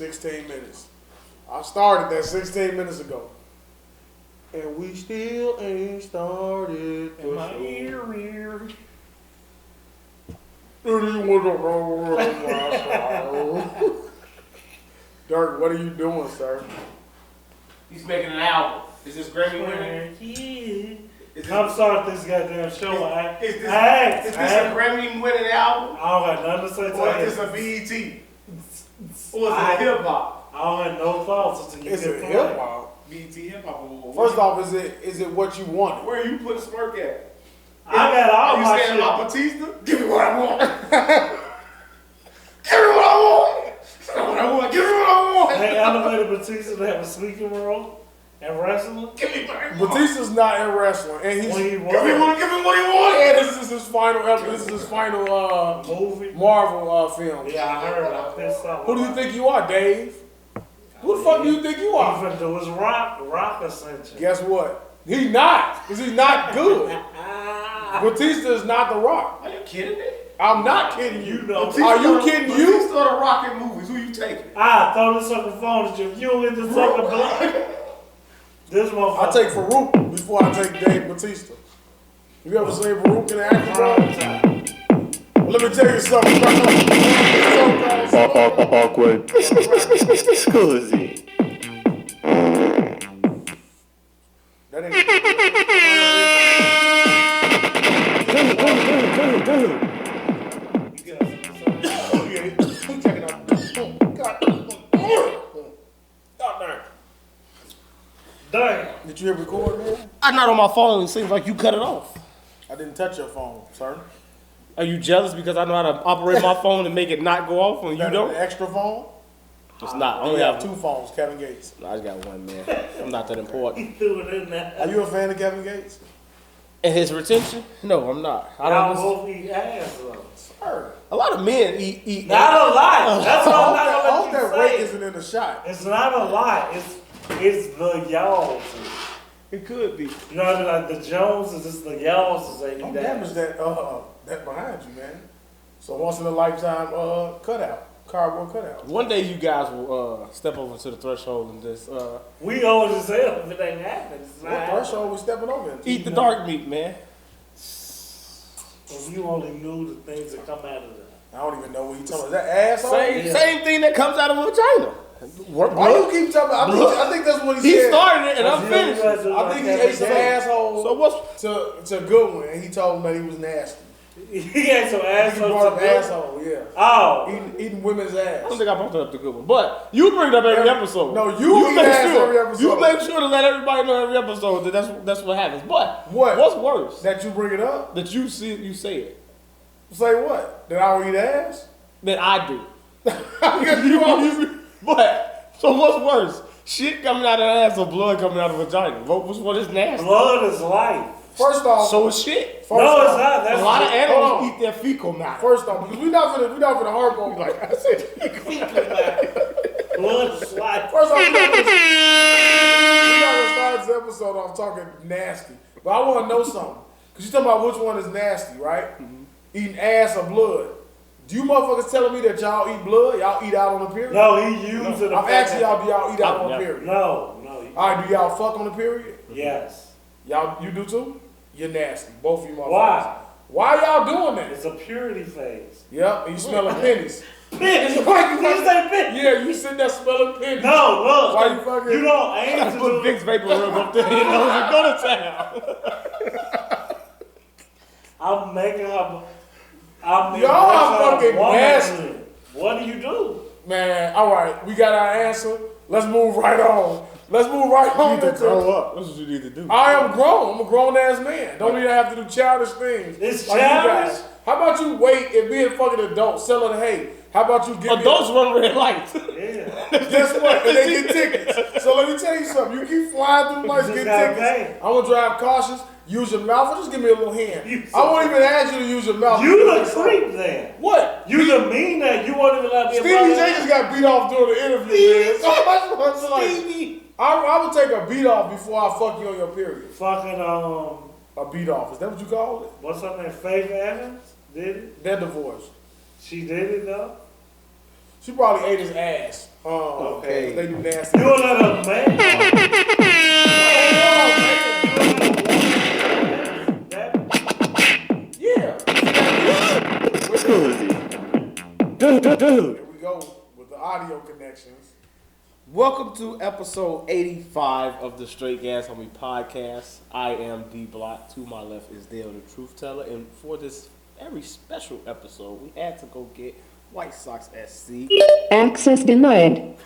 16 minutes. I started that 16 minutes ago. And we still ain't started. In my ear. Durk, what are you doing, sir? He's making an album. Is this Grammy winning? Come start this goddamn show. Is this a Grammy winning album? I don't have nothing to say to Or is this a BET? Or is it hip hop? I don't have no thoughts until you Is get it hip hop? BET hip hop. First off, is it what you wanted? Where you put Smurk at? I got all my shit. You saying my Batista? Give me what I want. Give me what I want. Give me what I want. They elevated Batista to have a speaking role in wrestling. Give me what I want. Batista's not in wrestling, and he's When he Give me what he wants. and this is his final Movie. Marvel film. Yeah, I heard. I pissed off. Who do you think you are, Dave? Who the fuck do you think you are? Even though it's rock ascension. Guess what? He's not, because he's not good. Batista is not The Rock. Are you kidding me? I'm not kidding you. Batista, Are you kidding you? Batista the Rocket movies. Who you taking? I throw this on the phone at you. If you in the fucking block. This motherfucker. I take Farouk before I take Dave Batista. You ever seen Farouk in the action film? Let me tell you something. Awkward. Scusi. That ain't. Oh yeah, we checking out. God damn. Damn. Did you hit record, man? I'm not on my phone. It seems like you cut it off. I didn't touch your phone, sir. Are you jealous because I know how to operate my phone and make it not go off when you Got don't? an extra phone? It's not. I I only have have two phones, Kevin Gates. No, I just got one, man. I'm not that important. He threw it in there. Are you a fan of Kevin Gates? And his retention? No, I'm not. I Y'all don't. both eat ass though. Sir. A lot of men eat. Not a lot. That's what I'm I not hope gonna that let rate you say. isn't in the shot. It's not a lot. It's the y'alls. It could be. You know what I mean? Like the Joneses, it's the y'alls that Don't eat damage ass. that behind you, man. So once in a lifetime cutout, cardboard cutout. One day you guys will step over to the threshold and just We always just say if it ain't happening. It's not What happening. threshold we stepping over into? eat the dark meat, man. If you only knew the things that come out of that. I don't even know what he talking about. Is that asshole? Same thing that comes out of a vagina. Why you keep talking about? I think that's what he He said. started it and I'm finished. I think he ate some asshole So what's? to a good one, and he told him that he was nasty. He had some He asshole. brought up asshole, yeah. Oh. Eating women's I ass. don't think I brought that up the good one, but you bring it up every episode. No, you eat ass every episode. You make sure to let everybody know every episode that that's what happens. But what's worse? That you bring it up? That you say it. Say what? That I will eat ass? That I do. You But so what's worse? Shit coming out of the ass or blood coming out of the vagina? Which one is nasty? Blood is life. First off, So is shit. first No, off, it's not. That's A lot of just- animals eat their fecal matter. First off, because we not gonna harp on like I said. Blood is life. First off, we not gonna start this episode off talking nasty. But I want to know something. Because you talking about which one is nasty, right? Eating ass or blood. Do you motherfuckers telling me that y'all eat blood? Y'all eat out on the period? No, he used it. I'm asking y'all, do y'all eat out on the period? No. All right, do y'all fuck on the period? Yes. Y'all, you do too? You're nasty. Both of you motherfuckers. Why? Why y'all doing that? It's a purity phase. Yep, and you smelling pennies. Pennies? Why you just say pennies? Yeah, you sitting there smelling pennies. No, look. Why you fucking? You don't aim to Put do Vicks vapor rub up there, you know, and go to town. I'm making her. Y'all are fucking nasty. What do you do? Man, all right, we got our answer. Let's move right on. Let's move right You on. need to into- grow up. That's what you need to do. I am grown. I'm a grown ass man. Don't even have to do childish things. It's like you childish? guys. How about you wait and be a fucking adult selling hay? How about you give Adults run red lights. Yeah. Guess what? And they get tickets. So let me tell you something. You keep flying through lights, You get just gotta tickets. pay. I'm gonna drive cautious. Use your mouth, or just give me a little hand. You I won't even ask you to use your mouth. You the creep then. What? You the mean that you won't even let me. Stevie J just got beat off during the interview, man. So that's like, I would take a beat off before I fuck you on your period. Fucking A beat off. Is that what you call it? what's her name? Faith Evans did it. They're divorced. She did it though. She probably ate his ass. Okay. They do nasty. You want to let a man? Yeah. Scusi. Dude. Here we go with the audio connections. Welcome to episode 85 of the Straight Gas Homie podcast. I am Dblock. To my left is Daeo, the truth teller. And for this very special episode, we had to go get WhitesoxSC. Access denied.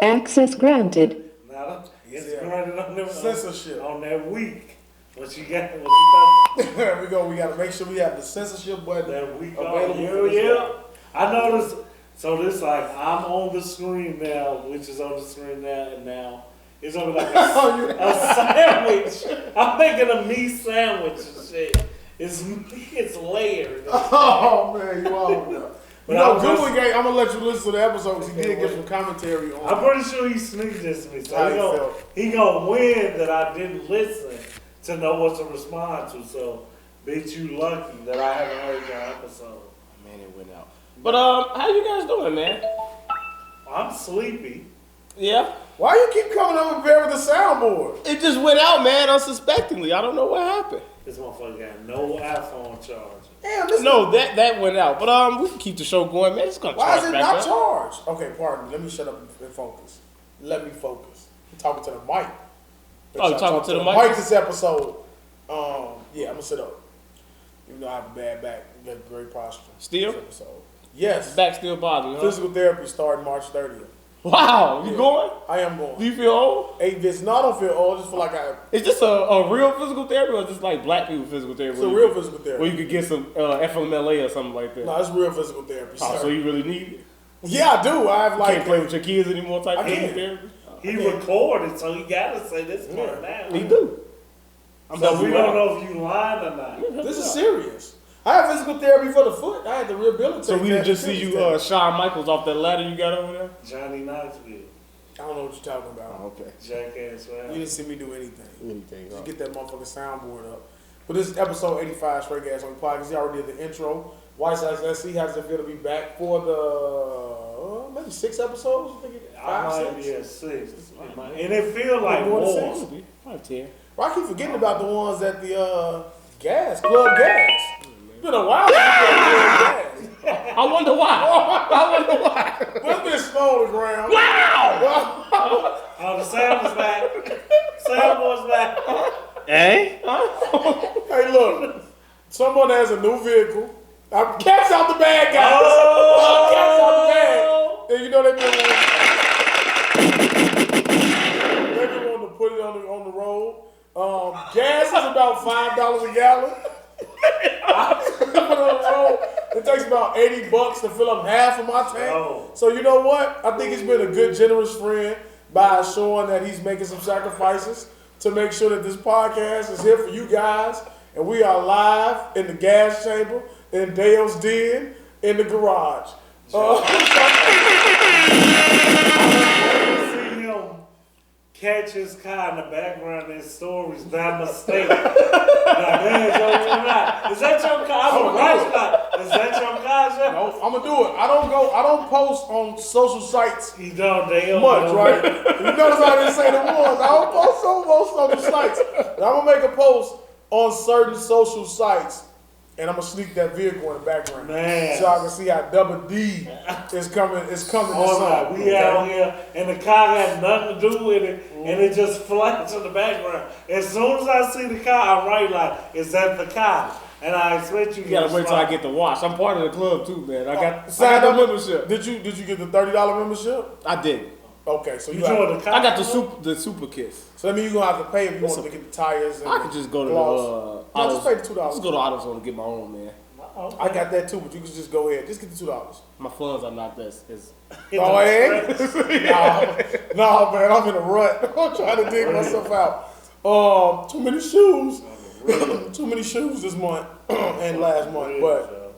Access granted. Now, it's granted on them Censorship. on that week. What you got? What you thought? There we go. We got to make sure we have the censorship button That week available. on. Yeah. I noticed. So this like I'm on the screen now, which is on the screen now, and now it's over like a sandwich. I'm making a meat sandwich and shit. It's layered. Oh man, you all know. But You know, I was Goodwin Gang, I'm gonna let you listen to the episode because he did get some commentary on. I'm pretty sure he sneaked this to me, How you so he gonna win that I didn't listen to know what to respond to. So, bitch, you lucky that I haven't heard your episode. Man, it went out. But how you guys doing, man? I'm sleepy. Yeah, Why you keep coming up with there with the soundboard? it just went out, man, unsuspectingly. I don't know what happened. This motherfucker got no iPhone charger. Damn, this No, that went out. But we can keep the show going, man. It's gonna Why charge is it back not up. charged? Okay, pardon me. Let me shut up and focus. Let me focus. I'm talking to the mic. Oh, you talking to the mic? This episode. Yeah, I'm gonna sit up. Even though I have a bad back, you got great posture. Still? This episode. Yes. Back still bothering, huh? Physical therapy starting March 30th. Wow, you Yeah. going? I am Do going. you feel old? 8 visits. No, I don't feel old. I just feel like Is this a real physical therapy or is this like black people physical therapy? it's a where real you physical could- Where therapy. you could get some FMLA or something like that. No, it's real physical therapy. Oh, sir. so you really need it? Yeah, I do. I have You like can't play with your kids anymore type I of physical can't. therapy? He Okay. recorded, so he gotta say this part now. He do. I'm So helping we you don't out. know if you lying or not. This is serious. I have physical therapy for the foot. I had to rehabilitate. So we that didn't just see Achilles you tendon. Shawn Michaels off that ladder you got over there? Johnny Knoxville, I don't know what you're talking about. Okay. jackass, You man. didn't see me do anything. Anything. Just get that motherfucking soundboard up. But this is episode 85 Straight Gas on the podcast. He already did the intro. WhitesoxSC, how does it feel to be back for the maybe 6 episodes? I think I 5, might 6. be at 6. And it feel like More than more. 6. Probably 10. Well, I keep forgetting about the ones at the Club Gas. It's been a while since we've been at Club Gas. I wonder why. I wonder why. Well, it's been snow on the ground. Wow! Oh, the sound is back. Soundboard's back. Eh? Hey, look. Someone has a new vehicle. Cat's out the bag, guys. Oh! Cat's out the bag. And you know they've been wanting to put it on the road. Gas is about $5 a gallon. Put it on the road. It takes about $80 to fill up half of my tank. Oh. So you know what? I think he's been a good, generous friend by showing that he's making some sacrifices to make sure that this podcast is here for you guys. And we are live in the gas chamber, in Daeo's den, in the garage. See him catch his car in the background in stories by mistake. Like, man, is that your car? I'm like, is that your car, Joe? No, I'm gonna do it. I don't post on social sites He don't damn much, right? You notice I didn't say the ones. I don't post on most social sites. But I'm gonna make a post on certain social sites, and I'm gonna sneak that vehicle in the background, Man. so I can see how Double D is coming. Is coming. Oh, this no, summer, we okay? out here, and the car got nothing to do with it, and it just flashes in the background. As soon as I see the car, I'm right like, is that the car? And I expect you You gotta wait till I get the watch. I'm part of the club too, man. I got Signed the up membership. Did you get the $30 membership? I did. Okay, so You you joined the car? I got the super kiss. So that means you're gonna have to pay if you want to get the tires. And I could just go to gloss. the No, just pay the $2. Just go to AutoZone and get my own, man. I got that too, but you can just go ahead. Just get the $2. My funds are not that. Oh, eh? No, man, I'm in a rut. I'm trying to dig myself out. Too many shoes. Too many shoes this month and last month. But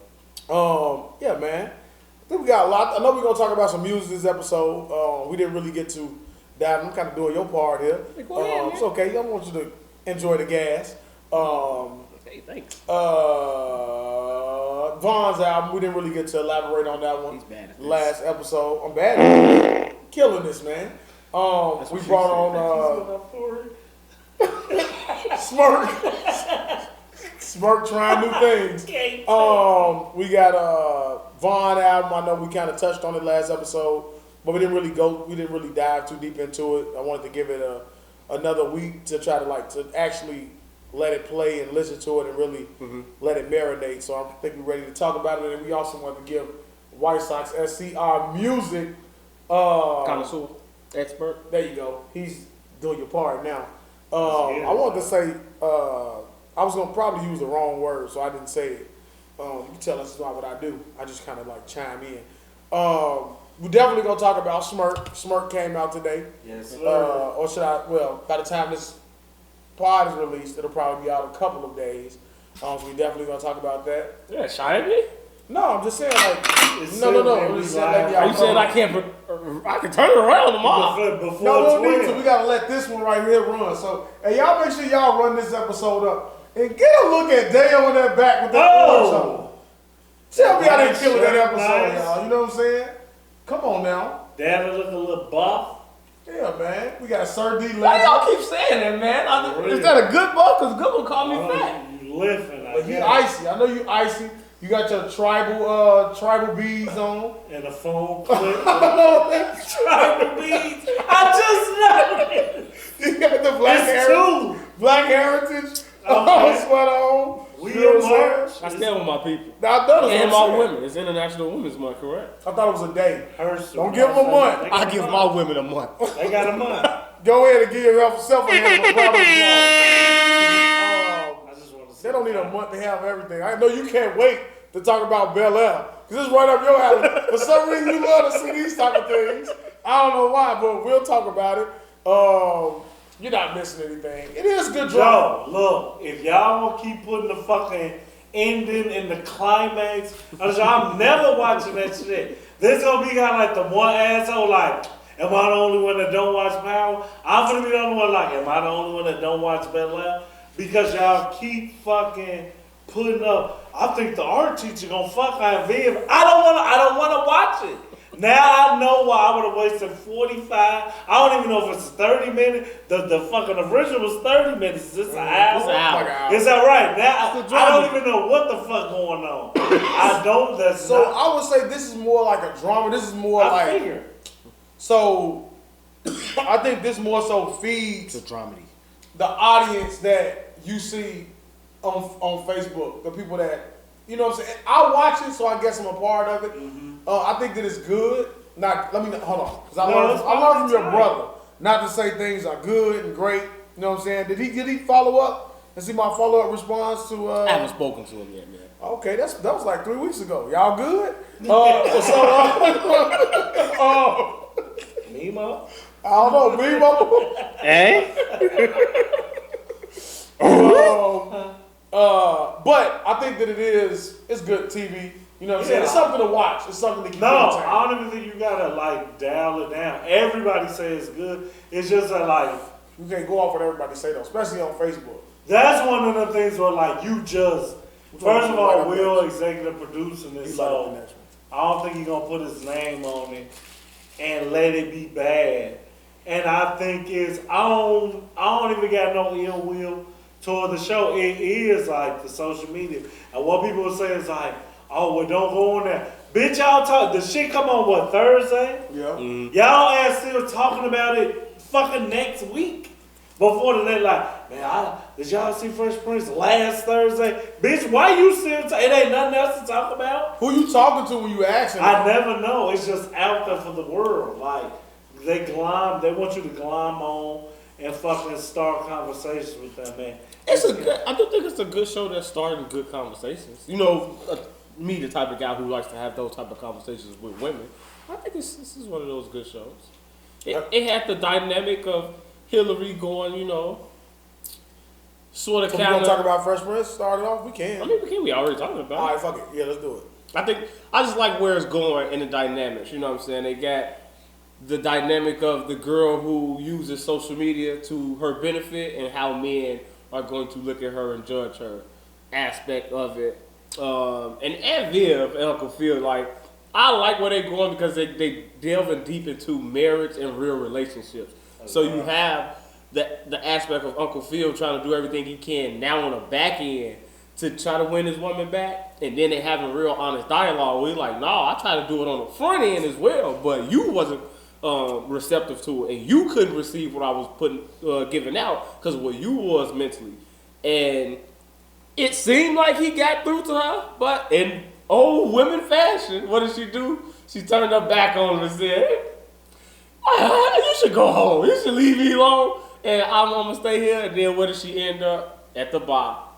yeah, man. I think we got a lot. I know we're gonna talk about some music this episode. We didn't really get to dive. I'm kind of doing your part here. Go ahead, man. It's okay. I want you to enjoy the gas. Hey, thanks. Vaughn's album. We didn't really get to elaborate on that one. He's bad at this. Last episode. I'm bad at it. Killing this, man. We what brought she on Smurk. Smurk trying new things. We got Vaughn album. I know we kind of touched on it last episode, but we didn't really dive too deep into it. I wanted to give it another week to try to actually let it play and listen to it and really let it marinate. So I think we're ready to talk about it. And we also want to give WhitesoxSC our music connoisseur expert. There you go. He's doing your part now. I wanted to say I was gonna probably use the wrong word, so I didn't say it. You can tell us what I do. I just kind of chime in. We're definitely gonna talk about Smurk. Smurk came out today. Yes, sir. Or should I? Well, by the time this pod is released, it'll probably be out a couple of days. So we definitely gonna talk about that. Yeah, shy at me. No, I'm just saying no. I'm just saying Are you saying I can't? I can turn it around tomorrow. Before no, we 12. need to. We gotta let this one right here run. So, hey, y'all make sure y'all run this episode up and get a look at Daeo in that back with that orange on. Tell me I didn't kill that episode, y'all. You know what I'm saying? Come on now. Daddy look a little buff. Yeah, man. We got Sir D. Why y'all keep saying that, man? Is that a good book? Because good one called me fat. You lifting, But you icy. I know you icy. You got your tribal beads on. And a phone clip. Tribal beads. I just know. You got the black heritage sweater on. We in March. I stand with my people. Now, I And my women. It's International Women's Month, correct? I thought it was a day. Don't give them a month. I give my women a month. They got a month. Go ahead and give yourself a hand. They don't need a month to have everything. I know you can't wait to talk about Bel Air. Because it's right up your alley. For some reason, you love to see these type of things. I don't know why, but we'll talk about it. You're not missing anything. It is good drama. Yo, look, if y'all gonna keep putting the fucking ending in the climax, I'm never watching that shit. This gonna be kind of like the one asshole, am I the only one that don't watch Power? I'm gonna be the only one am I the only one that don't watch Bel Air? Because y'all keep fucking putting up. I think the art teacher gonna fuck on Viv. I don't wanna watch it. Now I know why I would have wasted 45. I don't even know if it's 30 minutes. The fucking original was 30 minutes. Is this an hour? It's an hour. Is that right? Now I don't even know what the fuck going on. I don't. I would say this is more like a drama. This is more figure. So I think this more so feeds the dramedy. The audience that you see on Facebook, the people that, you know what I'm saying? I watch it, so I guess I'm a part of it. I think that it's good. Hold on. Because I learned from your brother not to say things are good and great. You know what I'm saying? Did he follow up and see my follow-up response to... I haven't spoken to him yet, man. Okay, that was like 3 weeks ago. Y'all good? Nemo? I don't know, Nemo. But I think that it's good TV. You know what I'm saying? It's something to watch. It's something to keep entertained. I don't even think you gotta dial it down. Everybody says it's good. It's just that you can't go off what everybody say though, especially on Facebook. That's one of the things where you just first of all, Will executive producing this, so I don't think he's gonna put his name on it and let it be bad. And I think I don't even got no ill will toward the show. It is the social media. And what people will say is oh, well, don't go on there. Bitch, y'all talk. The shit come on, what, Thursday? Yeah. Y'all ass still talking about it fucking next week. Before the night, man, did y'all see Fresh Prince last Thursday? Bitch, why you still it ain't nothing else to talk about? Who you talking to when you asking? I never know. It's just out there for the world. They want you to glom on and fucking start conversations with them, man. I do think it's a good show that's starting good conversations. You know, me, the type of guy who likes to have those type of conversations with women, I think this is one of those good shows. It had the dynamic of Hillary going, sort of so kind of. We gonna talk about Fresh Prince? Start it off? We can. I mean, we can. We already talking about it. All right, fuck it. Yeah, let's do it. I just like where it's going in the dynamics. You know what I'm saying? They got the dynamic of the girl who uses social media to her benefit and how men are going to look at her and judge her aspect of it. and Viv and Uncle Phil, like, I like where they're going because they delving deep into marriage and real relationships. So you have the aspect of Uncle Phil trying to do everything he can now on the back end to try to win his woman back, and then they having real honest dialogue where he's like, no, I try to do it on the front end as well, but you wasn't receptive to it, and you couldn't receive what I was giving out because of what you was mentally. And it seemed like he got through to her, but in old women fashion, what did she do? She turned her back on him and said, you should go home. You should leave me alone, and I'm gonna stay here. And then where did she end up? At the bar,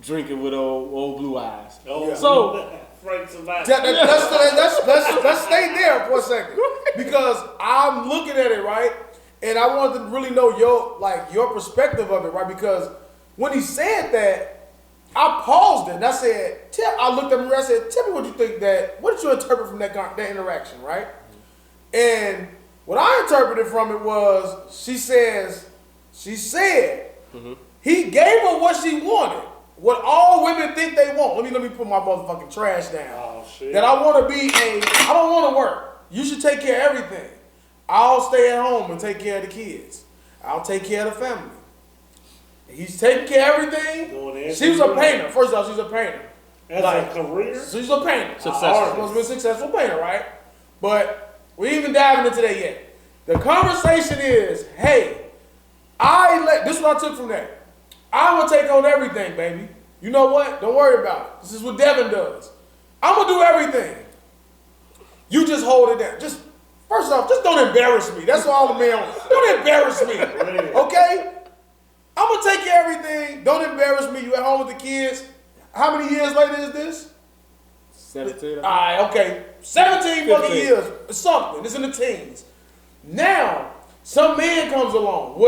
drinking with old blue eyes. Oh, So Frank Savannah. Let's stay there for a second because I'm looking at it, right, and I wanted to really know your perspective of it, right? Because when he said that, I paused it and I said, I looked at him and I said, tell me what you think what did you interpret from that interaction, right? And what I interpreted from it was, she said, he gave her what she wanted, what all women think they want. Let me put my motherfucking trash down. Oh, shit. That I don't want to work. You should take care of everything. I'll stay at home and take care of the kids. I'll take care of the family. He's taking care of everything. She was a painter. First off, she's a painter. As a career? She's a painter. Successful. Supposed to be a successful painter, right? But we ain't even diving into that yet. The conversation is, hey, this is what I took from that. I'm going to take on everything, baby. You know what? Don't worry about it. This is what Devin does. I'm going to do everything. You just hold it down. First off, just don't embarrass me. That's all the man wants. Don't embarrass me. Okay? I'm going to take care of everything. Don't embarrass me. You at home with the kids. How many years later is this? 17. All right, okay. 17 fucking years. Something. It's in the teens. Now, some man comes along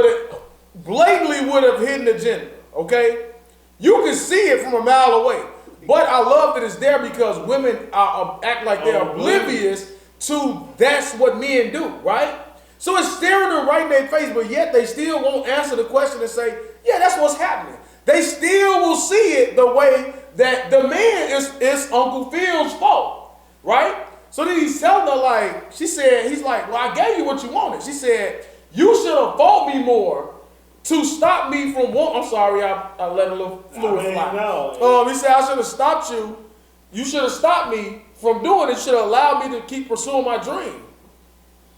blatantly would have hidden agenda. Okay? You can see it from a mile away. But I love that it's there because women act like they're oblivious to that's what men do, right? So it's staring them right in their face, but yet they still won't answer the question and say, yeah, that's what's happening. They still will see it the way that the man is Uncle Phil's fault, right? So then he's telling her, he's like, well, I gave you what you wanted. She said, you should have fought me more to stop me from I'm sorry, I let a little fluid fly. No. He said, I should have stopped you. You should have stopped me from doing it. Should have allowed me to keep pursuing my dream.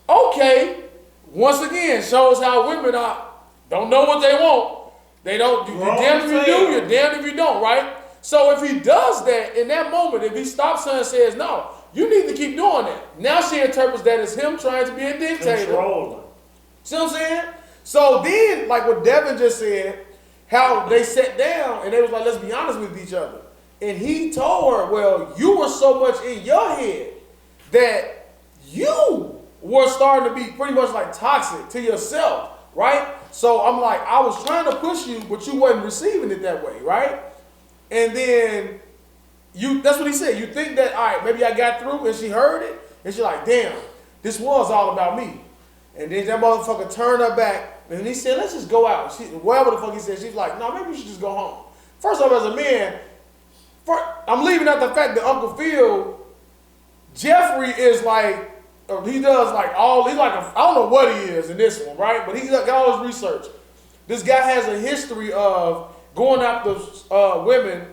Okay. Once again, shows how women don't know what they want. They don't. You're damned if you do. You're damned if you don't. Right. So if he does that in that moment, if he stops her and says no, you need to keep doing that. Now she interprets that as him trying to be a dictator. Controlling. See what I'm saying? So then, like what Devin just said, how they sat down and they was like, let's be honest with each other. And he told her, well, you were so much in your head that you were starting to be pretty much like toxic to yourself, right? So I'm like, I was trying to push you, but you wasn't receiving it that way, right? And then that's what he said. You think that, all right, maybe I got through and she heard it, and she's like, damn, this was all about me. And then that motherfucker turned her back, and he said, let's just go out. Whatever the fuck he said, she's like, no, maybe you should just go home. First off, as a man, I'm leaving out the fact that Uncle Phil, Jeffrey is like, he does like he's like, I don't know what he is in this one, right? But he got all his research. This guy has a history of going after women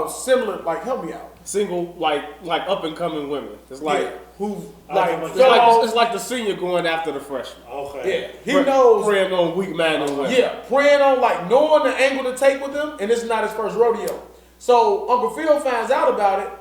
similar, like, help me out. Single, like up and coming women. It's like it's like the senior going after the freshman. Okay. Yeah, he knows preying on weak man and women. Yeah, preying on knowing the angle to take with them, and it's not his first rodeo. So Uncle Phil finds out about it.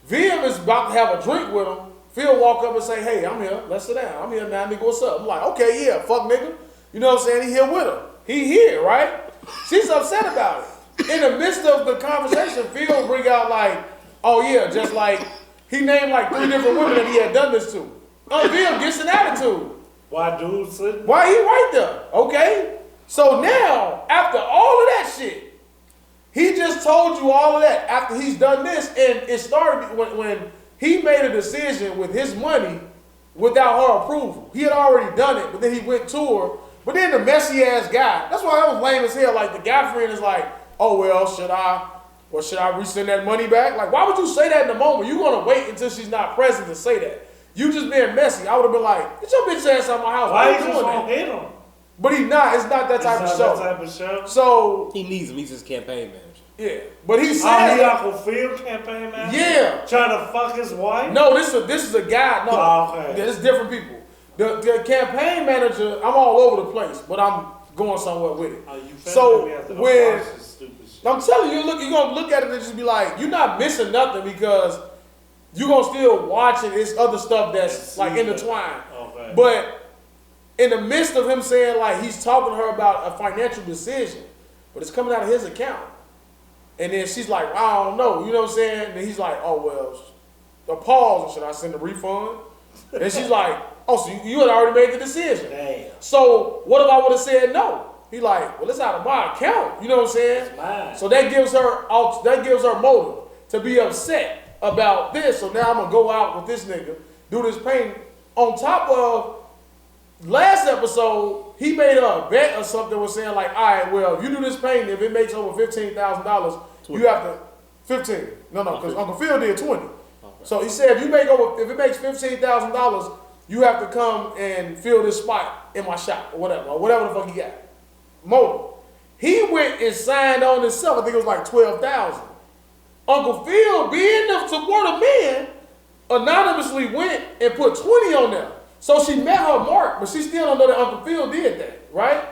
Viv is about to have a drink with him. Phil walk up and say, hey, I'm here. Let's sit down. I'm here now, nigga. What's up? I'm like, okay, yeah, fuck nigga. You know what I'm saying? He here with her. He here, right? She's upset about it. In the midst of the conversation, Phil bring out like, oh yeah, just like, he named like 3 different women that he had done this to. Phil gets an attitude. Why dude sitting? Why he right there? Okay. So now, after all of that shit, he just told you all of that after he's done this, and it started when he made a decision with his money without her approval. He had already done it, but then he went to her. But then the messy ass guy, that's why that was lame as hell. Like the guy friend is like, oh well, should I Well, should I resend that money back? Like, why would you say that in the moment? You're going to wait until she's not present to say that. You just being messy. I would have been like, get your bitch ass out of my house. Why you you just won't hit him? But he's not. It's not that type of show. That type of show? So. He needs him. He's his campaign manager. Yeah. But he said. He Uncle Phil campaign manager? Yeah. Trying to fuck his wife? No, this is a guy. No. Oh, okay. Yeah, it's different people. The campaign manager, I'm all over the place, but I'm going somewhere with it. So when I'm telling you, you're gonna look at it and just be like, you're not missing nothing because you're gonna still watch it. It's other stuff that's like intertwined. Okay. But in the midst of him saying like he's talking to her about a financial decision, but it's coming out of his account, and then she's like, I don't know, you know what I'm saying? And he's like, oh well, a pause. Should I send a refund? And she's like, oh, so you had already made the decision. Damn. So what if I would have said no? He like, well, it's out of my account. You know what I'm saying? It's mine. So that gives her motive to be upset about this. So now I'm gonna go out with this nigga, do this pain. On top of last episode, he made a bet or something was saying like, all right, well, if you do this painting, if it makes over $15,000, you have to 15. No, because Uncle Phil did 20. Okay. So he said if it makes $15,000, you have to come and fill this spot in my shop or whatever the fuck he got. Motive. He went and signed on himself. I think it was like $12,000. Uncle Phil, being the supportive man, anonymously went and put 20 on there. So she met her mark, but she still don't know that Uncle Phil did that, right?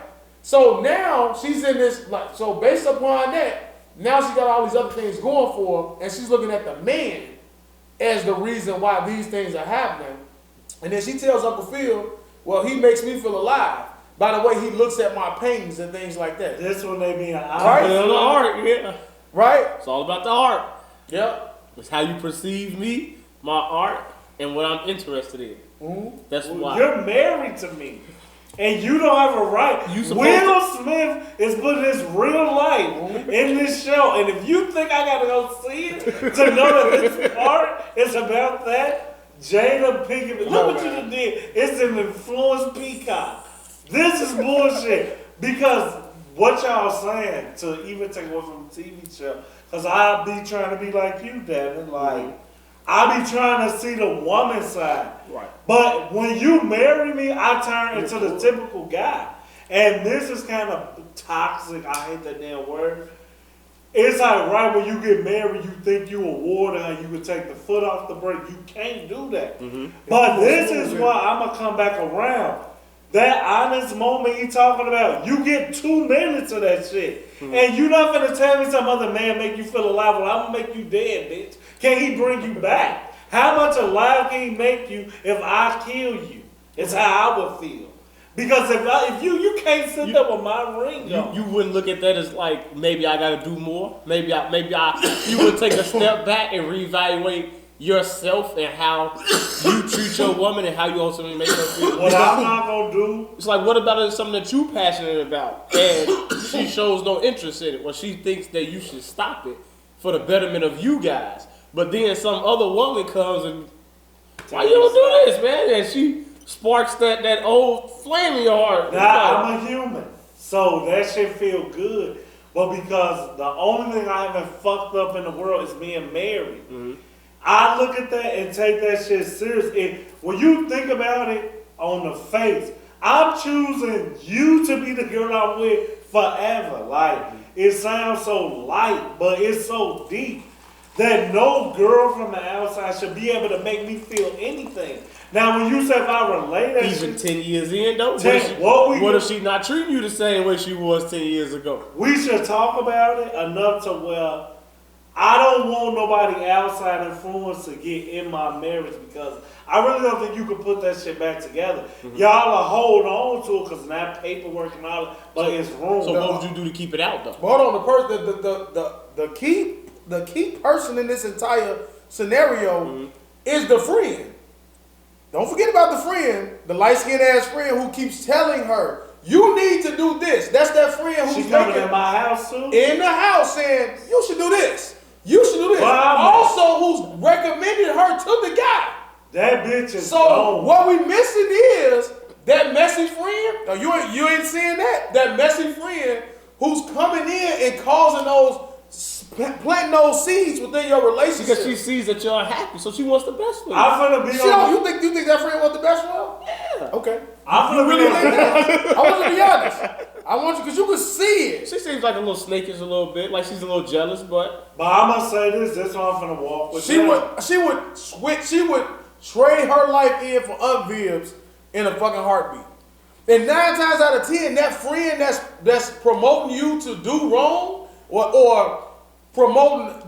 So now she's in this, like, so based upon that, now she got all these other things going for her, and she's looking at the man as the reason why these things are happening. And then she tells Uncle Phil, well, he makes me feel alive. By the way, he looks at my paintings and things like that. This one they being right? The art, yeah. Right? It's all about the art. Yep. It's how you perceive me, my art, and what I'm interested in. Mm-hmm. That's why. You're married to me. And you don't have a right. Will Smith is putting his real life in this show. And if you think I gotta go see it to know that this part is about that, Jada Pinkett, look what you done did. It's an influenced peacock. This is bullshit. Because what y'all saying, to even take away from the TV show, because I be trying to be like you, Devin. Like, I be trying to see the woman side. Right. But when you marry me, I turn into the typical guy. And this is kind of toxic. I hate that damn word. It's like right when you get married, you think you a warrior and you can take the foot off the brake. You can't do that. Mm-hmm. But this is why I'm going to come back around. That honest moment he talking about, you get 2 minutes of that shit. Mm-hmm. And you not going to tell me some other man make you feel alive. Well, I'm going to make you dead, bitch. Can he bring you back? How much alive can he make you if I kill you? It's how I would feel. Because if you can't sit there with my ring on. You wouldn't look at that as like, maybe I got to do more. Maybe you would take a step back and reevaluate yourself and how you treat your woman and how you ultimately make her feel. What I'm not going to do. It's like, what about it something that you passionate about and she shows no interest in it, or she thinks that you should stop it for the betterment of you guys. But then some other woman comes and, why you don't do this, man? And she sparks that old flame in your heart. Now, I'm a human, so that shit feel good. But because the only thing I haven't fucked up in the world is being married. Mm-hmm. I look at that and take that shit serious. And when you think about it on the face, I'm choosing you to be the girl I'm with forever. Like, it sounds so light, but it's so deep that no girl from the outside should be able to make me feel anything. Now, when you say if I relate that even shit, 10 years in, though, what if she not treating you the same way she was 10 years ago? We should talk about it enough to where I don't want nobody outside influence to get in my marriage, because I really don't think you can put that shit back together. Mm-hmm. Y'all are hold on to it because now paperwork and all that, but it's wrong. So what would you do to keep it out, though? Hold on, the key person in this entire scenario is the friend. Don't forget about the friend, the light-skinned ass friend who keeps telling her, you need to do this. That's that friend who's coming in my house too? In the house saying, you should do this. You should do this. Also, who's recommended her to the guy. That bitch is so gone. What we missing is that messy friend. No, you ain't seeing that. That messy friend who's coming in and causing those planting those seeds within your relationship. Because she sees that you're unhappy, so she wants the best for you. I'm finna be You think that friend wants the best for her? Yeah. Okay. I'm finna You really be think that? I want you to be honest. I want you, because you can see it. She seems like a little snakish a little bit, like she's a little jealous, but I'm gonna say this. That's why I'm finna walk with She would trade her life in for unvibs in a fucking heartbeat. And 9 times out of 10, that friend that's promoting you to do wrong or promoting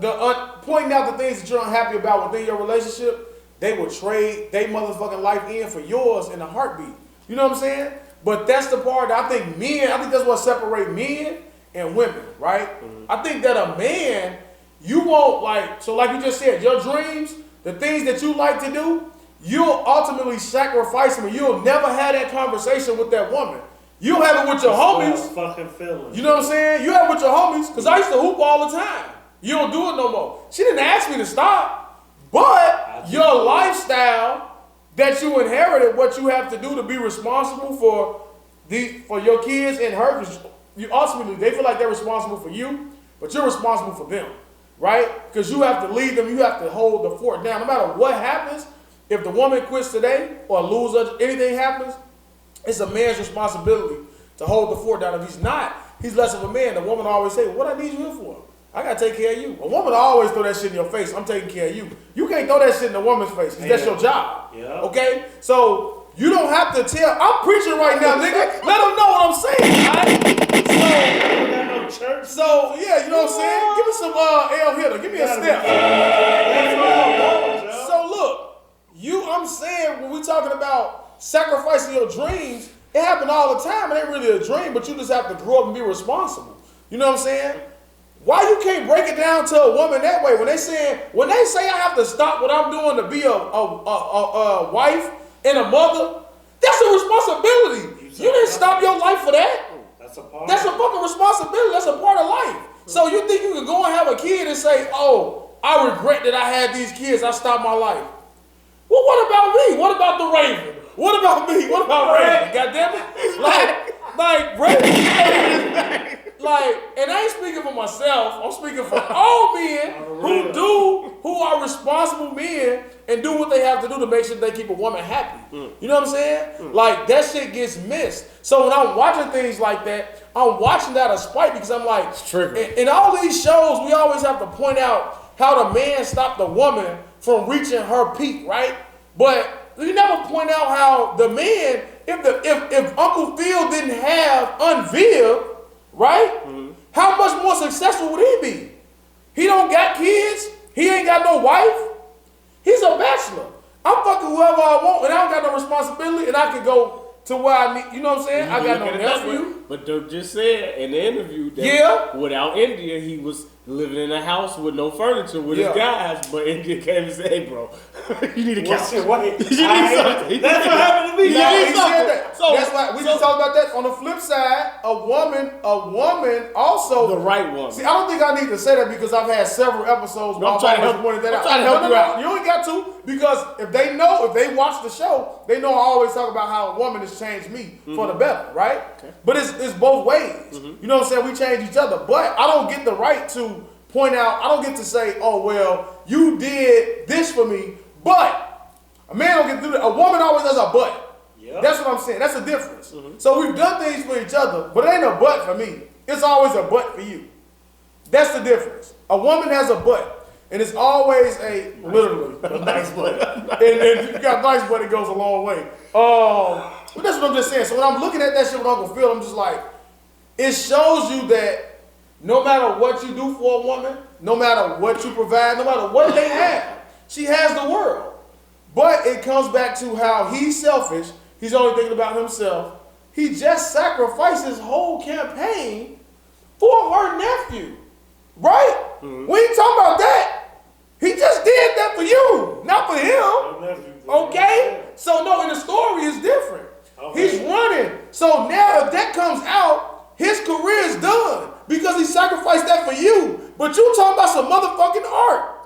pointing out the things that you're unhappy about within your relationship, they will trade their motherfucking life in for yours in a heartbeat. You know what I'm saying? But that's the part that I think that's what separates men and women, right? Mm-hmm. I think that a man, you won't like you just said, your dreams, the things that you like to do, you'll ultimately sacrifice them and you'll never have that conversation with that woman. You'll have it with your homies. Fucking feelings. You know what I'm saying? You have it with your homies, because I used to hoop all the time. You don't do it no more. She didn't ask me to stop, but your lifestyle that you inherited, what you have to do to be responsible for your kids and her, because ultimately they feel like they're responsible for you, but you're responsible for them, right? Because you have to lead them, you have to hold the fort down. No matter what happens, if the woman quits today or loses, anything happens, it's a man's responsibility to hold the fort down. If he's not, he's less of a man. The woman always say, "What I need you here for? I gotta take care of you." A woman always throw that shit in your face. I'm taking care of you. You can't throw that shit in a woman's face because that's your job. Yeah. Okay? So you don't have to tell. I'm preaching right now, nigga. Let them know what I'm saying. Right? So yeah, you know what I'm saying? Give me some L hitter. Give me a step. So look, I'm saying when we talking about sacrificing your dreams, it happen all the time. It ain't really a dream, but you just have to grow up and be responsible. You know what I'm saying? Why you can't break it down to a woman that way? When they say I have to stop what I'm doing to be a wife and a mother, that's a responsibility. You didn't stop your life for that. That's a fucking responsibility. That's a part of life. So you think you can go and have a kid and say, "Oh, I regret that I had these kids. I stopped my life." Well, what about me? What about the Raven? What about me? What about Raven? God damn it! Like Raven. And I ain't speaking for myself. I'm speaking for all men who are responsible men and do what they have to do to make sure they keep a woman happy. You know what I'm saying? Like, that shit gets missed. So when I'm watching things like that, I'm watching that out of spite because I'm like, in all these shows, we always have to point out how the man stopped the woman from reaching her peak, right? But we never point out how the man, if Uncle Phil didn't have Unveiled, right? Mm-hmm. How much more successful would he be? He don't got kids. He ain't got no wife. He's a bachelor. I'm fucking whoever I want, and I don't got no responsibility, and I can go to where I need. You know what I'm saying? I got no nephew. But Durk just said in the interview that without India, he was living in a house with no furniture with his guys. But India came and said, "Hey, bro, you need a couch. You need something." That's what happened to me. He said that. So that's why we just talked about that. On the flip side, a woman also the right woman. See, I don't think I need to say that because I've had several episodes where I'm trying to help you out. You ain't got to, because if they watch the show, they know I always talk about how a woman has changed me for the better, right? Okay. But it's both ways. You know what I'm saying? We change each other, but I don't get the right to point out. I don't get to say, "Oh well, you did this for me," but a man don't get to do that. A woman always has a but. Yep. That's what I'm saying. That's the difference. So we've done things for each other, but it ain't a but for me. It's always a but for you. That's the difference. A woman has a but, and it's always a nice butt. And if you got nice butt, it goes a long way. But that's what I'm just saying. So when I'm looking at that shit with Uncle Phil, I'm just like, it shows you that no matter what you do for a woman, no matter what you provide, no matter what they have, she has the world. But it comes back to how he's selfish. He's only thinking about himself. He just sacrificed his whole campaign for her nephew. Right? We ain't talking about that. He just did that for you, not for him. Okay? So no, in the story it's different. He's running. So now if that comes out, his career is done because he sacrificed that for you. But you talking about some motherfucking art.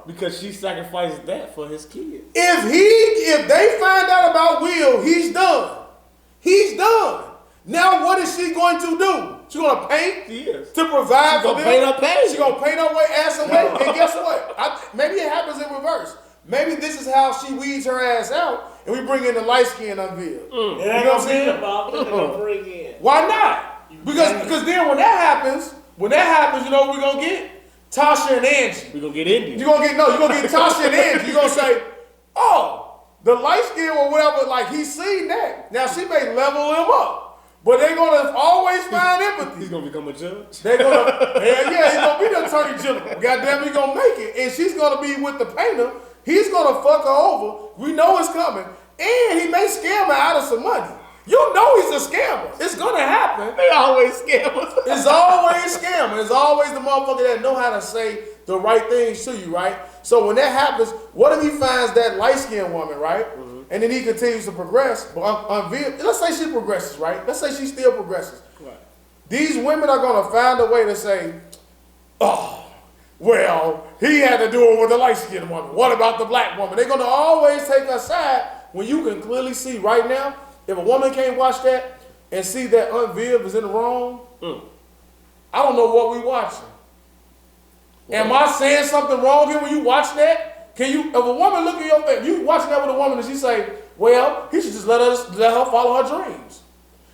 Because she sacrificed that for his kids. If they find out about Will, he's done. He's done. Now what is she going to do? She's going to paint to provide for them. Paint her page. She's going to paint her way ass away. And guess what? Maybe it happens in reverse. Maybe this is how she weeds her ass out, and we bring in the light skin unveiled. You know what I'm saying? Why not? Because then when that happens, you know what we're gonna get? Tasha and Angie. We're gonna get Indian. You're gonna get Tasha and Angie. You're gonna say, oh, the light skin or whatever, like he's seen that. Now she may level him up. But they're gonna always find empathy. He's gonna become a judge. They're gonna, hell yeah, he's gonna be the attorney general. Goddamn, he's gonna make it. And she's gonna be with the painter. He's gonna fuck her over. We know it's coming. And he may scam her out of some money. You know he's a scammer. It's gonna happen. They always scammers. It's always scammer. It's always the motherfucker that know how to say the right things to you, right? So when that happens, what if he finds that light-skinned woman, right? Mm-hmm. And then he continues to progress, but let's say she progresses, right? Let's say she still progresses. Right. These women are gonna find a way to say, oh, well, he had to do it with the light-skinned woman. What about the black woman? They're gonna always take her side when you can clearly see right now, if a woman can't watch that and see that Aunt Viv is in the wrong, I don't know what we watching. Am I saying something wrong here when you watch that? Can you, if a woman look at your face, you watching that with a woman and she say, well, he should just let her follow her dreams.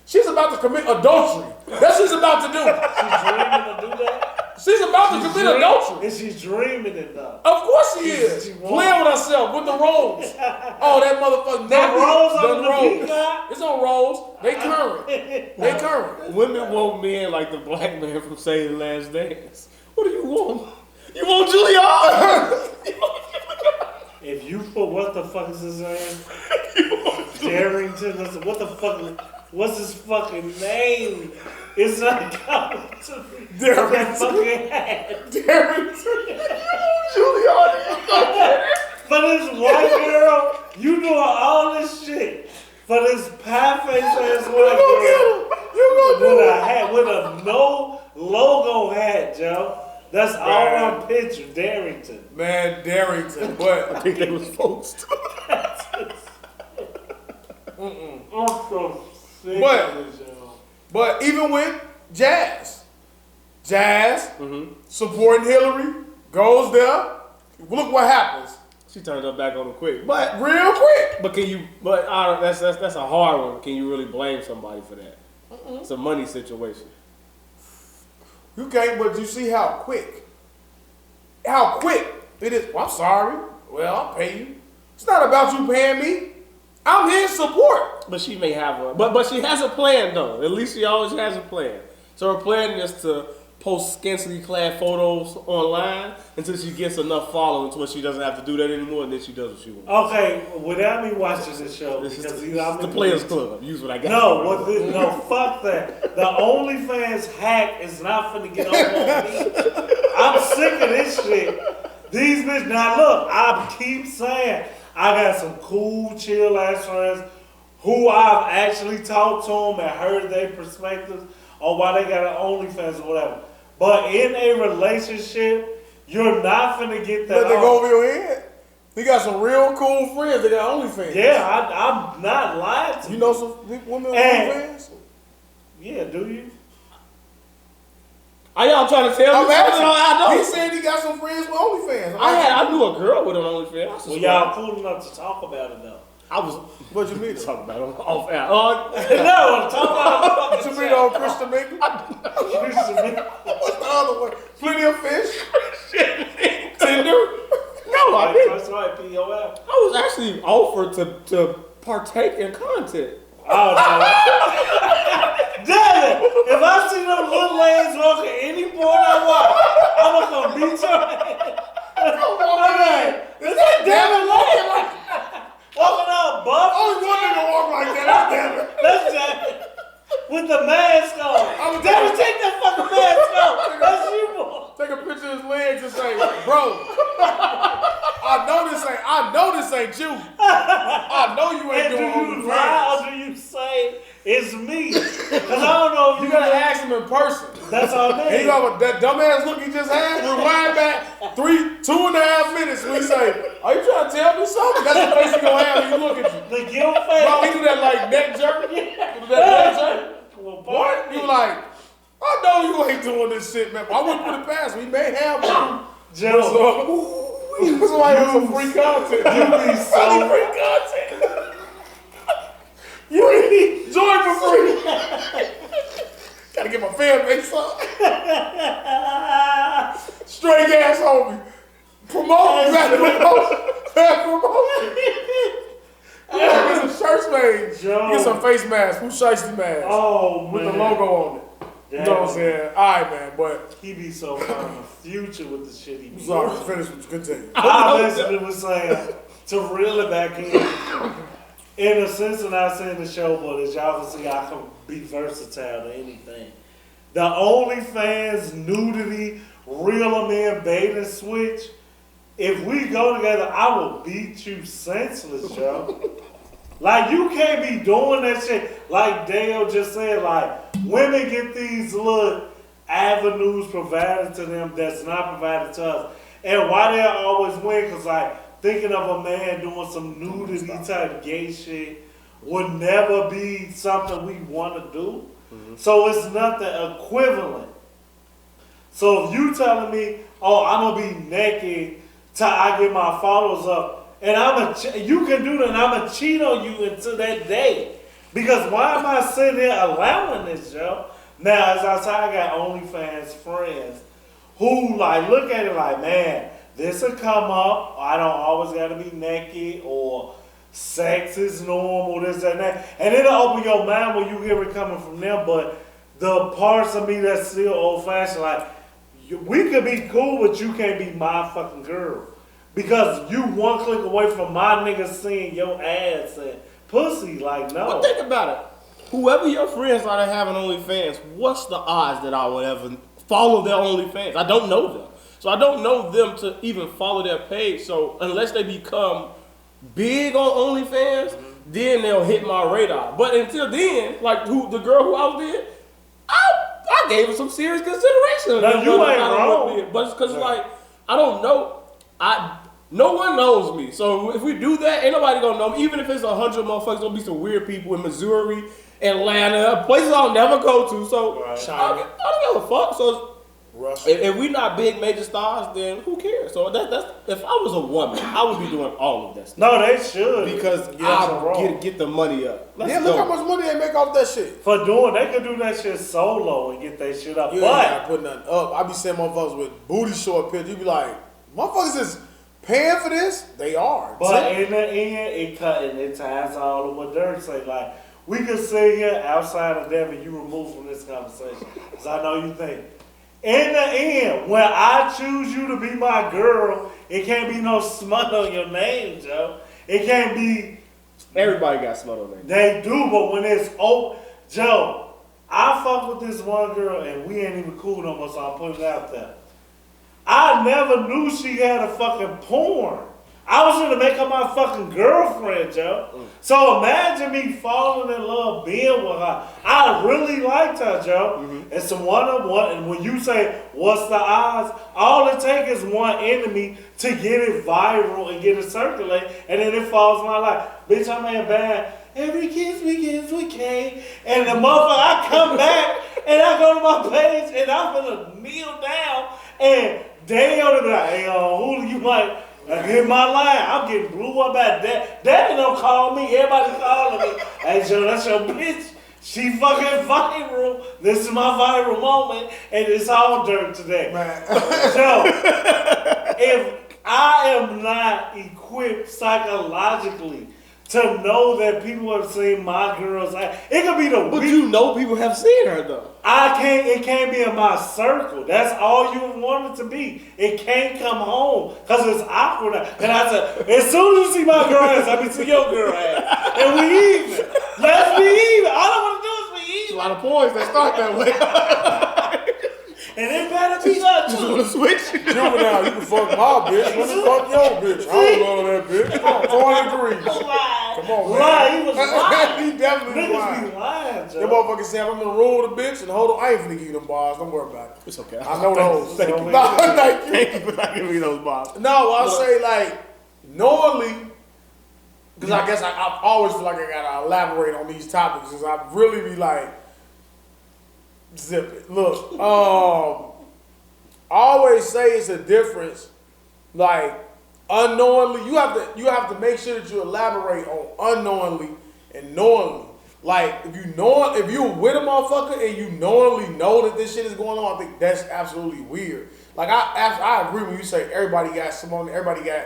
She's about to commit adultery. That's what she's about to do. She's dreaming to do that? She's about to commit adultery. And she's dreaming it though. Of course she is. Playing with herself, with the rolls. Oh, that motherfucker. That rolls on the peacock? It's on rolls. They current. They current. Women want men like the black man from Say the Last Dance. What do you want? You want Julian? If you put what the fuck is his name? Darrington. What the fuck? What's his fucking name? It's not coming to me. That fucking hat. Darrington. Julian. For this white girl, you doing all this shit. For this pie-face ass white girl. With a hat, with a no logo hat, Joe. That's all I picture, Darrington. Man, Darrington, but I think they was folks. I'm so sick of this, Joe. But even with Jazz supporting Hillary, goes there. Look what happens. She turned her back on him quick, but real quick. But can you? But that's a hard one. Can you really blame somebody for that? It's a money situation. You can't, but you see how quick it is. Well, I'm sorry. Well, I'll pay you. It's not about you paying me. I'm here in support. But she may have a, but she has a plan though. At least she always has a plan. So her plan is to post scantily clad photos online until she gets enough following to where she doesn't have to do that anymore, and then she does what she wants. Okay, without me watching this show, This because is the Players Club. Use what I got. No, fuck that. The OnlyFans hack is not finna get over on me. I'm sick of this shit. These bitches, now look, I keep saying, I got some cool, chill ass friends who I've actually talked to them and heard their perspectives on why they got an OnlyFans or whatever. But in a relationship, you're not finna get that. Let they go over your head. You got some real cool friends that got OnlyFans. Yeah, I'm not lying to you. You know some women with OnlyFans? Yeah, do you? Are y'all trying to tell me? I know. He said he got some friends with OnlyFans. I knew a girl with an OnlyFans. Well, y'all cool enough to talk about it though. What you mean? Talk about it off air. No, talk about what you mean on Christian Mingle? What's the other one? Plenty of Fish? Tinder? No, I didn't. That's right, POF. I was actually offered to partake in content. Oh, no. Damn it! If I see them little legs walking any porn I watch, I'm gonna beat your ass. Is that damn it walking walking out buff? Only one nigga walk like that. That's damn it. That's damn with the mask on. Damn it, take that fucking mask off. That's you, boy. Take a picture of his legs and say, bro, I know this ain't you. I know you ain't doing OnlyFans. Do you lie or do you say it's me? Because I don't know if you gotta ask him in person. That's all I mean. He got that dumbass look he just had. Rewind back 2.5 minutes when he say, "Are you trying to tell me something?" That's the face he gonna have when he look at you. The guilt face. Bro, he do that like neck jerk. He do that neck jerk. What? You like, I know you ain't doing this shit, man. But I wouldn't put it past me. He may have one. Joe, Somebody has some free content. you be so free content. Free. Join for free. Gotta get my fan base up. Straight ass homie. Promote. Promote. Get some shirts made. Joe. Get some face masks. Who's shiesty mask? Oh, with man. the logo on it. You know what I'm saying? Alright, man, but He be so far in the future with the shit he be sorry, doing. finish. Continue. I basically was saying, to reel it back in a sense, and I say in the show, but as y'all can see, I can be versatile to anything. The OnlyFans, nudity, reel 'em in, bait and switch. If we go together, I will beat you senseless, Joe. Like, you can't be doing that shit. Like Daeo just said, like, women get these little avenues provided to them that's not provided to us. And why they always win, because, like, thinking of a man doing some nudity type gay shit would never be something we want to do. So it's nothing equivalent. So if you telling me, oh, I'm going to be naked till I get my followers up, and you can do that, and I'm going to cheat on you until that day. Because why am I sitting there allowing this, Joe? Now, as I say, I got OnlyFans friends who, like, look at it like, man, this will come up. I don't always got to be naked, or sex is normal, this, that, and that. And it'll open your mind when you hear it coming from them. But the parts of me that's still old-fashioned, like, we could be cool, but you can't be my fucking girl. Because you one click away from my niggas seeing your ass and pussy, like, no. But think about it. Whoever your friends are that have an OnlyFans, what's the odds that I would ever follow their OnlyFans? I don't know them. So I don't know them to even follow their page. So unless they become big on OnlyFans, then they'll hit my radar. But until then, like the girl who I was with, I gave her some serious consideration. No, you ain't wrong. But it's because, like, I don't know. No one knows me. So if we do that, ain't nobody gonna know me. Even if it's 100 motherfuckers, there'll be some weird people in Missouri, Atlanta, places I'll never go to. So I don't give a fuck. So if we not big major stars, then who cares? So that's if I was a woman, I would be doing all of that stuff. No, they should. Because I get the money up. Look how much money they make off that shit. For doing, they could do that shit solo and get that shit up. You ain't gotta put nothing up. I be seeing motherfuckers with booty short pictures. You be like, motherfuckers is paying for this? They are. But in the end, it ties all of what Dirk say. Like, we could sit here outside of Devin, you removed from this conversation. Because I know you think. In the end, when I choose you to be my girl, it can't be no smut on your name, Joe. It can't be. Everybody got smut on their name. They do, but when it's open, Joe, I fuck with this one girl and we ain't even cool no more, so I'm putting it out there. I never knew she had a fucking porn. I was gonna make her my fucking girlfriend, Joe. So imagine me falling in love, being with her. I really liked her, Joe. It's a one-on-one, and when you say, what's the odds? All it takes is one enemy to get it viral and get it circulate, and then it falls in my life. Bitch, I'm in bad. Every kiss begins with K. And the motherfucker, I come back, and I go to my page, and I'm gonna kneel down, and Daeo to be like, hey, who do you like? Hit my line. I'm getting blew up at that. Daddy don't call me. Everybody calling me. Hey, Joe, that's your bitch. She fucking viral. This is my viral moment, and it's all dirt today. Joe, if I am not equipped psychologically to know that people have seen my girl's ass, it could be the But you know people have seen her, though. it can't be in my circle. That's all you want it to be. It can't come home because it's awkward. And I said, as soon as you see my girl ass, I be see your girl ass. And we even. Let's be even. All I want to do is be even. A lot of boys that start that way. And it better be her Just too. want to switch. Remember now, you can fuck my bitch. Let me fuck your bitch. I don't love that bitch. Come on, 20 degrees. Come on, man. Lie, he was lying. He definitely was Niggas lying. be lying, Joe. That motherfucker said, I'm gonna roll the bitch and hold on. I ain't finna give you them bars. Don't worry about it. It's okay. I know those. Thank you. No, thank you. Thank you for not giving me those bars. No, I'll say like, normally, because I guess I always feel like I gotta elaborate on these topics, because I really be like, Zip it. Look, I always say it's a difference. Like unknowingly, you have to make sure that you elaborate on unknowingly and knowingly. Like if you're with a motherfucker and you knowingly know that this shit is going on, I think that's absolutely weird. Like I agree when you say everybody got someone, everybody got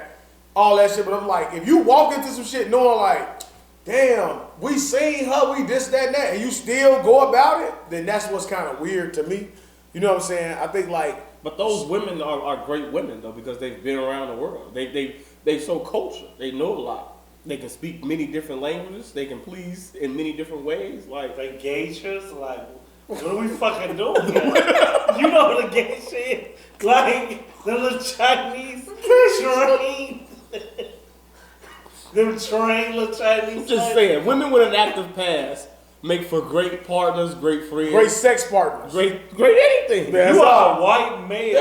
all that shit, but I'm like, if you walk into some shit knowing like, damn, we seen her, we this, that, and that, and you still go about it, then that's what's kind of weird to me. You know what I'm saying? I think like, but those women are great women though, because they've been around the world. They so cultured. They know a lot. They can speak many different languages. They can please in many different ways. Like they geishas, like what are we fucking doing here? You know the geisha is? Like the little Chinese train. Them train little Chinese. I'm just saying, women with an active past make for great partners, great friends, great sex partners, great anything. You are a white male.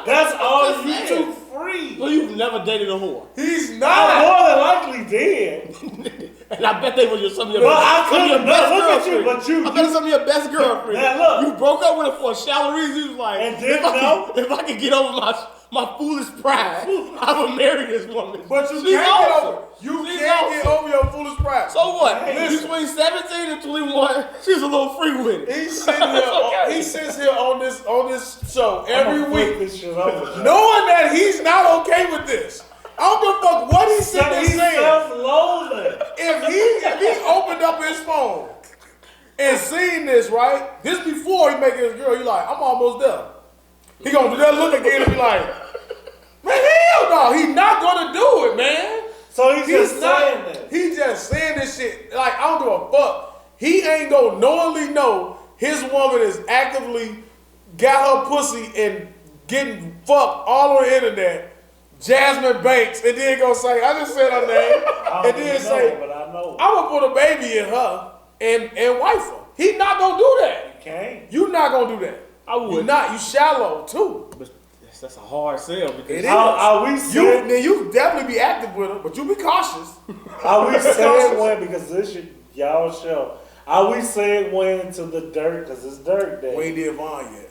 That's all you two free. So you've never dated a whore? He's I not. more than likely did. And I bet they were some of your But best, I couldn't. best Look at you. girlfriends. But I bet some of your best girlfriends. Now look. You broke up with her for a shallow reason. You was like, And didn't know. If I could get over my foolish pride, I would marry this woman. But you She's can't awesome. get over. You She's can't get awesome. over your foolish pride. So what? Listen. Between 17 and 21, she's a little free with it. He's sitting here. Okay. He sits here on this show every I'ma week, flip this shit over. knowing that he's not okay with this. I don't give a fuck what he's sitting there He's saying. self-loathing. If he opened up his phone and seen this, right? This before he make his girl, he like, I'm almost there. He gonna do that look again and be like, man, hell no, he not gonna do it, man. So he's just saying this. He just saying this shit. Like, I don't give a fuck. He ain't gonna knowingly know his woman is actively got her pussy and getting fucked all on the internet. Jasmine Banks, and then gonna say, I just said her name, and then say, but I know. I'm gonna put a baby in her and wife her. He not gonna do that. Okay. You not gonna do that. I would. You not. You shallow too. But that's a hard sell because It is. Are we saying? You definitely be active with her, but you be cautious. Are we saying because this is y'all show? Are we segueing into the dirt because it's dirt day? We ain't did Vaughn yet.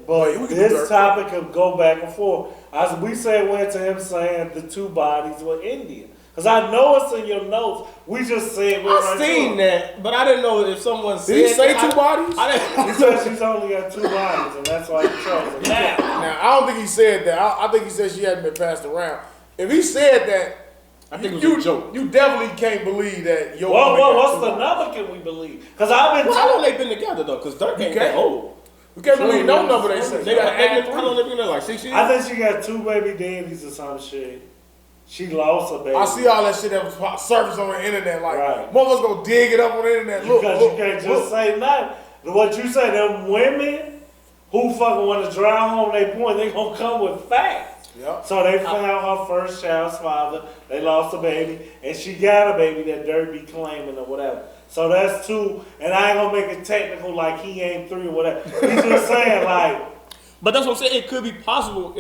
But we can do this dirt. topic can go back and forth. As we went to him saying the two bodies were Indian. Because I know it's in your notes. We just said we're I seen that, but I didn't know if someone said. Did he say that. two bodies? I didn't. He said she's only got two bodies, and that's why he chose it. Now, I don't think he said that. I think he said she hadn't been passed around. If he said that, I think it was a joke. You definitely can't believe that your woman Well, got what's two the bodies. number can we believe? Because I've been Well, how long they been together though? Because Durk ain't that old. You can't believe no number they say. They got how long they been together? Like 6 years. I think she got two baby daddies or some shit. She lost a baby. I see all that shit that was surfaced on the internet. Like, Right. motherfuckers gonna dig it up on the internet. Look, Because look, you can't just look. say nothing. What you say, them women who fucking want to drive home their point, they gonna come with facts. Yep. So they found her first child's father, they lost a baby, and she got a baby that Durk be claiming or whatever. So that's two, and I ain't gonna make it technical like he ain't three or whatever. He's just saying like, But that's what I'm saying. It could be possible.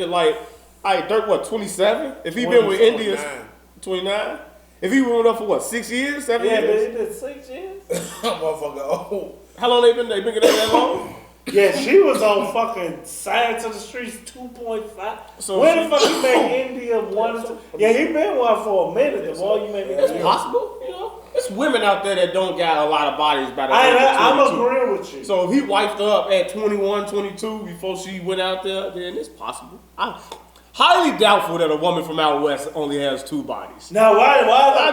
Durk, what, 27? If he been with Indians, 29. If he been with her for what, 6 years, 7 yeah, but years? it been 6 years. Motherfucker, oh. How long they been together that long? Yeah, she was on fucking Side to the Streets 2.5. So When she- the fuck he made India one? Yeah, he been one for a minute. The more you make me It's possible, you know. There's women out there that don't got a lot of bodies by the age of I'm 22. agreeing with you. So if he wifed her up at 21, 22 before she went out there, then it's possible. I'm highly doubtful that a woman from out west only has two bodies. Now why?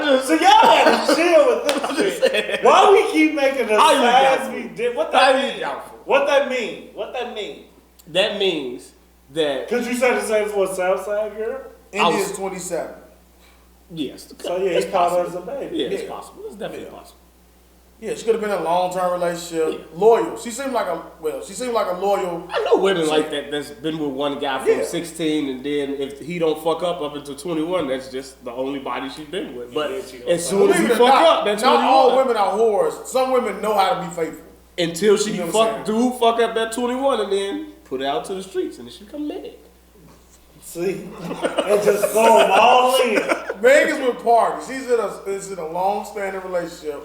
just- So y'all had to chill with this shit. Why we keep making the Highly size doubtful. be different? What that Highly mean? doubtful. What that mean? What that mean? That means that, Could you say the same for a Southside girl? India's 27. yes. So yeah, it's he called her possible. as a baby. Yeah, it's Yeah. possible. It's definitely Yeah. possible. Yeah, she could have been in a long-term relationship. Loyal. She seemed like a loyal. I know women like that that's been with one guy from Yeah. 16 and then if he don't fuck up until 21, that's just the only body she's been with. But Yeah, she gonna as soon as Believe he it fuck or not, up, that's not 21. all women are whores. Some women know how to be faithful. Until she You know what I'm fuck up that 21 and then put it out to the streets and then she become Meg. See, and just throw them all in. Meg is with Party. She's in a long-standing relationship.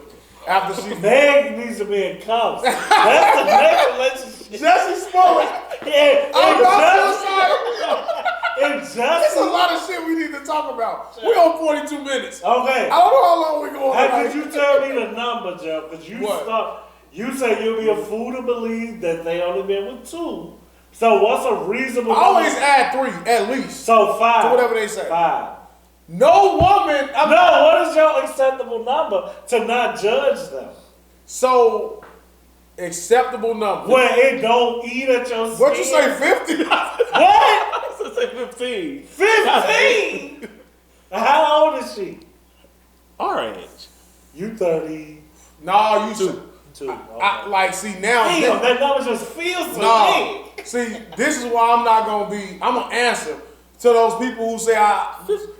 after she. Meg needs to be in cuffs. That's the next relationship. Jussie Smollett. Yeah, I'm not and There's a lot of shit we need to talk about. We're on 42 minutes. Okay. I don't know how long we're going. How could you tell me the number, Joe? Because What? you say you'll be a fool to believe that they only been with 2. So what's a reasonable I always number? add 3 at least. So 5. To whatever they say. 5. No woman. What is your acceptable number to not judge them? So acceptable number. Where it don't eat at your skin. What you say? 50? What? I was say 15. 15? How old is she? Our age. You 30. No, you 2. like see now. Damn, that number just feels so No. big. See, this is why I'm not gonna be. I'm gonna answer to those people who say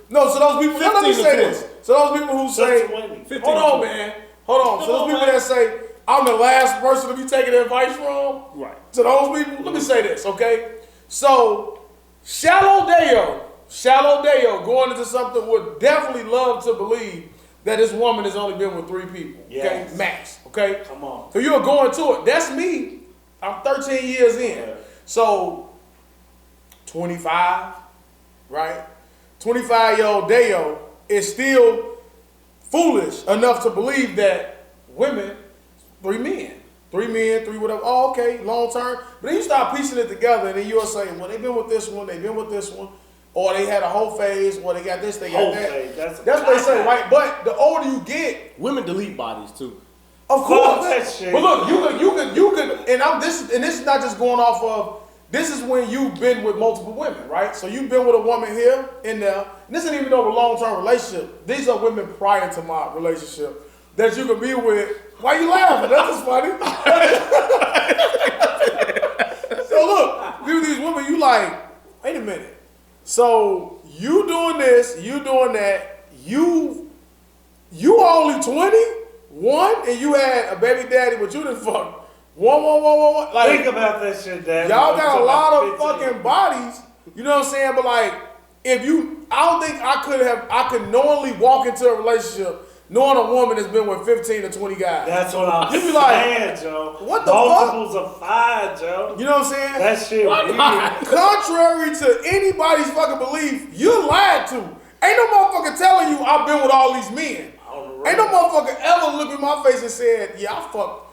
No, to those people. Let me say this. To those people who say, hold on, man. Hold on. To those people that say I'm the last person to be taking advice from. Right. To those people, let me say this, okay? So, shallow Daeo going into something would definitely love to believe that this woman has only been with 3 people. Okay, Yes. max. Okay. Come on. So you're going to it. That's me. I'm 13 years in. Yeah. So 25, right? 25-year-old Daeo is still foolish enough to believe that women, 3 men, 3 whatever. Oh, okay, long term. But then you start piecing it together, and then you'll say, well, they've been with this one, they've been with this one, or they had a whole phase, or they got this, they got Whole that. phase, that's what they say, right? But the older you get, Women delete bodies too. of course. that shit. But look, you can, and this is not just going off of. This is when you've been with multiple women, right? So you've been with a woman here and there. And this isn't even over a long-term relationship. These are women prior to my relationship that you can be with. Why you laughing? That's just funny. So look, be with these women, you like, wait a minute. So you doing this, you doing that, you only 21 and you had a baby daddy, but you didn't fuck. One. Like, think about that shit, Dad. y'all got a lot of fucking bodies. You know what I'm saying? But like, I don't think I could knowingly walk into a relationship knowing a woman that's been with 15 to 20 guys. That's what I'm You be like, saying, Joe. what the Multiples of 5, Joe. You know what I'm saying? That shit weird. Contrary to anybody's fucking belief, you're lied to. Ain't no motherfucker telling you I've been with all these men. Ain't no motherfucker ever looked in my face and said, yeah, I fucked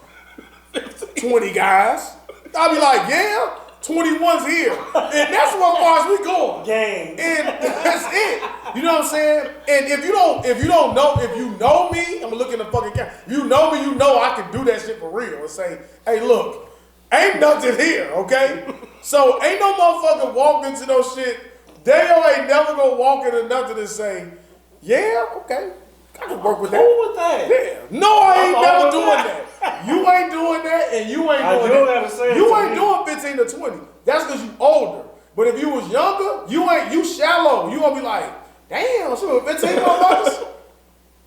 20 guys. I'll be like, yeah, 21's here. And that's what far as we going. Gang. And that's it. You know what I'm saying? And if you know me, I'm gonna look in the fucking camera. If you know me, you know I can do that shit for real and say, hey, look, ain't nothing here, okay? So ain't no motherfucker walk into those shit. Daeo ain't never gonna walk into nothing and say, yeah, okay, I can work with that. Cool with that. Yeah. No, I ain't never doing that. You ain't doing that, and you ain't doing that. You ain't doing 15 to 20. That's because you older. But if you was younger, you shallow. You gonna be like, damn, she was 15 motherfuckers.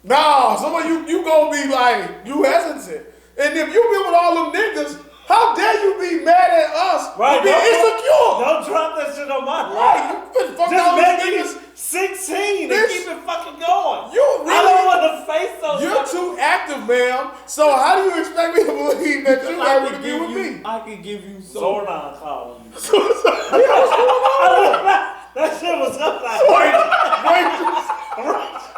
Nah, some of you gonna be like, you hesitant. And if you been with all them niggas, how dare you be mad at us for being insecure? Don't drop that shit on my life. Right, you been fucking all Just these make niggas. it 16 Bitch, and keep it fucking going. You really, I don't want to face those. you're too active, ma'am. So how do you expect me to believe that you I ever could be give with you. me? I could give you so. Zordon calling you. Yeah, what's going on? That shit was up like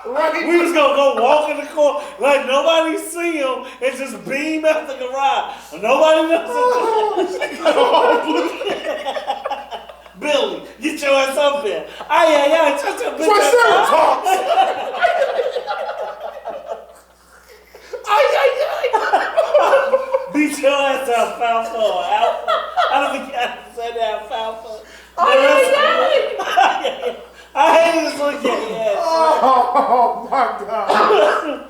Right. we was gonna go walk in the court like nobody see him and just beam out the garage. Nobody knows. Billy, get your ass up there. Ay, touch your bitch. What's that talk? Beat your ass out, Falfa or Alpha. I don't think I can say that, Falfa. I hate this look at you. Oh my god.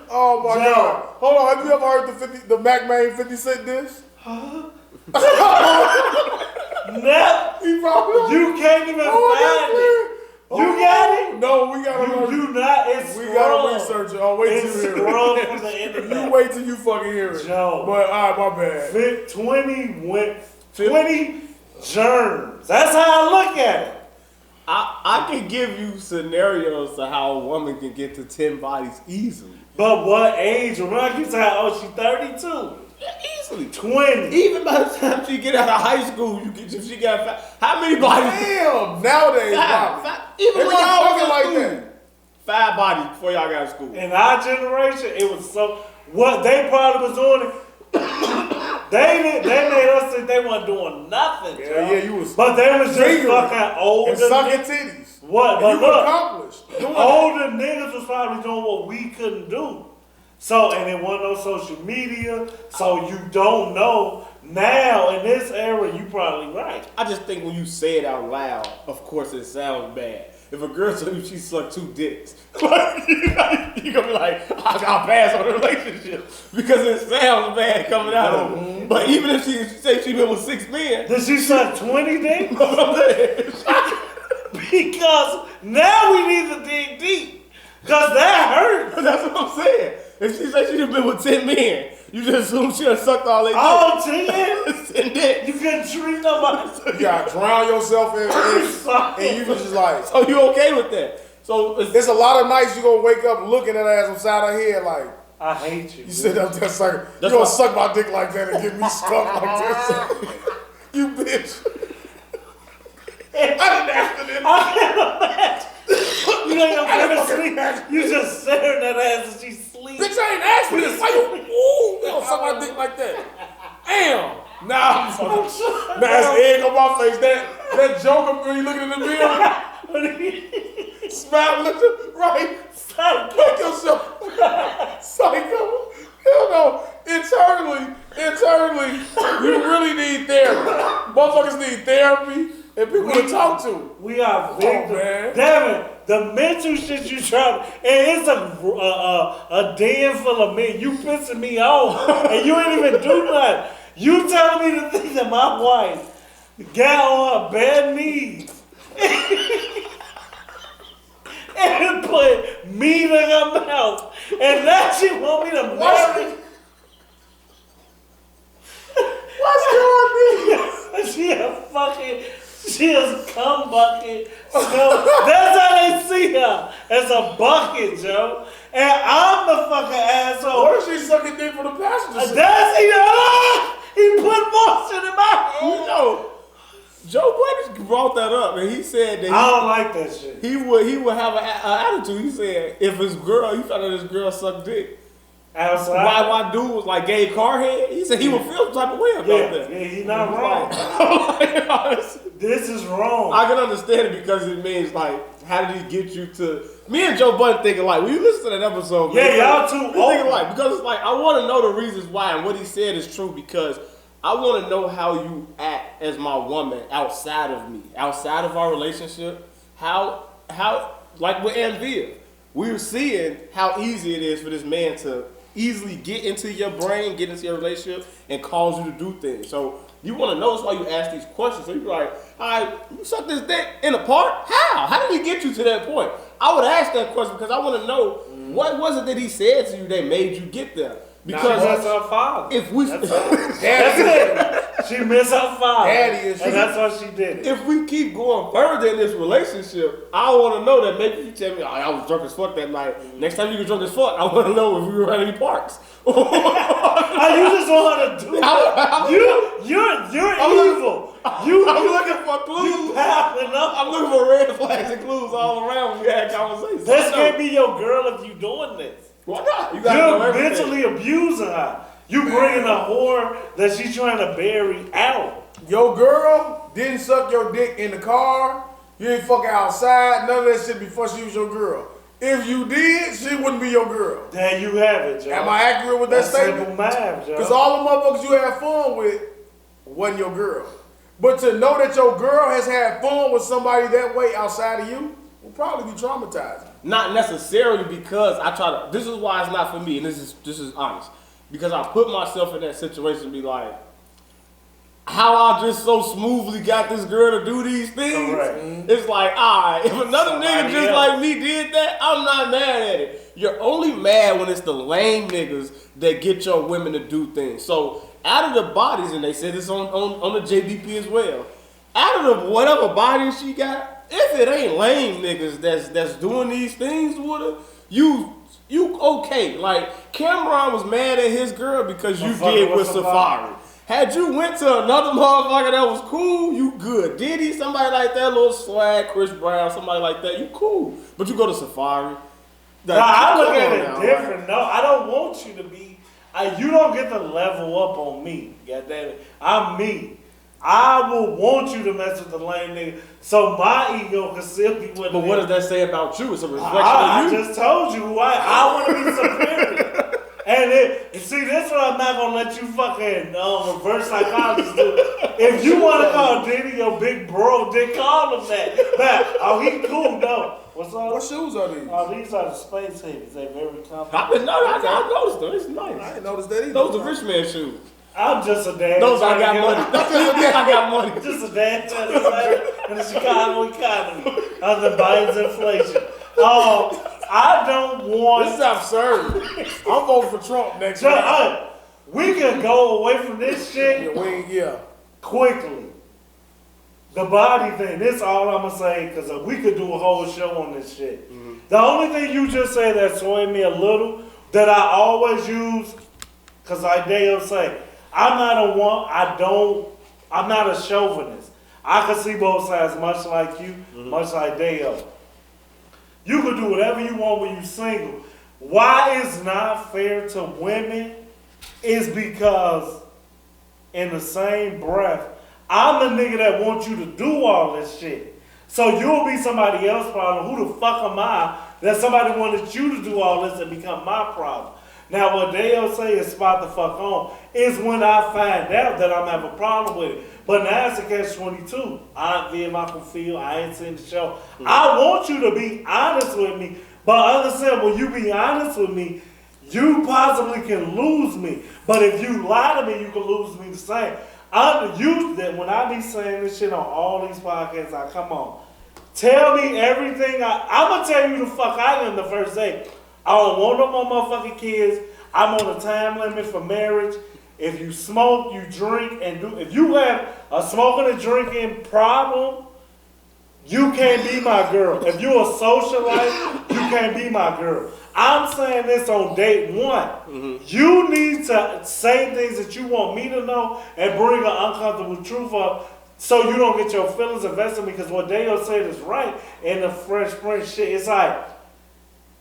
Oh my god. Hold on, have you ever heard the Mac Main 50 Cent diss? No. He probably You can't even find it. You got it? No, we gotta You do not. It's we gotta research it. Oh, wait till It's you hear scrolled it. from the internet. You wait till you fucking hear it. Joe. But alright, my bad. 20 germs. That's how I look at it. I can give you scenarios to how a woman can get to 10 bodies easily. But what age? Remember, you said, oh, she's 32. Easily 20. Even by the time she get out of high school, if she got how many bodies? Damn, nowadays, Even when Everybody y'all was fucking in like school, that. 5 bodies before y'all got to school. In our generation, it was so. What they probably was doing, they made us think they weren't doing nothing. Yeah, yeah, you was. But they was just fingering fucking older. and sucking titties. What? And But you look, accomplished. Doing older niggas was probably doing what we couldn't do. So, and it wasn't no social media, so you don't know. Now, in this era, you probably right. I just think when you say it out loud, of course it sounds bad. If a girl tells you she sucked 2 dicks, like, you gonna be like, I'll pass on the relationship because it sounds bad coming out of her. But even if she say she been with 6 men, Did she suck 20 dicks? that's Because now we need to dig deep. Because that hurt. what I'm saying. If she say she done been with 10 men, you just assume she done sucked all their Oh, 10? dicks. 10 dicks. You couldn't treat nobody. You gotta drown yourself in and you just like. So you okay with that? So It's a lot of nights you gonna wake up looking at her ass upside her head like. I hate you. You sit up there sucking. You That's gonna why- suck my dick like that and get me skunked like this. You bitch. I didn't ask her that. You know your girl sleep. You just staring at her ass as she sleeps. Bitch, I ain't asked for this. Why you? Ooh, you gonna suck my dick like that? Damn. Nah, I'm fucking. That's egg on my face. That joker when you looking in the mirror, smiling at you, right? Fuck yourself. Psycho. Hell no. Internally, you really need therapy. Motherfuckers need therapy and people to talk to. We are victims. man. Damn it. The mental shit you try, and it's a den full of men. You pissing me off, and you ain't even do nothing. You telling me to think that my wife got on her bare knees and put meat in her mouth, and now she want me to marry. What's going on? She is cum bucket. So that's how they see her, as a bucket, Joe. And I'm the fucking asshole. What if she sucking dick for the passenger seat? That's he put motion in my you head. know, Joe Budden brought that up, and he said that I don't like that shit. he would have an attitude. He said if his girl, he found out his girl sucked dick. Outside. Why dude was like gay carhead? He said he would feel some type of way about that. Yeah, he's not wrong. Honestly, This is wrong. I can understand it because it means like, how did he get you to? Me and Joe Budden thinking like, when you listen to that episode, Yeah, man, y'all too we thinking old. like, because it's like I want to know the reasons why, and what he said is true because I want to know how you act as my woman outside of me, outside of our relationship. How like with Anvia, we were seeing how easy it is for this man to easily get into your brain, get into your relationship, and cause you to do things. So you want to know, that's why you ask these questions. So you're like, all right, you suck this dick in the park? How? How did he get you to that point? I would ask that question because I want to know what was it that he said to you that made you get there. Because that's her father. if we That's it. She missed her father. Daddy is- and that's why she did it. if we keep going further in this relationship, I want to know that maybe you tell me, oh, I was drunk as fuck that night. Next time you get drunk as fuck, I want to know if we were at any parks. You just want her to do it. You're evil. I'm looking for clues. You piling up. I'm looking for red flags and clues all around when we had conversations. This can't be your girl if you doing this. Why not? You gotta know You're everything. mentally abusing her. You bringing a whore that she's trying to bury out. Your girl didn't suck your dick in the car. You ain't fucking outside. None of that shit before she was your girl. If you did, she wouldn't be your girl. There you have it, Joe. Am I accurate with that That's statement? simple math, Joe. Because all the motherfuckers you had fun with wasn't your girl. But to know that your girl has had fun with somebody that way outside of you will probably be traumatizing. Not necessarily because I try to. This is why it's not for me, and this is honest. Because I put myself in that situation and be like, how I just so smoothly got this girl to do these things. Correct. It's like, alright, if another nigga Somebody just else. like me did that, I'm not mad at it. You're only mad when it's the lame niggas that get your women to do things. So out of the bodies, and they said this on the JDP as well, out of the whatever bodies she got, if it ain't lame niggas that's doing these things with her, you you okay. Like, Cameron was mad at his girl because you Motherfucker did with with Safari. Had you went to another motherfucker that was cool, you good. Diddy, somebody like that, little swag, Chris Brown, somebody like that, you cool. But you go to Safari. Nah, I look at it different. No, I don't want you to be. You don't get to level up on me. Goddamn it, I'm me. I will want you to mess with the lame nigga, so my ego can still be with. But what does that say about you? It's a reflection I of you. I just told you who I want to be superior. And see, this one I'm not gonna let you fucking reverse psychologist do. If you want to call Diddy your big bro, then call him that. But he cool though. What's up? What shoes are these? Oh, these are the space hitters. They're very comfortable. I noticed them. It's nice. I didn't notice that either. Those are rich man shoes. I'm just a dad. Those I got money. I got money. Just a dad trying to say in the Chicago economy under Biden's inflation. I don't want. This is absurd. I'm voting for Trump next week. We can go away from this shit quickly. The body thing, this all I'm gonna say, because we could do a whole show on this shit. Mm-hmm. The only thing you just said that swayed me a little, that I always use, because like Daeo say, I'm not a chauvinist. I can see both sides, much like you, much like Daeo. You can do whatever you want when you're single. Why it's not fair to women is because in the same breath, I'm the nigga that wants you to do all this shit. So you'll be somebody else's problem. Who the fuck am I that somebody wanted you to do all this and become my problem? Now what Daeo say is spot the fuck on is when I find out that I'm having a problem with it. But now it's a catch-22. I ain't seen the show. Mm-hmm. I want you to be honest with me, but understand when you be honest with me, you possibly can lose me. But if you lie to me, you can lose me the same. I'm used that when I be saying this shit on all these podcasts, come on. Tell me everything. I'm going to tell you the fuck I am the first day. I don't want no more motherfucking kids. I'm on a time limit for marriage. If you smoke, you drink, if you have a smoking and drinking problem, you can't be my girl. If you're a socialite, you can't be my girl. I'm saying this on date one. Mm-hmm. You need to say things that you want me to know and bring an uncomfortable truth up so you don't get your feelings invested, because what Daeo said is right in the Fresh Prince shit. It's like,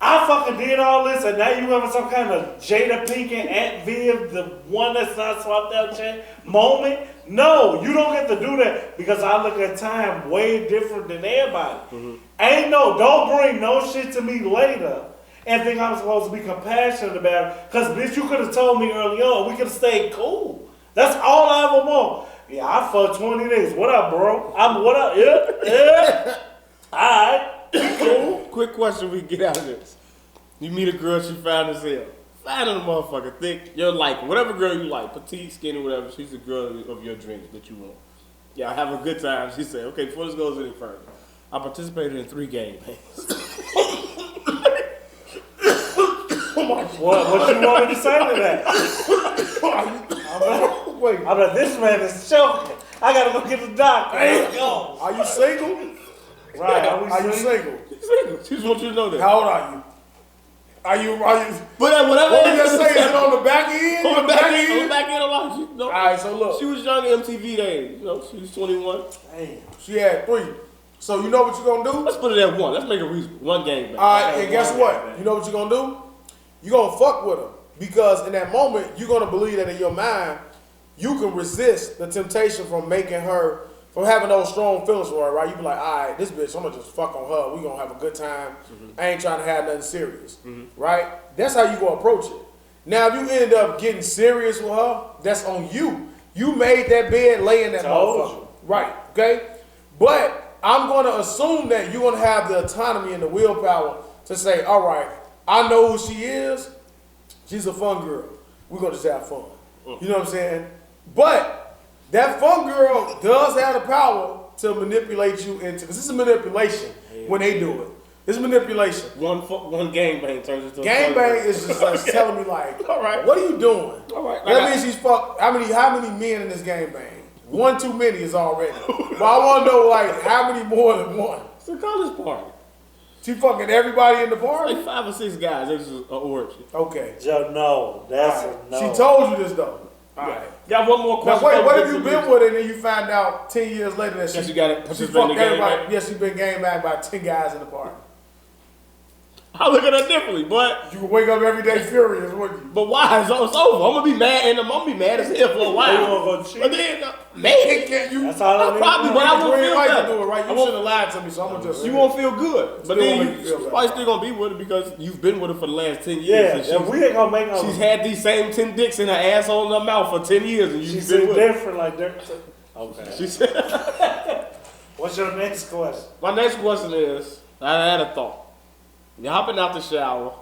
I fucking did all this, and now you having some kind of Jada Pinkett, Aunt Viv, the one that's not swapped out chain moment. No, you don't get to do that, because I look at time way different than everybody. Mm-hmm. Don't bring no shit to me later and think I'm supposed to be compassionate about it. Because, bitch, you could have told me early on, we could have stayed cool. That's all I ever want. Yeah, I fucked 20 days. What up, bro? What up? Yeah. All right. Cool. Quick question we get out of this. You meet a girl, she fine as hell. Fine on the motherfucker, thick. You're like, whatever girl you like, petite, skinny, whatever, she's the girl of your dreams that you want. Yeah, I have a good time. She said, okay, before this goes any further, I participated in 3 game bands. What you want me to say to that? I'm like, this man is choking. I gotta go get the doctor. Go. Are you single? Right. Are you single? She's single. She just wants you to know that. How old are you? Are you? But whatever. What you just say? Is it on the back end? On the back end. On the back end a lot. All right. So look. She was young MTV days. She was 21. Damn. She had 3. So you know what you're gonna do? Let's put it at 1. Let's make it reasonable. 1 game back. All right. And guess what? You know what you're gonna do? You're gonna fuck with her, because in that moment you're gonna believe that in your mind you can resist the temptation from having those strong feelings for her, right? You be like, all right, this bitch, I'm gonna just fuck on her. We gonna have a good time. Mm-hmm. I ain't trying to have nothing serious, right? That's how you gonna approach it. Now, if you end up getting serious with her, that's on you. You made that bed, lay in that motherfucker, right? Okay, but I'm gonna assume that you're gonna have the autonomy and the willpower to say, all right, I know who she is. She's a fun girl. We're gonna just have fun. You know what I'm saying? But that fun girl does have the power to manipulate you into, because this is manipulation when they do it. It's manipulation. One game bang turns into game bang is just like telling me like, all right, what are you doing? All right, that means she's fucked. How many men in this game bang? 1 too many is already. But I want to know like how many more than 1. It's a college party. She fucking everybody in the party? Like 5 or 6 guys. It was an orgy. Okay. Joe, no. That's Right. a no. She told you this though. Alright. Got one more Now question. wait, what have you been with her and then you find out 10 years later that Yes, you got it. she Participate in fucked the game, everybody? right? Yes, she been game back by 10 guys in the party. I look at her differently, but You can wake up every day furious, wouldn't you? why? It's over. I'm gonna be mad, and I'm gonna be mad as hell for a You while. gonna go cheat? But then, man, Can't you? That's all I need. probably, to but I know. won't You feel ain't like to bad. do it, right? I You won't- should have lied to me, so I'm gonna just. You won't feel good, but Still then won't make you feel you bad. probably still gonna be with her because you've been with her for the last 10 years. Yeah, and and we ain't gonna make no. she's had these same 10 dicks in her asshole and her mouth for 10 years, and you've She's been with her. different like Dirk. Okay. She said, What's your next question? my next question is, I had a thought. You're hopping out the shower.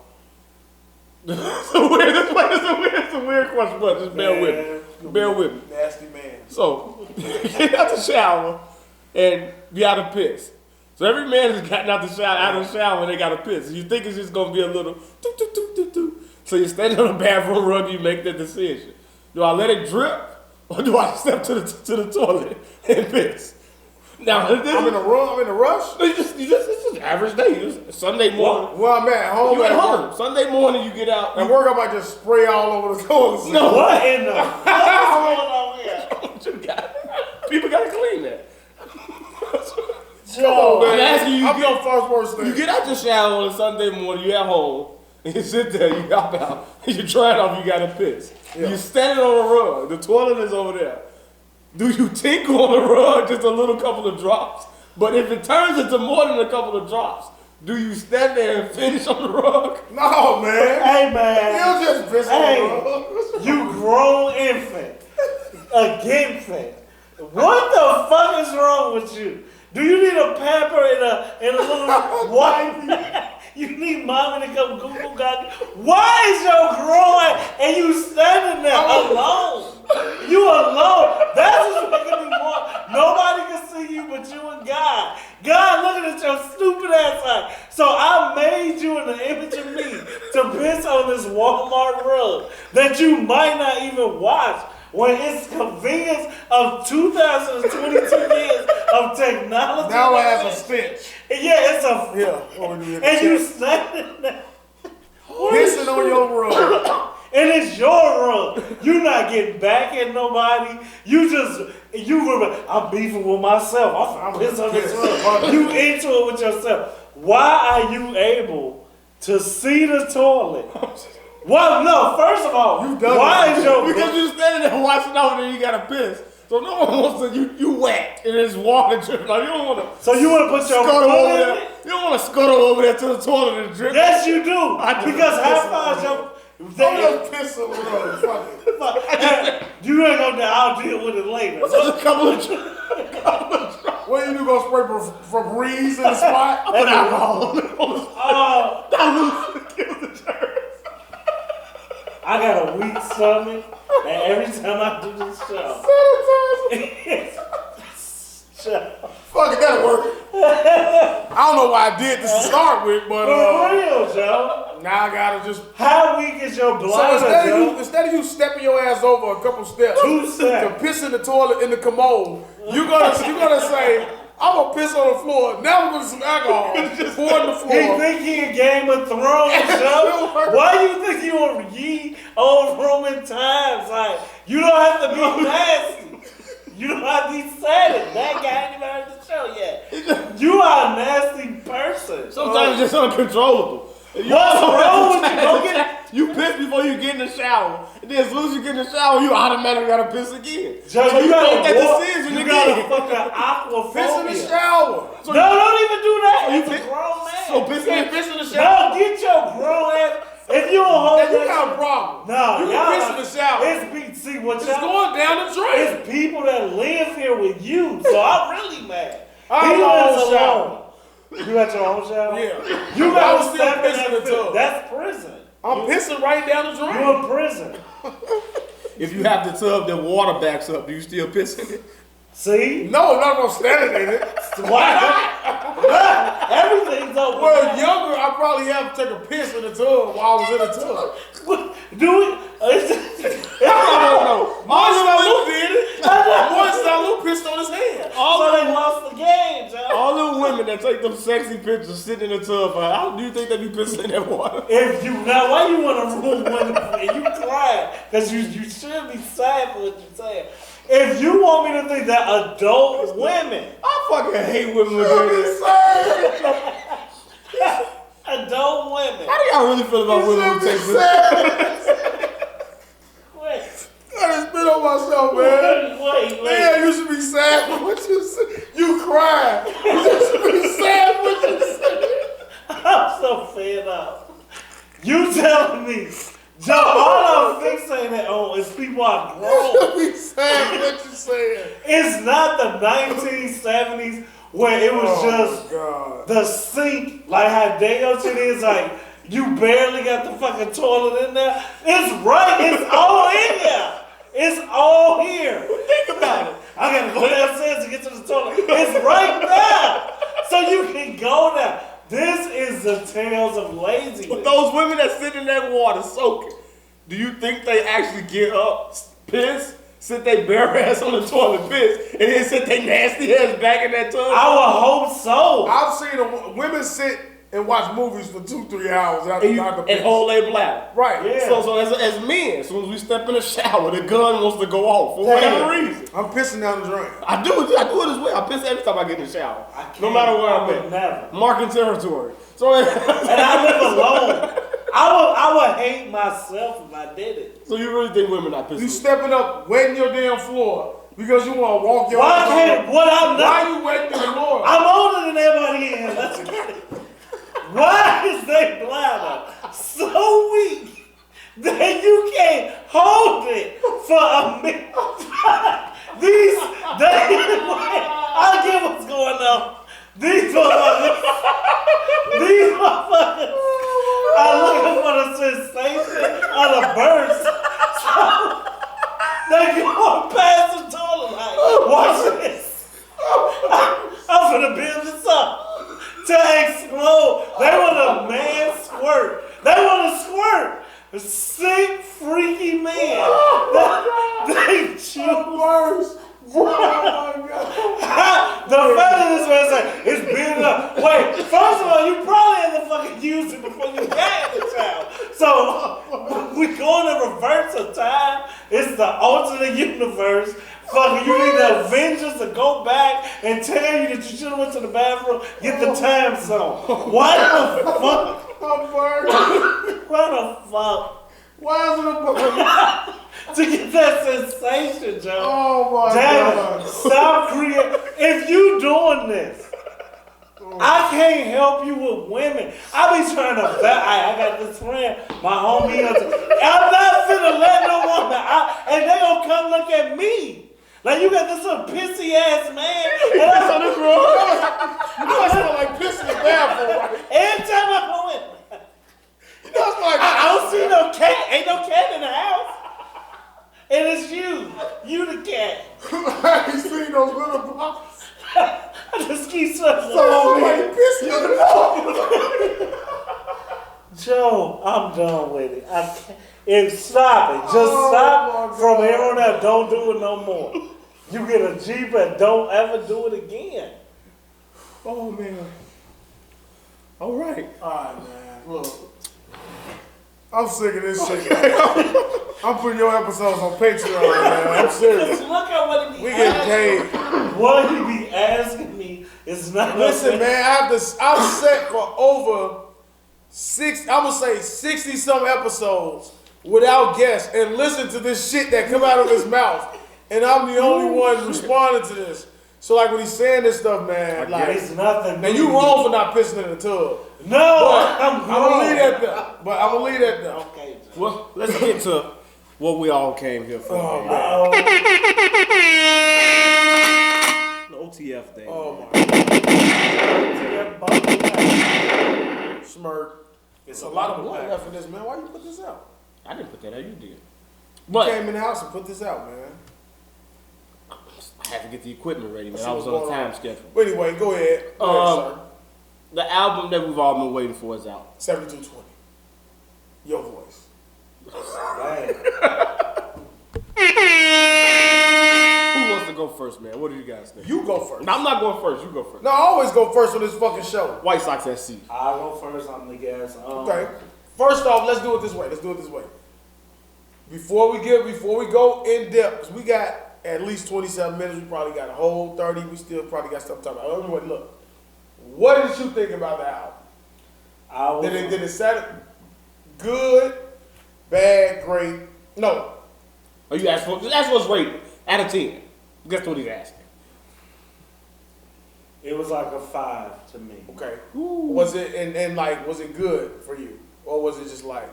It's a weird question, but just bear with me. Bear with me. Nasty man. So, get out the shower and you got to piss. So every man has gotten out of the shower and they got to piss. You think it's just going to be a little doo, doo, doo, doo, doo. So you stand on the bathroom rug, you make the decision. Do I let it drip or do I step to the toilet and piss? Now, I'm in a rush. I'm in a rush. it's just an average day. It's Sunday morning. Well, I'm at home. You at work. home. Sunday morning you get out. At work, I might just spray all over the toilet. No. What in the fuck is going on here? People got to clean that. Joe, I'm asking you, I'm your first worst thing. you get out your shower on a Sunday morning, you at home, and you sit there, you hop out, and you try it off, you gotta piss. Yeah. You standing on a rug, the toilet is over there. Do you tinkle on the rug, just a little couple of drops? But if it turns into more than a couple of drops, do you stand there and finish on the rug? No, man. hey man, You just piss Hey. on the rug. you grown infant, a infant. What the fuck is wrong with you? Do you need a pamper and a little wipe? You need mommy to come Google God. Why is your grown and you standing there alone? You alone. That's what's making me more. Nobody can see you but you and God. God looking at your stupid ass like. So I made you in the image of me to piss on this Walmart rug that you might not even watch. When it's convenience of 2022 years of technology. Now it has a stench. Yeah, it's a. Yeah. What we do And you standing there. pissing on your rug. And it's your rug. You not getting back at nobody. I'm beefing with myself. I'm pissing on this rug. You into it with yourself. Why are you able to see the toilet? Well, no, first of all, You done why it. is your Because you standing there watching over there, you gotta piss. So no one wants to, you wet, and it's water dripping. Like, you don't want to So you want to put your scuttle foot over in there. it? You don't want to scuttle over there to the toilet and drip. Yes, you do. I do. Because how far is your... I'm just pissing on the rug. Fuck it. You ain't gonna. I'll deal with it later. Just a couple of drops. What you gonna spray Febreze in the spot? Put alcohol on it. Oh, That will kill the germs. I got a weak stomach, and every time I do this show, Fuck it, that'll work. I don't know why I did this to start with, but for real, Joe. now I gotta just. How weak is your So bladder, Joe? instead of you stepping your ass over a couple steps 2 to steps. piss in the toilet in the commode, you're gonna say, I'm gonna piss on the floor. Now we're gonna some alcohol. Pour in the He floor. think he in Game of Thrones, Joe. Why you think you on ye old Roman times? Like, you don't have to be nasty. You don't have to be sad. That guy ain't even heard the show yet. You are a nasty person. Sometimes it's just uncontrollable. What's wrong with you? Go get You piss before you get in the shower. And then as soon as you get in the shower, you automatically gotta piss again. Joe, So you make gotta that walk. decision You again. gotta fucking aquaphobia. Piss in the shower. So No, don't even do that. you It's a piss- grown man. So piss in Piss in the shower. No, get your grown ass. If you don't hold Then you that got a shit- problem. No, you y'all can piss in the shower. See what It's y'all. going down the drain. It's people that live here with you, so I'm really mad. I have He my lives own shower. alone. You got your own shower? Yeah. You I got was to still step in pissing that the field. tub. That's prison. I'm pissing right down the drain. You in prison. if you have the tub that water backs up, do you still piss in it? See? No, I'm not gonna stand in it. Why not? Everything's open. Well, younger, I probably have to take a piss in the tub while I was in the tub. Do it. No. Martin Salou did it. Martin Salou pissed on his hand. So they lost the game, Joe. All them women that take at them sexy pictures sitting in the tub, how do you think they be pissing in that water? Now why you want to ruin women and you crying? Because you should be sad for what you're saying. If you want me to think that adult women, I fucking hate women with that. adult women. How do y'all really feel about women who take this? Wait. I just spit on myself, man. Wait. Man, you should be sad for what you said. You crying. You should be sad for what you said. I'm so fed up. You telling me, Joe, all I'm fixated on is people are You grown. should be sad for what you saying. It's not the 1970s where it was just God. the sink, like how Daeo shit is, like you barely got the fucking toilet in there. It's right, it's all in there. It's all here. Think about it. I gotta go downstairs to get to the toilet. It's right there. So you can go there. This is the tales of laziness. But those women that sit in that water soaking, do you think they actually get up, piss, sit they bare ass on the toilet, piss, and then sit they nasty ass back in that tub? I would hope so. I've seen women sit and watch movies for 2-3 hours after And hold their bladder. Right. Yeah. So as men, as soon as we step in the shower, the gun wants to go off for whatever reason. I'm pissing down the drain. I do it as well. I piss every time I get in the shower. No matter where I'm at. Never. Marking territory. So And I live alone. I would hate myself if I did it. So you really think women not pissing? You stepping up, wetting your damn floor because you want to walk your Why ass can't over. what I'm not? Why you wetting your floor? I'm older than everybody in here. Let's get it. Why is their bladder so weak that you can't hold it for a minute? I get what's going on. These motherfuckers are looking for the sensation of the burst. So they going past the toilet like, watch this. I'm finna build this up. To explode. They want a man squirt. They want to squirt. A sick, freaky man. They choose. Oh my God. The fact that this man said, it's building up. Wait, first of all, you probably had to fucking use it before you got in the shower. So, we going to reverse of time. It's the alternate universe. Fucking, you need the Avengers to go back and tell you that you should have went to the bathroom, get the time zone. Why the fuck? I'm burning. Why the fuck? Why is it a burn? To get that sensation, Joe. Oh my Damn God. it. Stop creating. If you doing this, I can't help you with women. I be trying to I got this friend, my homie. I'm not finna let no woman and they gonna come look at me. Like you got this little pissy ass man. And That's on this road. You know it smell like piss in the bathroom, right? every time I go in, You know it smell like I don't see no cat. Ain't no cat in the house. And it's you. You the cat. I ain't seen those little blocks. I just keep sweating. Somebody pissed in the bathroom. Joe, I'm done with it. I can't. Stop it. Just Oh, stop my from God. here on out. Don't do it no more. You get a Jeep and don't ever do it again. Oh man. All right. Alright, man. Look. I'm sick of this shit. I'm putting your episodes on Patreon, man. I'm serious. Just look at what he be We get asking. paid. What he be asking me is not. Listen, man, I've set for over 60 some episodes without guests and listen to this shit that come out of his mouth. And I'm the only one responding to this. So like when he's saying this stuff, man, like It's nothing. now you wrong for not pissing in the tub. No, But I'm I'm gonna leave grown. that there. Okay, Joe. Well, let's get to what we all came here for. Oh, man. Uh-oh. The OTF day. Oh man. my. Smurk. It's a lot of blood left in this, man. Why you put this out? I didn't put that out. You did. You But came in the house and put this out, man. I had to get the equipment ready, man. See I was what's on a going time on. schedule. But anyway, go ahead. Go ahead, The album that we've all been waiting for is out. sir. 7220. Your voice. Dang. Who wants to go first? first, man. What do you guys think? You go first. No, I'm not going first. You go first. No, I always go first on this fucking show. White Sox SC. I'll go first. I'm the guest. Okay. First off, let's do it this way. Before we go in depth, because we got at least 27 minutes. We probably got a whole 30. We still probably got stuff to talk about. Anyway, look. What did you think about the album? Did it sound good, bad, great? No. Oh, you asked what's rated out of 10. Guess what he's asking. It was like a 5 to me. Okay. Ooh. Was it and like was it good for you, or was it just like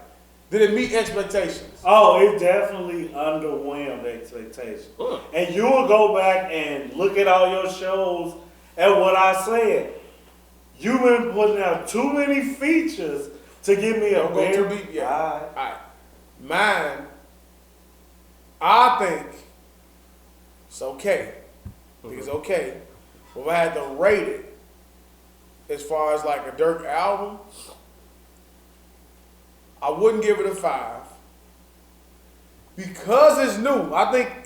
did it meet expectations? Oh, it definitely underwhelmed expectations. And you will go back and look at all your shows and what I said. You've been putting out too many features to give me a Don't go too deep yet. All right. Mine, I think it's okay. I think it's okay. But if I had to rate it as far as like a Durk album, I wouldn't give it a 5. Because it's new. I think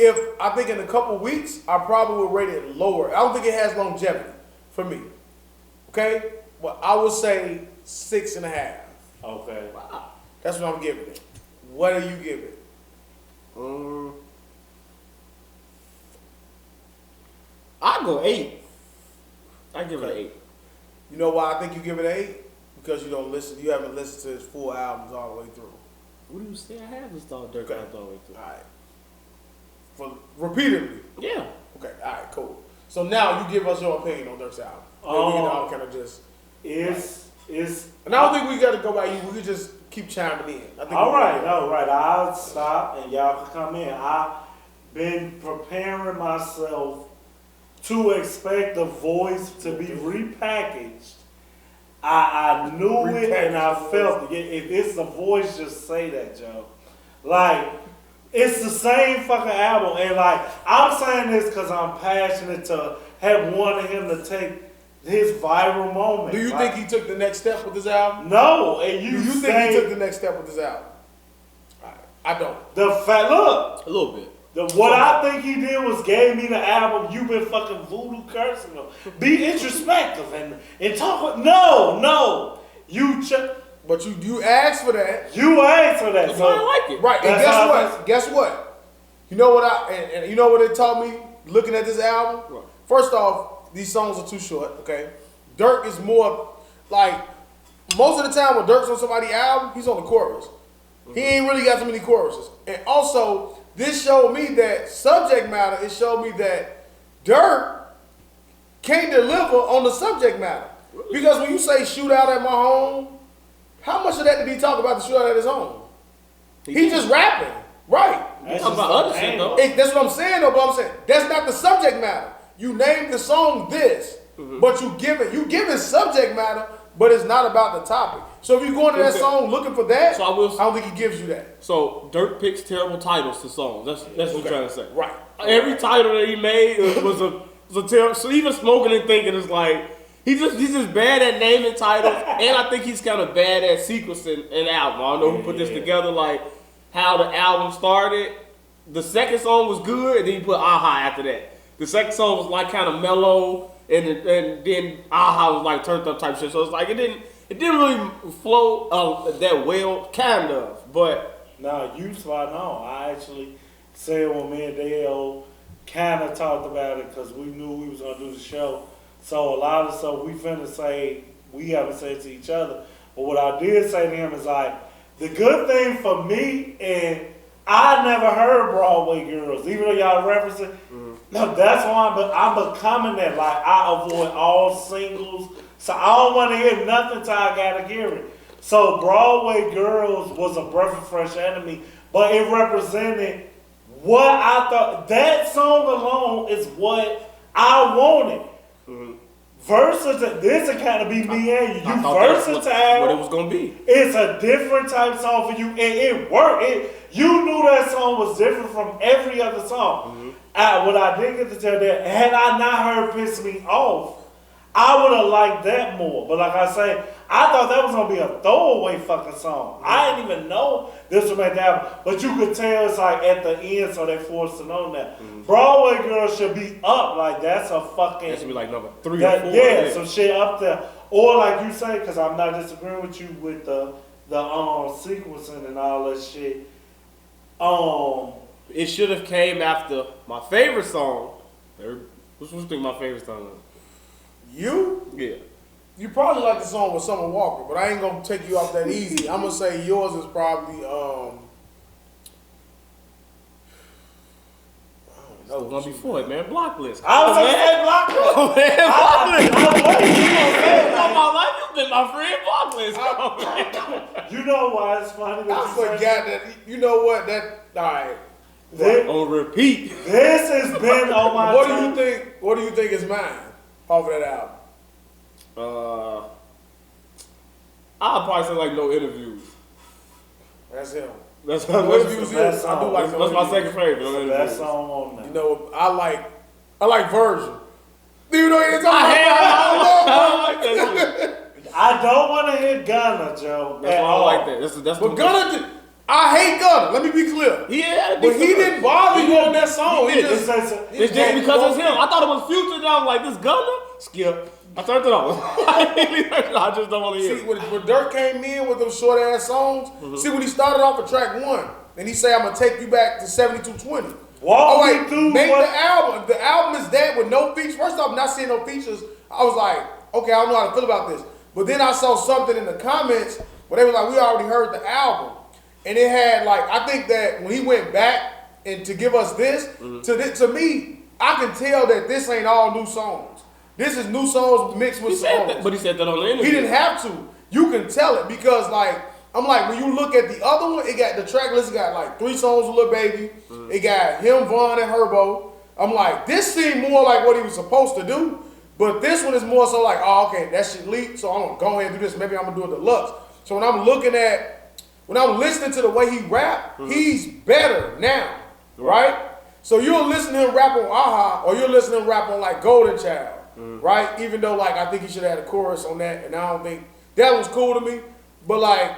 in a couple weeks, I probably would rate it lower. I don't think it has longevity for me. Okay? Well, I would say 6.5. Okay. Wow. That's what I'm giving it. What do you give it? I go 8. I give it an 8. You know why I think you give it an 8? Because you haven't listened to his full albums all the way through. What do you say? I have installed Durk albums all the way through. All right. Repeatedly? Yeah. Okay, all right, cool. So now you give us your opinion on Durk's album. We can all kind of just... And I don't think we got to go by you. We could just keep chiming in. All right. I'll stop and y'all can come in. I've been preparing myself to expect the voice to be repackaged. I knew it and I felt it. If it's the voice, just say that, Joe. Like, it's the same fucking album. And like, I'm saying this because I'm passionate to have wanted him to take his viral moment. Do you think he took the next step with this album? No. And Do you think he took the next step with this album? I don't. Look. A little bit. What I think he did was gave me the album. You've been fucking voodoo cursing him. Be introspective and talk. No. But you asked for that. You asked for that. That's why I like it. Right. And guess what? You know what and you know what it taught me looking at this album? What? First off, these songs are too short, okay? Durk is more like most of the time when Durk's on somebody's album, he's on the chorus. Mm-hmm. He ain't really got too many choruses. And also, this showed me that subject matter, it showed me that Durk can't deliver on the subject matter. Because when you say shootout at my home, how much of that did he talk about the shootout at his home? He's just rapping. Right. That's talking about other shit, though. That's what I'm saying, though, but I'm saying that's not the subject matter. You named the song this, but you giving subject matter, but it's not about the topic. So if you go into that song looking for that, I don't think he gives you that. So Durk picks terrible titles to songs. That's what you're trying to say. Right. Every title that he made was a terrible. So even Smoking and Thinking is like he's just bad at naming titles, and I think he's kind of bad at sequencing an album. I don't know who put this together, like how the album started. The second song was good, and then he put Aha after that. The second song was like kind of mellow, and then Aha was like turned up type shit. So it's like it didn't really flow that well, kind of. But no, you spot on. I actually said when me and Daeo kind of talked about it because we knew we was gonna do the show. So a lot of stuff we finna say we haven't said to each other. But what I did say to him is like the good thing for me and. I never heard Broadway Girls, even though y'all reference it. No, that's why I'm becoming that. Like, I avoid all singles. So I don't want to hear nothing till I got to hear it. So Broadway Girls was a breath of fresh air to me, but it represented what I thought. That song alone is what I wanted. Versatile. This will kind of be me and you. You versatile. What it was gonna be. It's a different type song for you, and it worked. You knew that song was different from every other song. What I did get to tell that, had I not heard "Piss Me Off," I would have liked that more. But like I say, I thought that was gonna be a throwaway fucking song. I didn't even know this would make the album. But you could tell it's like at the end, so they forced it on that. Broadway Girl should be up. Like that's a fucking. That should be like number 3 or 4. Yeah, some shit up there. Or like you say, because I'm not disagreeing with you with the sequencing and all that shit. It should have came after my favorite song. What you think my favorite song is? You? Yeah. You probably like the song with Summer Walker, but I ain't gonna take you off that easy. I'm gonna say yours is probably That was one before it, man. Block list. I was gonna say Block List. Oh, man, Block list. I All my life, you've been my friend. Block list. Come on. You know why it's funny that I you say forgot that. You know what? That alright. On repeat. this has been on my What tongue. do you think? What do you think is mine off of that album? I'll probably say like No Interviews. That's him. That's No my Interviews is. I do like No That's my Interviews. second favorite. No That Interviews. song on there. You know, I like Virgin. Even though he didn't talk I about like that shit. I don't want to hit Gunna, Joe. That's at why I all. like that. That's But the Gunna did. I hate Gunna. Let me be clear. Yeah, But he didn't bother you on that song. He did. just, It's just because it's him. I thought it was Future. And I was like, this Gunna? Skip. I turned it off. I just don't want to hear see, it. when Durk came in with those short ass songs, see when he started off with track 1, and he say, I'm gonna take you back to 7220. Walk I'm me through make what- the album. The album is that with no features. First off, not seeing no features, I was like, okay, I don't know how to feel about this. But then I saw something in the comments where they were like, we already heard the album. And it had like, I think that when he went back and to give us this, to me, I can tell that this ain't all new songs. This is new songs mixed with He said songs. that, but he said that on the interview. He didn't have to. You can tell it because like, I'm like, when you look at the other one, it got the track list, it got like 3 songs with Lil Baby. It got him, Vaughn, and Herbo. I'm like, this seemed more like what he was supposed to do. But this one is more so like, oh, okay, that shit leaked, so I'm gonna go ahead and do this. Maybe I'm gonna do a deluxe. So when I'm listening to the way he rap, he's better now, right? So you'll listen to him rap on Aha, or you'll listen to him rap on like Golden Child, right? Even though like I think he should have had a chorus on that, and I don't think that was cool to me. But like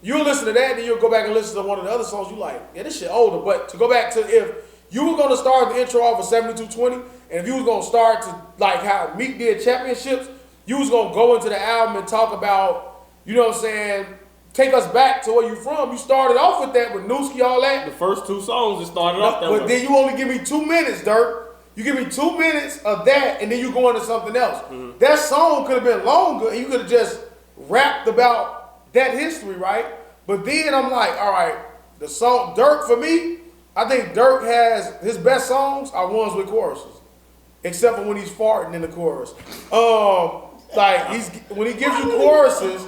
you'll listen to that, then you'll go back and listen to one of the other songs. You like, yeah, this shit older. But to go back to if you were gonna start the intro off of 7220, and if you was gonna start to like how Meek did Championships, you was gonna go into the album and talk about, you know what I'm saying, take us back to where you from. You started off with that with Newski, all that. The first 2 songs, it started off that But way. then you only give me 2 minutes, Dirk. You give me 2 minutes of that, and then you go into something else. That song could have been longer, and you could have just rapped about that history, right? But then I'm like, all right, the song Dirk for me, I think Dirk has his best songs are ones with choruses, except for when he's farting in the chorus. Like when he gives you choruses.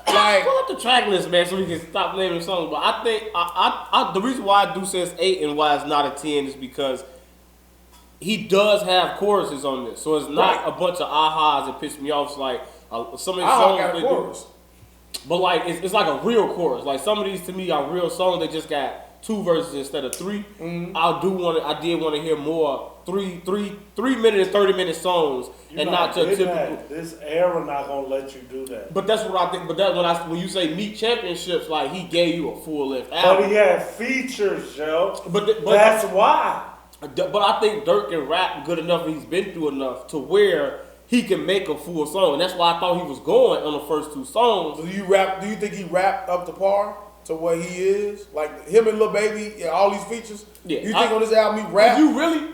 Like, pull up the track list, man, so we can stop naming songs. But I think the reason why I do say it's 8 and why it's not a 10 is because he does have choruses on this, so it's not a bunch of ahas that piss me off. It's like some of these songs got a they chorus. do, but like it's like a real chorus. Like some of these to me are real songs. They just got 2 verses instead of 3. I did want to hear more 3 minute and 30-minute songs, and not your typical. This era not gonna let you do that. But that's what I think. But that when you say Meek Championships, like he gave you a full length album. But he had features, Joe. But that's why. But I think Durk can rap good enough, and he's been through enough to where he can make a full song, and that's why I thought he was going on the first 2 songs. Do you think he rapped up to par to what he is? Like him and Lil Baby, all these features. Yeah, You think on this album he rap? If you really,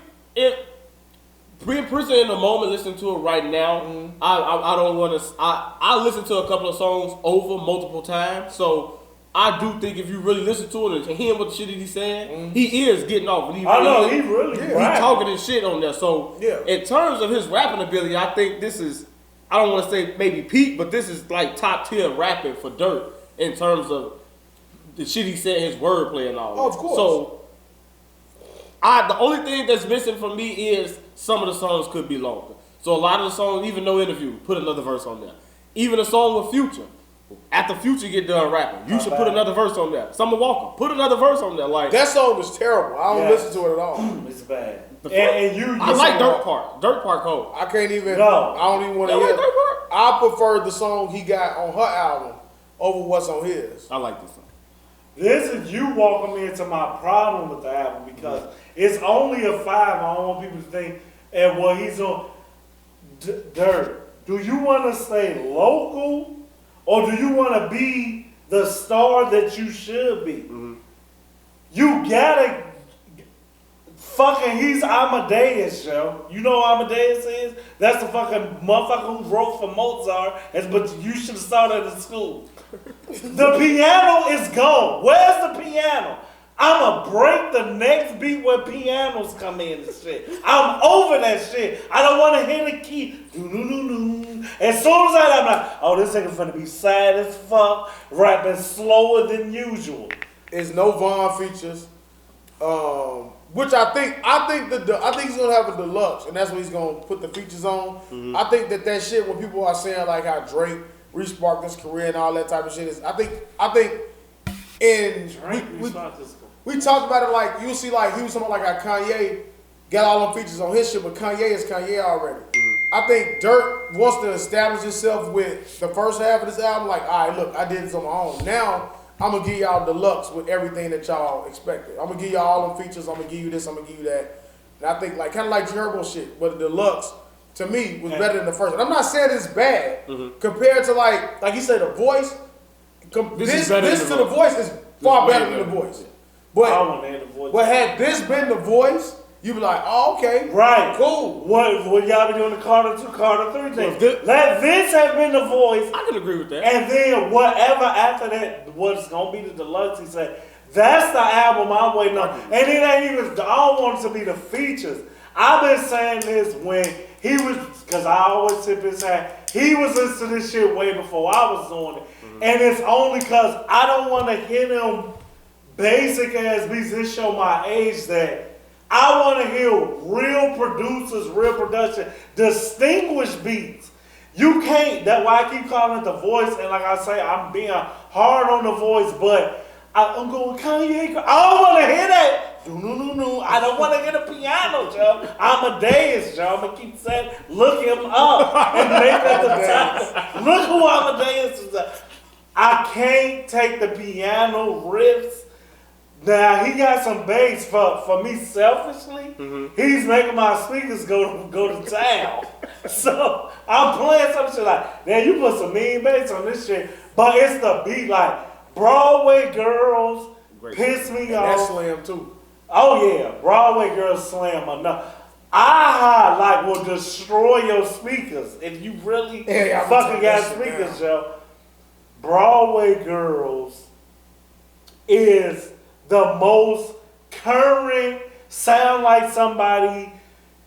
being present in the moment, listening to it right now, I don't want to. I listen to a couple of songs over multiple times, so I do think if you really listen to it and hear what the shit that he's saying, he is getting off. He really he's talking his shit on there. So Yeah. in terms of his rapping ability, I think this is, I don't want to say maybe peak, but this is like top tier rapping for Durk in terms of the shit he said, his wordplay and all that. Oh, of course. So the only thing that's missing from me is some of the songs could be longer. So a lot of the songs, even No Interview, put another verse on there. Even a song with Future, After Future get done rapping, you should put another verse on there. Summer Walker, put another verse on there. Like that song is terrible. I don't listen to it at all. It's bad. And you I like Dirt Park. Dirt Park cold. I can't even. No. I don't even want to You hear. like Dirt Park? I prefer the song he got on her album over what's on his. I like this song. This is you walking me into my problem with the album because it's only a 5. I don't want people to think, and what he's on. Dirt, do you want to stay local or do you want to be the star that you should be? Mm-hmm. You gotta fucking, he's Amadeus, yo. You know what Amadeus is? That's the fucking motherfucker who wrote for Mozart, but you should have started at school. The piano is gone. Where's the piano? I'ma break the next beat where pianos come in and shit. I'm over that shit. I don't want to hear the key. As soon as I'm like, oh, this nigga finna be sad as fuck, rapping slower than usual. It's no Vaughn features, which I think he's gonna have a deluxe, and that's what he's gonna put the features on. Mm-hmm. I think that shit when people are saying like how Drake resparked his career and all that type of shit is. I think in we talked about it like you see like he was talking about like how Kanye got all them features on his shit, but Kanye is Kanye already. Mm-hmm. I think Durk wants to establish himself with the first half of this album. Like, all right, look, I did this on my own. Now I'm gonna give y'all deluxe with everything that y'all expected. I'm gonna give y'all all them features. I'm gonna give you this. I'm gonna give you that. And I think like kind of like Gerbo shit, but the deluxe to me was better than the first. And I'm not saying it's bad compared to like you said, the voice. This to the voice is far better than the voice. But I want to hear the voice. But had this been the voice, you'd be like, oh, okay, right, cool. What y'all be doing the Carter 2, Carter 3 thing? Let this have been the voice. I can agree with that. And then whatever after that, what's gonna be the deluxe? He said, that's the album I'm waiting on. And it ain't even. I don't want it to be the features. I've been saying this when he was, because I always tip his hat. He was listening to this shit way before I was doing it, and it's only because I don't want to hear them basic ass beats. This show my age that I want to hear real producers, real production, distinguished beats. You can't. That's why I keep calling it the voice. And like I say, I'm being hard on the voice, but I'm going Kanye. I don't want to hear that. No. I don't want to hear the piano, Joe. Amadeus, Joe. I'm gonna keep saying, look him up and make that the top. Look who Amadeus is. I can't take the piano riffs. Now he got some bass for me selfishly. He's making my speakers go to town. So I'm playing some shit like, man, you put some mean bass on this shit, but it's the beat like Broadway Girls piss me off. That's Slam too. Oh yeah, Broadway Girls slam enough. Like will destroy your speakers if you really fucking got speakers, Joe. Broadway Girls is the most current, sound like somebody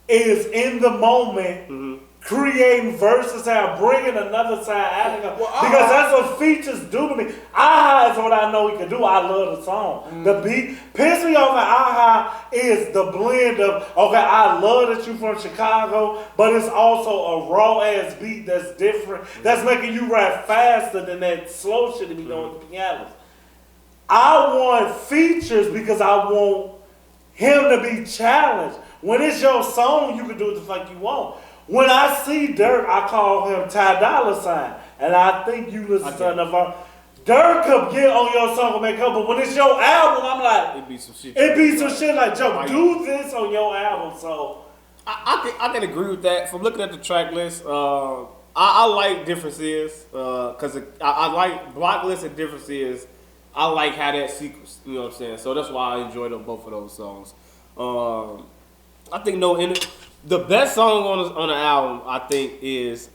is in the moment, creating verses sound, bringing another sound, adding up. Because that's what features do to me. Is what I know he can do. I love the song. The beat, piss me off is the blend of, okay, I love that you from Chicago, but it's also a raw ass beat that's different, that's making you rap faster than that slow shit to be doing with the pianos. I want features because I want him to be challenged. When it's your song, you can do what the fuck you want. When I see Durk, I call him Ty Dolla $ign. And I think you listen to enough. Durk could get on your song and make up, but when it's your album, I'm like, it be some shit. Like, Joe, do this on your album. So I can agree with that. From looking at the track list, I like differences because I like block list and differences. I like how that sequence, you know what I'm saying? So that's why I enjoyed both of those songs. I think the best song on the album, I think, is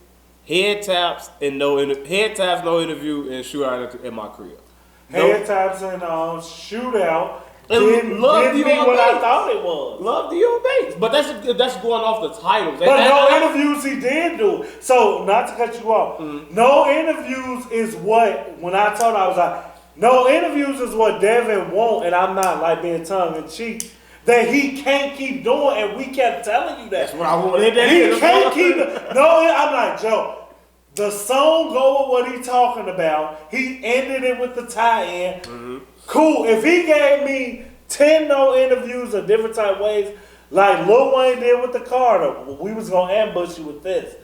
Head Taps, No Interview, and Shootout at My Crib. Head Taps and Shootout didn't be what I thought it was. Love Daeo bass. But that's going off the titles. But No Interviews he did do. So, not to cut you off, No Interviews is what, when I told her, I was like, No Interviews is what Devin want, and I'm not like being tongue-in-cheek, that he can't keep doing, and we kept telling you that. That's what I wanted. He can't keep. No, I'm like, Joe, The song go with what he talking about. He ended it with the tie-in. Mm-hmm. Cool. If he gave me 10 no interviews of different type ways, like Lil Wayne did with the Carter, we was gonna ambush you with this.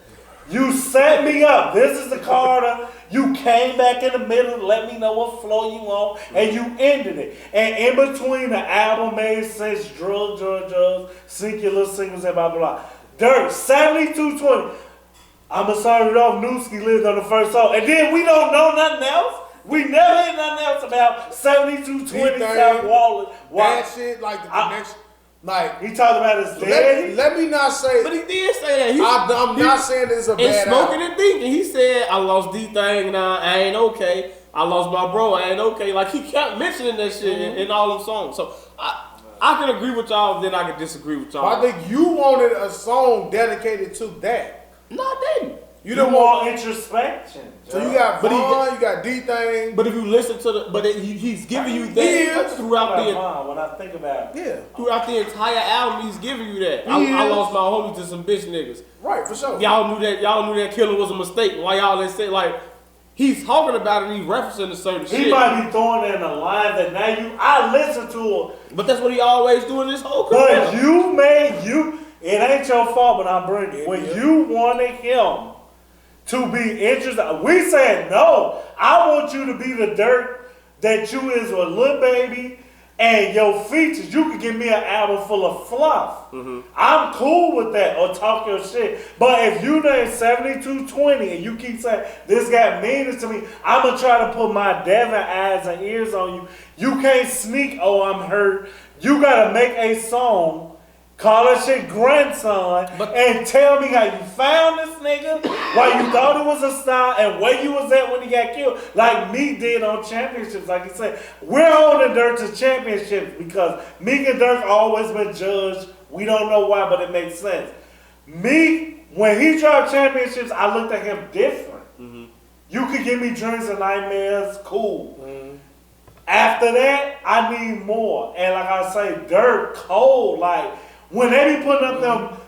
You set me up. This is the Carter. You came back in the middle, let me know what flow you on, and you ended it. And in between, the album made sense. Drugs, sink your little singles and blah, blah, blah. Durk, 7220. I'ma start it off. Newski lived on the first song. And then we don't know nothing else. We never heard nothing else about 7220 South Wallace. That shit, like the connection. Like he talked about his daddy. Let me not say. But he did say that. I'm not saying this is a bad Smoking album. and Thinking, he said, I lost D-Thing, now I ain't okay. I lost my bro, I ain't okay. Like, he kept mentioning that shit in all them songs. So, I can agree with y'all, then I can disagree with y'all. But I think you wanted a song dedicated to that. No, I didn't. You don't want introspection. So you got Vaughn, you got D-Thing. But if you listen to he's giving you that throughout when I think about it. Throughout the entire album, he's giving you that. I lost my homie to some bitch niggas. Right, for sure. Y'all knew that killing was a mistake. Why y'all didn't say, like, he's talking about it, he's referencing to certain shit. He might be throwing in a line that now I listen to him. But that's what he always do in this whole career. But it ain't your fault, but I'm bringing it. When you wanted him to be interested, we said no. I want you to be the Durk that you is with Lil Baby and your features. You could give me an album full of fluff. Mm-hmm. I'm cool with that, or talk your shit. But if you name 7220 and you keep saying this guy means to me, I'm gonna try to put my Devin eyes and ears on you. You can't sneak, oh, I'm hurt. You gotta make a song. Call that shit Grandson, and tell me how you found this nigga, why you thought it was a star, and where you was at when he got killed, like Meek did on championships. Like he said, we're holding Durk to championships because Meek and Durk always been judged. We don't know why, but it makes sense. Meek, when he dropped championships, I looked at him different. Mm-hmm. You could give me dreams and nightmares, cool. Mm-hmm. After that, I need more. And like I say, Durk cold, like. When they be putting up them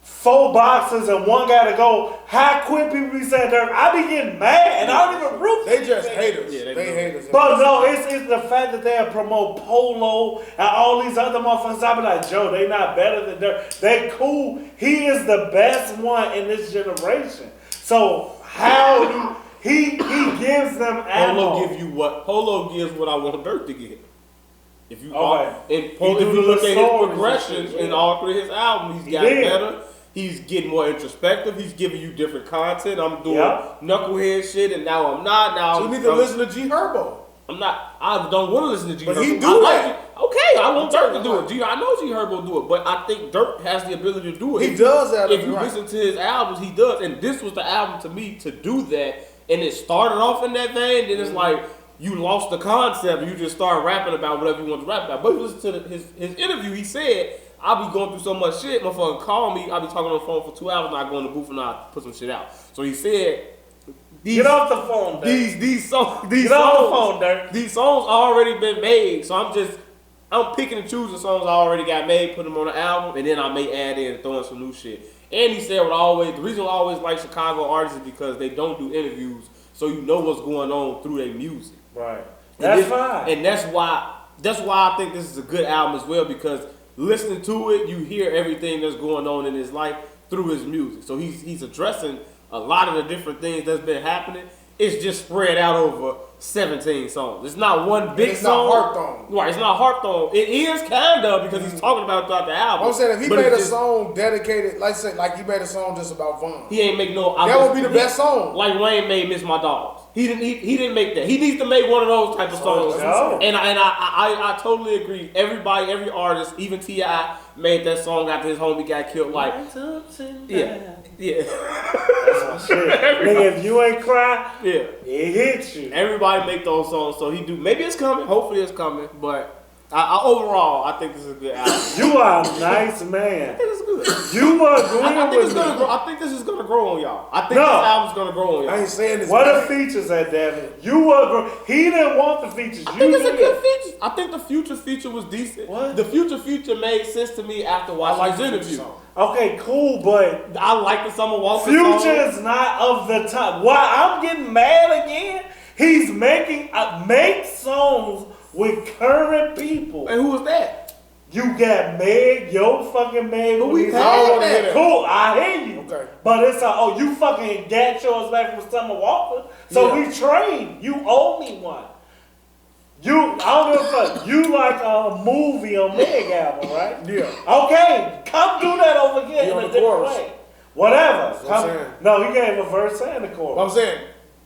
4 boxes and one got to go, how quick people be saying Durk, I be getting mad and I don't even root. They just haters. Yeah, they haters. But no, it's the fact that they promote Polo and all these other motherfuckers. I be like, Joe, they not better than Durk. They cool. He is the best one in this generation. So how do he gives them ammo? Polo gives what I want Durk to get. If you look at his progressions in all 3 of his albums, he's gotten better. He's getting more introspective. He's giving you different content. I'm doing knucklehead shit, and now I'm not. Now so you need to listen to G Herbo. I'm not. I don't want to listen to G Herbo. But he do that. Okay, I want Durk to do it. I know G Herbo do it, but I think Durk has the ability to do it. He does that. If you listen to his albums, he does. And this was the album to me to do that. And it started off in that vein. Then it's like. You lost the concept and you just start rapping about whatever you want to rap about. But if you listen to his interview, he said, I'll be going through so much shit, motherfucker call me, I'll be talking on the phone for 2 hours and I go in the booth and I put some shit out. So he said, get off the phone, Durk. These songs already been made. So I'm picking and choosing songs I already got made, put them on the album, and then I may add in and throw in some new shit. And he said the reason I always like Chicago artists is because they don't do interviews, so you know what's going on through their music. Right. That's fine. And that's why I think this is a good album as well, because listening to it, you hear everything that's going on in his life through his music. So he's addressing a lot of the different things that's been happening. It's just spread out over 17 songs. It's not one big song. It's not harped on. Right, it's not harped on. It is kind of because he's talking about it throughout the album. I'm saying if he made a song dedicated, like he made a song just about Vaughn. He ain't make no. That would be the best song. Like Wayne made "Miss My Dogs." He didn't make that. He needs to make one of those type of songs. And I totally agree. Every artist, even T.I. made that song after his homie got killed. Like, yeah. That's my shit. Nigga, if you ain't cry, it hits you. Everybody make those songs, so he do. Maybe it's coming. Hopefully it's coming. But overall, I think this is a good album. You are a nice man. I think it's good. You were I agreeing think with it's gonna me. grow. I think this is gonna grow on y'all. I think No. this album's gonna grow on y'all. I ain't saying this. What bad. are features at Devin? You were he didn't want the features. I You think it's a did. good feature. I think the Future feature was decent. What? The Future made sense to me after watching his interview. Okay, cool, but I like the Summer Walker Future song. is not of the time. Why I'm getting mad again? He's making make songs with current people. And who was that? You got Meg, yo fucking Meg. But we with had his- that. Cool, I hear you. Okay. But it's oh, you fucking got yours back from Summer Walker. So Yeah. we trade. You owe me one. I don't give a fuck. You like a movie on Meg album, right? Yeah. Okay, come do that over here Be in on a the different chorus. way. Whatever. That's what I'm saying. No, he gave a verse and the But chorus. I'm saying,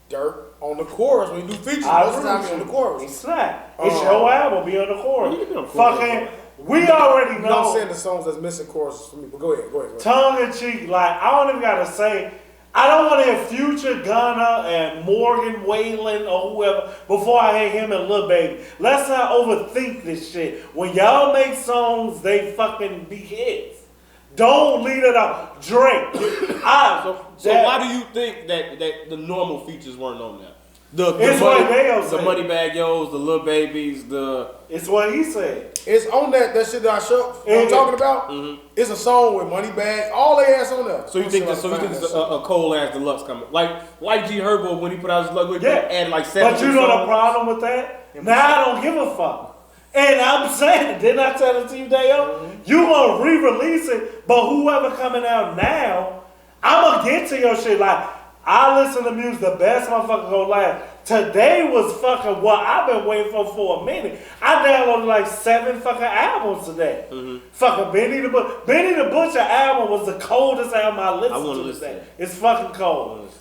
Dirk on the chorus when you do features, I most of the time agree he on with the you. chorus. It's not. It's your album. Be on the chorus. You can be on the chorus. Fucking, we already You know what I'm saying? know. The songs that's missing choruses for me. But go ahead. Tongue in cheek, like I don't even gotta say. I don't want to hear Future, Gunna, and Morgan Wayland or whoever before I hear him and Lil Baby. Let's not overthink this shit. When y'all make songs, they fucking be hits. Don't leave it out. Drake. So why do you think that the normal features weren't on there? It's what Daeo the said. Moneybag Yo's, the Lil Babies, It's what he said. It's on that shit that I showed. I'm talking about. It's a song with Moneybag. All they ass on there. So you think it's a cold ass deluxe coming? Like G Herbo when he put out his luck, add like 7. But you know the problem with that? Now I don't give a fuck. And I'm saying, didn't I tell it to you, Daeo? You gonna re-release it, but whoever coming out now, I'ma get to your shit. Like, I listen to music, the best motherfucker go last. Today was fucking what I've been waiting for a minute. I downloaded like 7 fucking albums today. Fucking Benny the Butcher. Benny the Butcher album was the coldest album I listened to listen today. to that. It's fucking cold.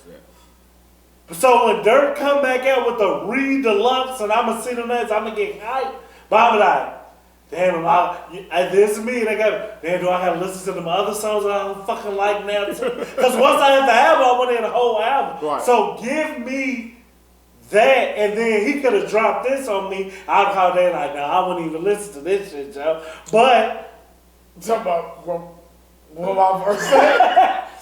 So when Durk come back out with the re-deluxe and I'ma see them next, I'ma get hyped. But I'm like, damn, this is me. They got, damn, do I gotta listen to them other songs that I don't fucking like now too? Because once I have the album, I want to hear the whole album. Right. So give me that, and then he could have dropped this on me. I'd call that like, nah, I wouldn't even listen to this shit, Joe. But Talking about one of my verses.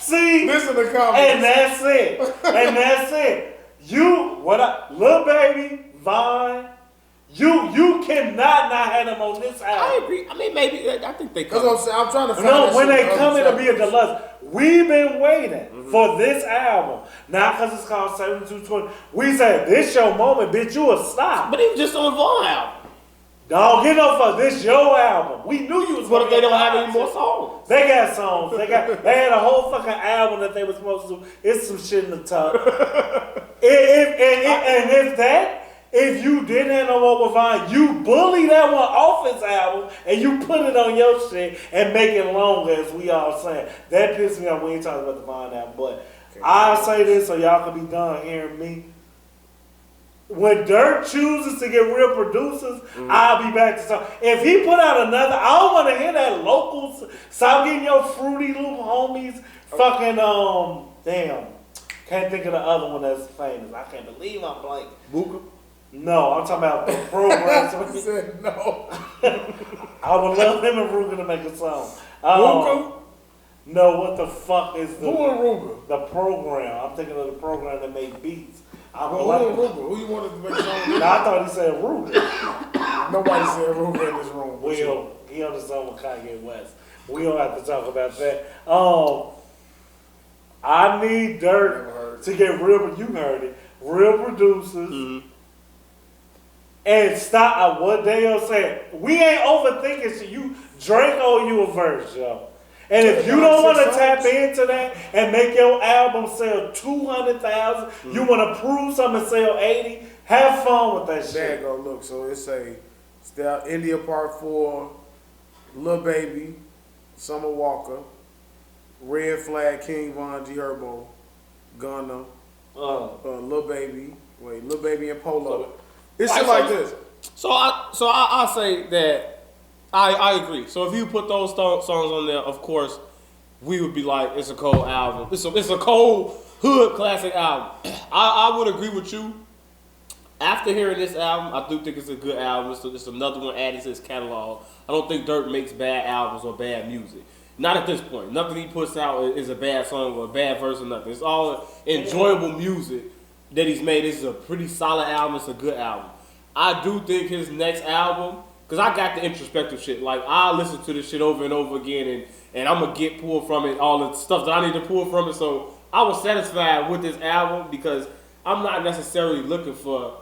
see, Listen to the comments. and that's it. And that's it. Lil Baby, Vine. You cannot not have them on this album. I agree. I mean, maybe I think they That's come. what I'm saying. I'm trying to find No, that when shit they on come the in to be a track. deluxe, we've been waiting for this album. Not because it's called 7220. We said, this your moment, bitch, you a stop. But he was just on Vaughn album. Don't get no fuck, this your album. We knew you was What gonna if they get don't have five any more songs. songs? They got songs. They had a whole fucking album that they were supposed to do. It's some shit in the top. If you didn't have no more with Vine, you bully that one off his album and you put it on your shit and make it longer, as we all saying. That pissed me off. We ain't talking about the Vine album, but I'll say this so y'all can be done hearing me. When Durk chooses to get real producers, I'll be back to something. If he put out another, I don't want to hear that locals. Stop getting your Fruity Loop homies. Fucking damn, can't think of the other one that's famous. I can't believe I'm blank. Buka? No, I'm talking about the program. He said no. I would love him and Ruger to make a song. Ruger? No, what the fuck is Who and Ruger? the program? I'm thinking of the program that made beats. I'm Well, like, who and Ruger? Who you wanted to make a song with? I thought he said Ruger. Nobody said Ruger in this room. Well, he on the song with Kanye West. We don't have to talk about that. I need Never heard Durk it. to get real. You heard it. Real producers. And stop what Daeo said. We ain't overthinking shit. Drake owe you a verse, yo. And if you don't want to tap into that and make your album sell 200,000, you want to prove something sell 80, have fun with that There you shit. go. Look, so it's India Part 4, Lil Baby, Summer Walker, Red Flag, King Von, G Herbo, Gunna, Lil Baby and Polo. It's shit like this. So I'll say that I agree. So if you put those songs on there, of course, we would be like, it's a cold album. It's a cold hood classic album. I would agree with you. After hearing this album, I do think it's a good album. It's another one added to his catalog. I don't think Durk makes bad albums or bad music. Not at this point. Nothing he puts out is a bad song or a bad verse or nothing. It's all enjoyable music that he's made. This is a pretty solid album. It's a good album. I do think his next album, because I got the introspective shit. Like, I listen to this shit over and over again, and I'm going to get pulled from it, all the stuff that I need to pull from it. So I was satisfied with this album because I'm not necessarily looking for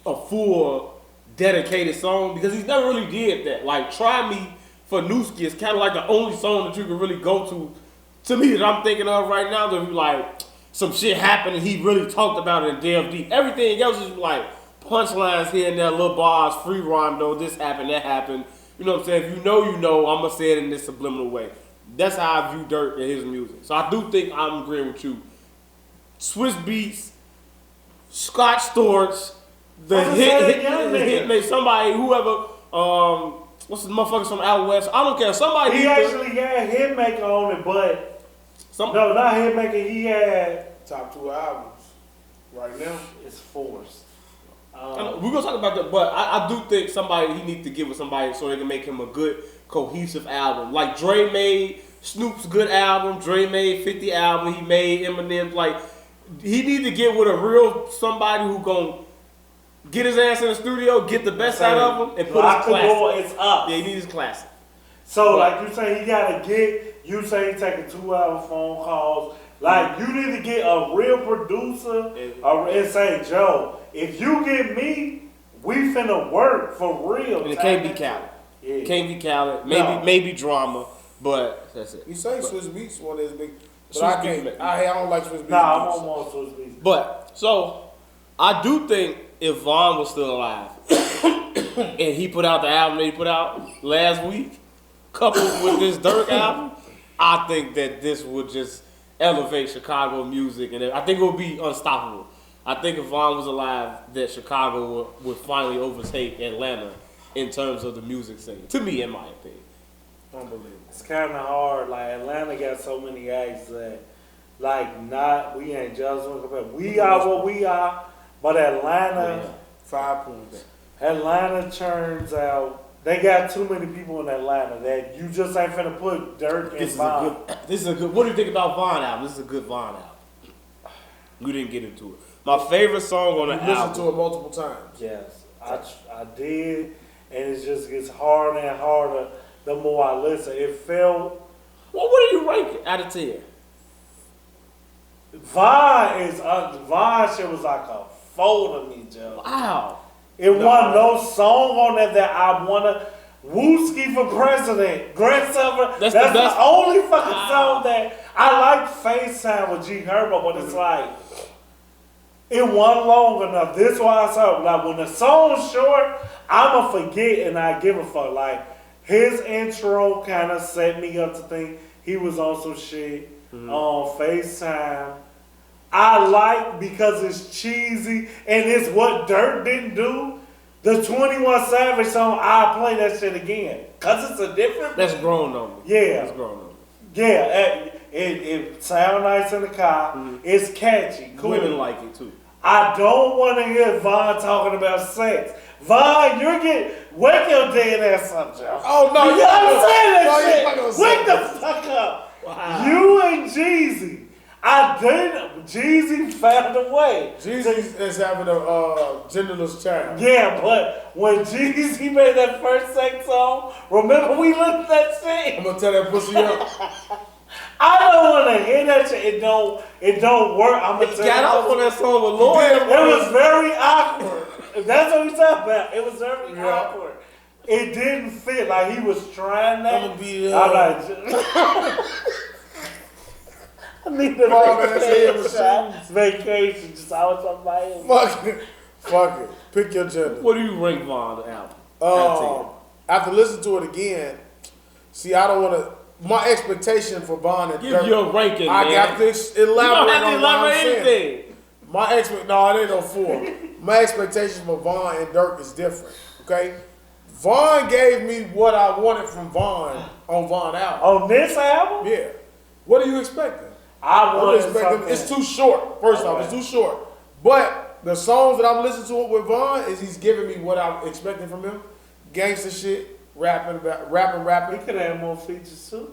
a full dedicated song because he's never really did that. Like, Try Me for Newski is kind of like the only song that you can really go to me, that I'm thinking of right now, that like some shit happened and he really talked about it in damn deep. Everything else is like punchlines here and there, little bars, free rondo, this happened, that happened. You know what I'm saying? If you know, I'm going to say it in this subliminal way. That's how I view Durk and his music. So I do think I'm agreeing with you. Swiss Beats, Scott Storch, the hit made somebody, whoever, what's the motherfuckers from out west? I don't care. Somebody. He actually had Hitmaker on it, but no, not Hitmaker. He had top 2 albums right now. It's forced. We're gonna talk about that, but I do think he needs to get with somebody so they can make him a good cohesive album. Like Dre made Snoop's good album. Dre made 50 album. He made Eminem's. Like, he need to get with a real somebody who gonna get his ass in the studio, get the best out of him, and put his classic. It's up. Yeah, he needs his classic. So, like you say, he gotta get. You say he taking 2-hour phone calls. Like, you need to get a real producer and say, Joe, if you get me, we finna work for real. And it can't be Khaled. Yeah. Can't be Khaled. Maybe Drama, but that's it. You say Swiss Beats one of his big, but I can't. I don't like Swiss Beats. Nah, I don't want Swiss Beats. But so I do think if Vaughn was still alive and he put out the album that he put out last week, coupled with this Durk album, I think that this would just elevate Chicago music, and I think it would be unstoppable. I think if Vaughn was alive, that Chicago would finally overtake Atlanta in terms of the music scene. To me, in my opinion. Unbelievable. It's kind of hard. Like, Atlanta got so many acts that, like, we ain't just one compared. We are what we are, but Atlanta, 5 points. Atlanta churns out. They got too many people in Atlanta that you just ain't finna put Durk and Vaughn. This is a good. What do you think about Vaughn album? This is a good Vaughn album. We didn't get into it. My favorite song on the album. Listened to it multiple times. Yes, I did, and it just gets harder and harder the more I listen. It felt. Well, what do you rank it out of 10? Vaughn shit was like a 4 to me, Joe. Wow. It wasn't no song on there that I wanna. Wooski for president, Grandson. That's the only fucking song that I like. FaceTime with G Herbo, but it's like it wasn't long enough. This is why I saw like when the song's short, I'ma forget and I give a fuck. Like his intro kind of set me up to think he was on some shit on FaceTime. I like because it's cheesy and it's what Durk didn't do. The 21 Savage song, I'll play that shit again. Because it's a different... That's grown on me. Yeah. That's grown on me. Yeah. It sounds nice in the car. It's catchy. Cool. Women like it too. I don't want to hear Vaughn talking about sex. Vaughn, you're getting... Wake your dead ass up, Joe. Oh, no. You gotta say that no, shit. Wake the fuck up. Wow. You and Jeezy. Jeezy found a way. Jeezy is having a genderless child. Yeah, but when Jeezy made that first sex song, remember we looked at that shit? I'm gonna tell that pussy up. I don't want to hear that shit. It don't work. I'm gonna tell you. Got off on that song with Lloyd. It was very awkward. That's what we talking about. It was very awkward. It didn't fit. Like he was trying that. I'm gonna be. I'm like. I need to vacation. Just I was on my Fuck it. Pick your gender. What do you rank Vaughn the album? After listening to it again, see, I don't want to. My expectation for Vaughn and Give Durk, your ranking, I man. got this elaborate You don't have to on what I'm elaborate saying. anything. No, it ain't no 4. My expectation for Vaughn and Durk is different. Okay, Vaughn gave me what I wanted from Vaughn on Vaughn album. On this album? Yeah. What are you expecting? I wanted something. It's too short. First off, it's too short. But the songs that I'm listening to with Vaughn is he's giving me what I'm expecting from him. Gangster shit, rapping. He could have more features too.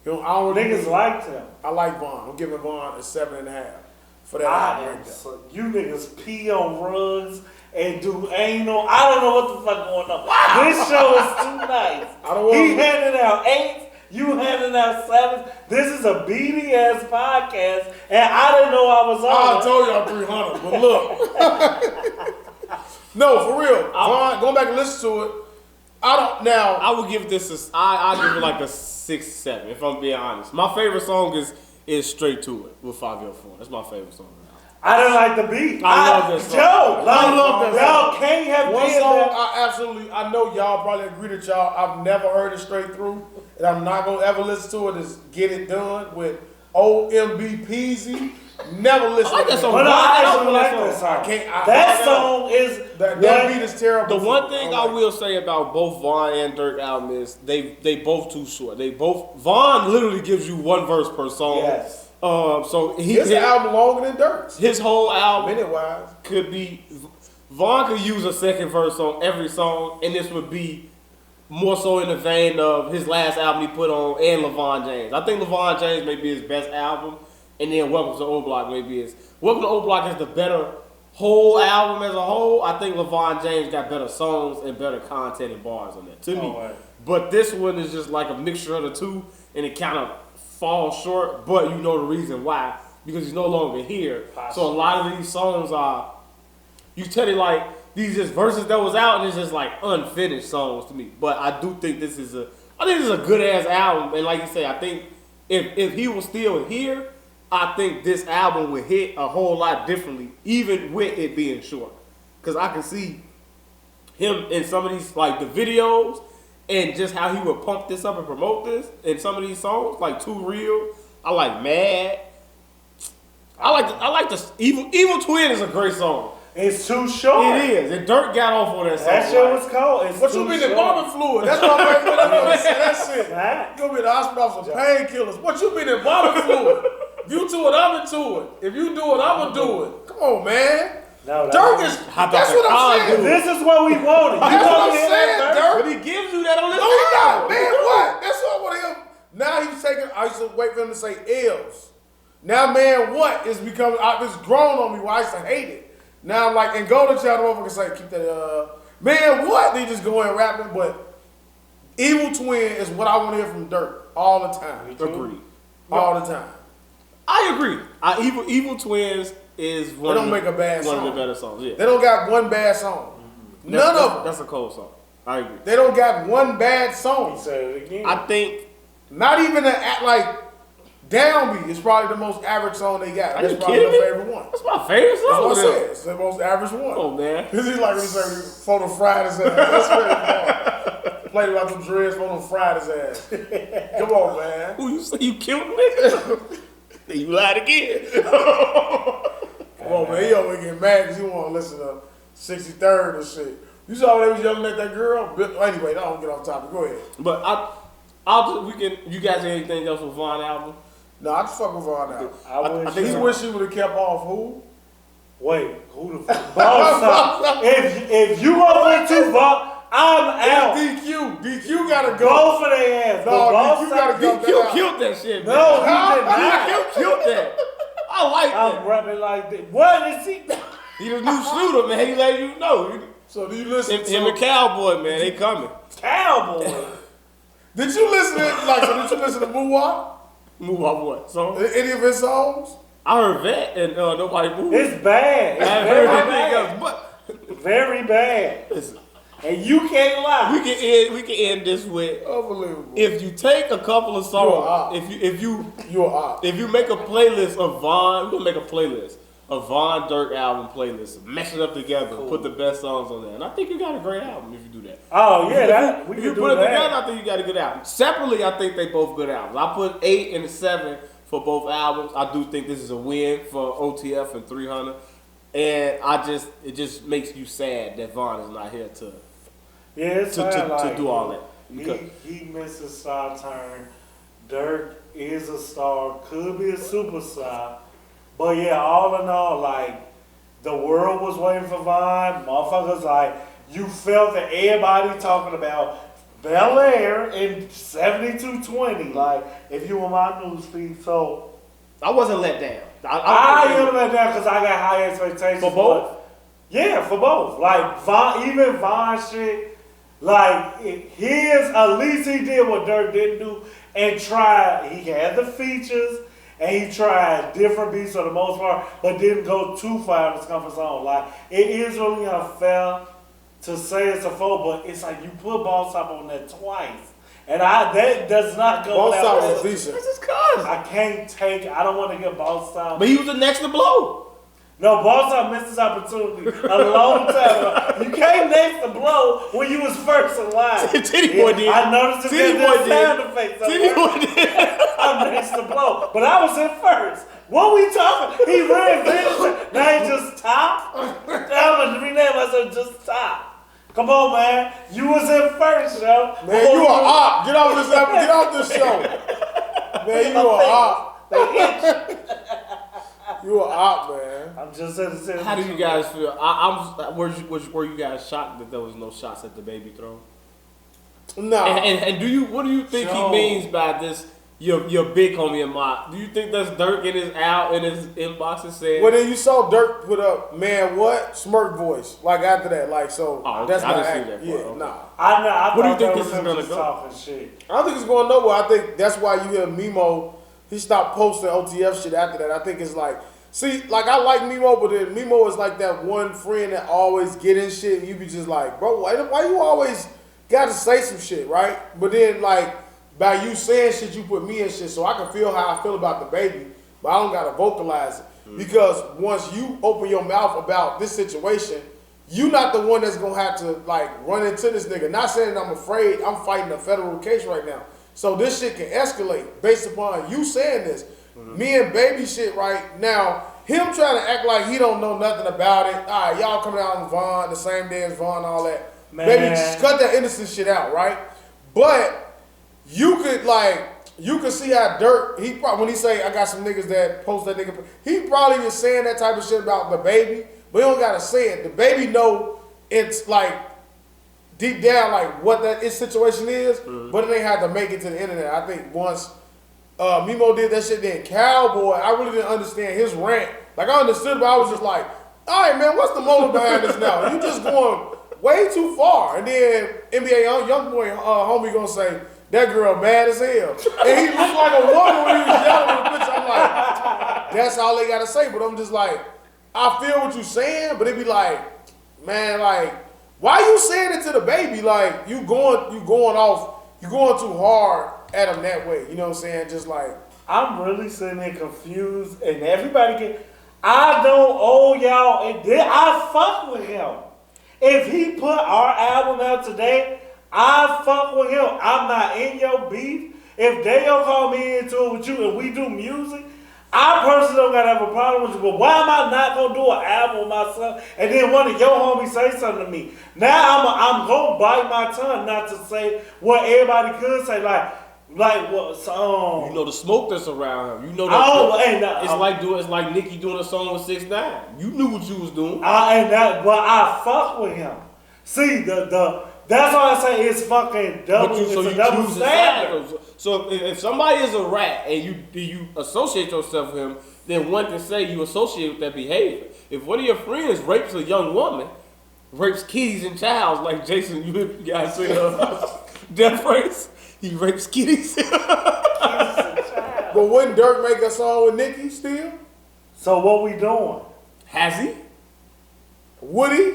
I don't really Niggas liked him. I like Vaughn. I'm giving Vaughn a 7.5 for that album right there. So you niggas pee on rugs and do anal. I don't know what the fuck going on. Wow. This show is too nice. I don't want He handing out 8s, you handing out 7s. This is a BDS podcast, and I didn't know I was on. I told y'all 300, but look. No, for real. Vaughn, going back and listen to it. I would give this I'll give it like a 6, 7, if I'm being honest. My favorite song is Straight to It with 504. That's my favorite song. I didn't like the beat. I love this song. Joe, I love that song. Y'all can't have One did song that. I know y'all probably agree that y'all, I've never heard it straight through, and I'm not going to ever listen to it, is Get It Done with OMB Peasy. Never listen I like to that song. But I actually like that that song. I can't. That song is That beat is terrible. The one thing I will say about both Vaughn and Durk album is they both too short. Vaughn literally gives you one verse per song. Yes. So his album longer than Durk's. His whole album Minute wise could be Vaughn could use a second verse on every song, and this would be more so in the vein of his last album he put on and LeVon James. I think LeVon James may be his best album, and then Welcome to O-Block maybe is. Welcome to O-Block is the better whole album as a whole. I think LeVon James got better songs and better content and bars on that to me. Right. But this one is just like a mixture of the two, and it kind of falls short. But you know the reason why, because he's no longer here. So a lot of these songs are, you tell it like these just verses that was out, and it's just like unfinished songs to me. But I do think this is a good ass album, and like you say, I think if he was still here, I think this album would hit a whole lot differently, even with it being short. Because I can see him in some of these, like the videos, and just how he would pump this up and promote this in some of these songs, like Too Real. I like Mad. I like the Evil Twin is a great song. It's too short. It is. And Durk got off on that song. That shit was cold. It's What too you been short. in vomit fluid? That's my favorite. That's it. Right. You gonna be in the hospital off some painkillers. What you been in vomit fluid? If you do it, I'm into it. If you do it, I'ma do it. Come on, man. No, Dirk is. That's what I'm saying. This is what we wanted. That's what I'm hear saying, that, Dirk. But he gives you that on this No, he not. album. Man, what? That's what I want him. Now he's taking. I used to wait for him to say L's. Now, man, what is becoming? It's grown on me. Where I used to hate it. Now I'm like, and Golden Child, the motherfucker say, keep that. Man, what? They just go and rapping, but Evil Twin is what I want to hear from Dirk all the time. Agreed. All the time. I agree. Evil Twins is one don't make a bad one song. of the better songs. Yeah. They don't got one bad song. None of them. That's a cold song. I agree. They don't got one bad song. Say it again. I think. Not even like Downbeat is probably the most average song they got. Are That's you probably kidding their me? favorite one. That's my favorite That's song. what I with said. them. It's the most average one. Oh man. Cause he's like when he say photo fried his ass. That's very Played about some dreads, photo fried his ass. Come on, man. Who you say you killed me? You lied again. Come on, man. He always getting mad because he want to listen to 63rd and shit. You saw when they was yelling at that girl? Anyway, I don't get off topic. Go ahead. But you guys have anything else with Vaughn album? No, I just fuck with Vaughn now. I He wish he would have kept off who? Wait, who the fuck? Boss, if you gonna put 2 Vaughn, I'm out. DQ. DQ gotta go. Go for their ass. No, Boss DQ gotta go. DQ killed that shit, man. No, he did not. DQ killed that. I like I'm that. rapping like this. What is he? He the new shooter, man. He let you know. So do you listen to Him and Cowboy, man, they coming. Cowboy. Did you listen to Muwap? Move off what? Song? Any of his songs? I heard that and nobody moved. It's bad. It's I ain't heard very anything bad. else, but Very bad. listen, And you can't lie. we can end this with Unbelievable. if you take a couple of You're songs, odd. You're odd. if you make a playlist of Vaughn, we're gonna make a playlist. A Vaughn Durk album playlist. Mesh it up together, put the best songs on there. And I think you got a great album if you do that. Oh yeah, we If can you do put it that. together, I think you got a good album. Separately, I think they both good albums. I put 8 and 7 for both albums. I do think this is a win for OTF and 300. And it just makes you sad that Vaughn is not here to do all that. Because He missed a star turn. Durk is a star, could be a superstar. But yeah, all in all, like, the world was waiting for Vaughn. Motherfuckers, like, you felt that everybody talking about Bel Air in 7220. Like, if you were my news feed, so I wasn't let down. I am let down because I got high expectations for both. Yeah, for both. Like even Von shit, like at least he did what Durk didn't do and tried. He had the features and he tried different beats for the most part, but didn't go too far in his comfort zone. Like it is really unfair to say it's a foe, but it's like you put Boss Top on that twice. And that does not go Boss that Top way. was decent. That's his cousin. I don't want to get Boss Top. But he was the next to blow. No, Boss Top missed his opportunity a long time ago. You came next to blow when you was first in line. Titty Boy did. I noticed Titty Boy his sound effects. Titty Boy did. I'm next to blow, but I was in first. What we talking? He reinvented. Now he just top. I'm gonna rename myself just top. Come on, man. You was in first, yo. Man, you a op. Get off this show. Man, you a op. You a op, man. I'm just saying. How do you guys feel? Were you guys shocked that there was no shots at the baby throw? No. And what do you think he means by this? Your big homie in my. Do you think that's Durk in his inbox and saying? Well, then you saw Durk put up, man, what Smurk voice? Like after that, like so. Oh, okay. That's I not didn't see accurate. that. Yeah, Okay. nah. I What do you thought think that this was is him gonna just go? talking shit. I don't think it's going nowhere. I think that's why you hear Mimo. He stopped posting OTF shit after that. I think it's like, see, like I like Mimo, but then Mimo is like that one friend that always get in shit. You be just like, bro, why you always got to say some shit, right? But then like by you saying shit, you put me in shit, so I can feel how I feel about the baby, but I don't gotta vocalize it because once you open your mouth about this situation, you not the one that's gonna have to like run into this nigga. Not saying that I'm afraid. I'm fighting a federal case right now. So this shit can escalate based upon you saying this. Me and baby shit right now, him trying to act like he don't know nothing about it. All right, y'all coming out on Vaughn the same day as Vaughn, all that. Man. Baby, just cut that innocent shit out, right? But you could see how Durk, he probably, when he say, I got some niggas that post that nigga, he probably was saying that type of shit about the baby, but he don't gotta say it. The baby know it's like, deep down, like what his situation is, but it ain't have to make it to the internet. I think once Mimo did that shit, then Cowboy, I really didn't understand his rant. Like I understood, but I was just like, all right, man, what's the motive behind this now? You just going way too far. And then NBA young boy homie gonna say, that girl bad as hell. And he looked like a woman when he was yelling in the picture. I'm like, that's all they gotta say. But I'm just like, I feel what you're saying, but it be like, man, like, why you saying it to the baby? Like you going too hard at him that way. You know what I'm saying? Just like I'm really sitting here confused, and everybody I don't owe y'all. I fuck with him. If he put our album out today, I fuck with him. I'm not in your beef. If Daeo call me into it with you and we do music, I personally don't gotta have a problem with you, but why am I not gonna do an album with myself and then one of your homies say something to me? Now I'm gonna bite my tongue not to say what everybody could say, like what song? You know the smoke that's around him. You know that. It's like Nicki doing a song with 6ix9ine. You knew what you was doing. But I fuck with him. See that's why I say it's fucking double. It's a double standard. So if somebody is a rat and you associate yourself with him, then one can say you associate with that behavior. If one of your friends rapes a young woman, rapes kitties and childs, like Jason, you guys say Death Race, he rapes kitties. but wouldn't Durk make a song with Nicki still? So what we doing? Has he? Would he?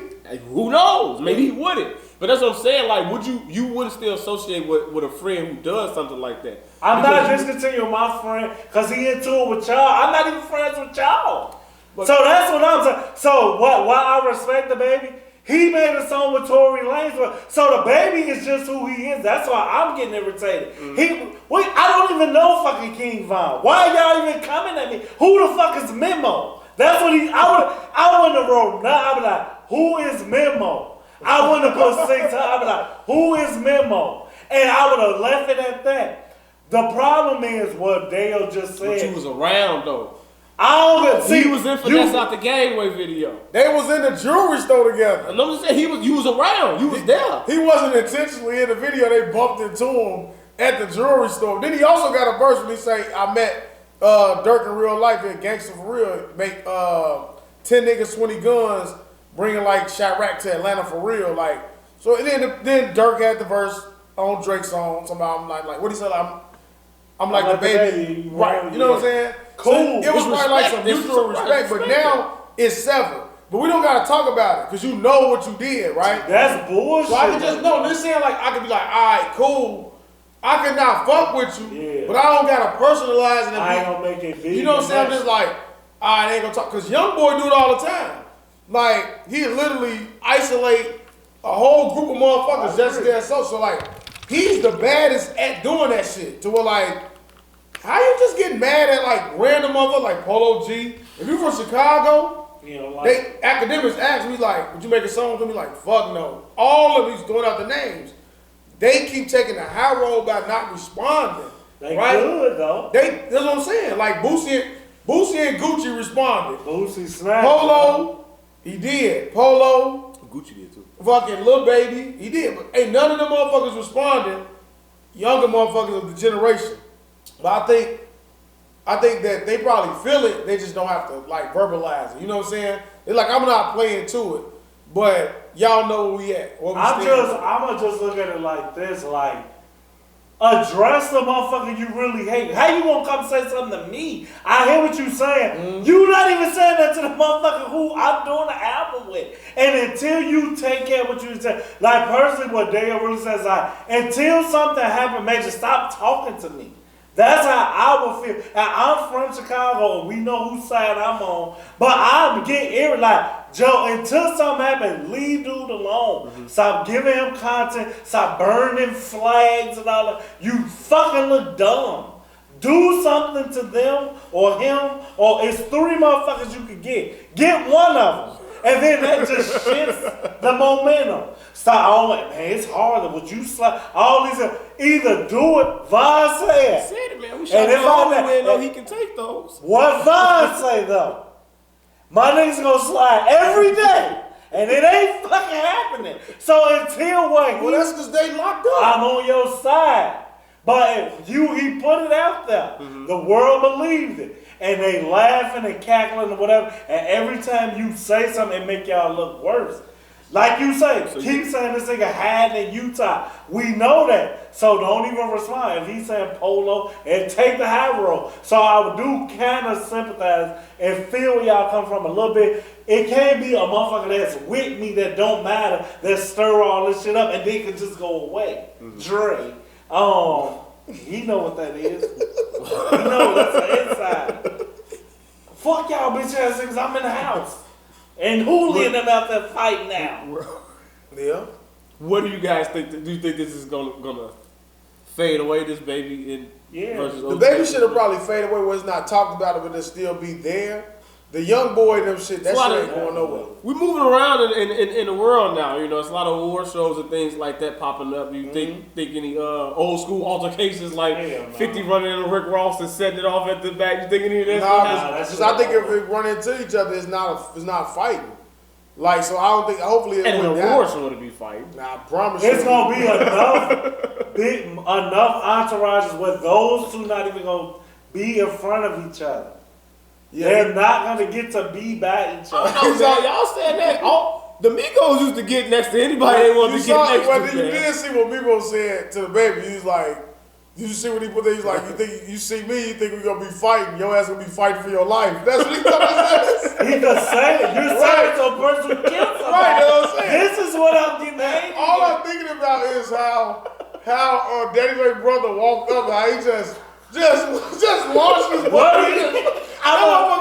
Who knows? Maybe he wouldn't. But that's what I'm saying. Like, you wouldn't still associate with a friend who does something like that? I'm not discontinuing my friend because he into it with y'all. I'm not even friends with y'all. So that's what I'm saying. So why I respect the baby? He made a song with Tory Lanez. So the baby is just who he is. That's why I'm getting irritated. I don't even know fucking King Von. Why are y'all even coming at me? Who the fuck is Memo? That's what I wouldn't have wrote nothing. I'd be like, who is Memo? I wouldn't have put 6. I'd be like, who is Memo? And I would have left it at that. The problem is what Daeo just said. But you was around though. I don't see. He was in Finesse Out the Gangway video. They was in the jewelry store together. And I'm just saying, you was around. You was there. He wasn't intentionally in the video. They bumped into him at the jewelry store. Then he also got a verse when he say, I met Durk in real life at Gangsta for Real. Make 10 niggas, 20 guns, bringing like Chirac to Atlanta for real. Like, so and then Durk had the verse on Drake's song. Somehow I'm like what he said, I'm like the baby. Right. You know what I'm saying? Cool. So it was probably like some mutual respect, but now it's severed. But we don't gotta talk about it because you know what you did, right? That's bullshit. So I can just know this saying like I could be like, all right, cool. I can not fuck with you, but I don't gotta personalize it. I ain't gonna make it big. You know what I'm saying? I'm just like, I ain't gonna talk because young boy do it all the time. Like he literally isolate a whole group of motherfuckers just to get so. So like he's the baddest at doing that shit. To where like, how you just get mad at like random motherfuckers like Polo G? If you from Chicago, they academics ask me like, would you make a song with me? Like, fuck no. All of these throwing out the names. They keep taking the high road by not responding. They right? good though. That's what I'm saying. Like Boosie and Gucci responded. Boosie snapped. Polo, he did. Polo, Gucci did too. Fucking Lil Baby, he did. But ain't none of them motherfuckers responding. Younger motherfuckers of the generation. But I think that they probably feel it. They just don't have to like verbalize it. You know what I'm saying? They're like, I'm not playing to it, but y'all know where we at. I'm gonna just look at it like this, like address the motherfucker you really hate. How you gonna come say something to me? I hear what you saying. Mm-hmm. You not even saying that to the motherfucker who I'm doing the album with. And until you take care of what you say, like personally what Daeo really says, like, until something happens, major, stop talking to me. That's how I would feel. And I'm from Chicago, and we know whose side I'm on. But I'm getting irritated. Like, Joe, until something happens, leave dude alone. Mm-hmm. Stop giving him content. Stop burning flags and all that. You fucking look dumb. Do something to them or him, or it's 3 motherfuckers you can get. Get one of them. And then that just shifts the momentum. Stop, man, it's hard. Would you slap all these? Either do it, Von said. Said it, man. We should know he can take those. What Von say though? My niggas gonna slide every day, and it ain't fucking happening. So until what? Well, that's because they locked up. I'm on your side. But if he put it out there. Mm-hmm. The world believed it. And they laughing and cackling and whatever. And every time you say something, it make y'all look worse. Like you say, keep saying this nigga hiding in Utah. We know that. So don't even respond. If he's saying Polo, and take the high road. So I do kind of sympathize and feel where y'all come from a little bit. It can't be a motherfucker that's with me that don't matter, that stir all this shit up and then can just go away. Mm-hmm. Dre. He know what that is. He know that's the inside. Fuck y'all bitch ass niggas, I'm in the house. And Hooli and them out there fighting now. Yeah. What do you guys think? Do you think this is gonna fade away, this baby? Versus the baby should have probably faded away where it's not talked about it, but it'll still be there. The young boy and them shit, that shit ain't going nowhere. We're moving around in the world now. You know, it's a lot of war shows and things like that popping up. You think any old school altercations like 50 running into Rick Ross and setting it off at the back? You think any of that? I think if it run into each other, it's not fighting. Like, so I don't think. Hopefully, it and in a war show to be fighting. Nah, I promise it's gonna be enough entourages where those two not even gonna be in front of each other. Yeah. They're not gonna get to be by each other. Y'all saying that? The Migos used to get next to anybody they wanted to get next to. You didn't see what Migos said to the baby. He was like, "You see what he put there? He's like, you think you see me? You think we're gonna be fighting? Your ass gonna be fighting for your life." That's what he told us. He just saying it. You're saying it to a person who killed somebody. Right, you know what I'm saying? This is what I'm getting at. All I'm thinking about is how Daddy Ray brother walked up and how he just launched his body.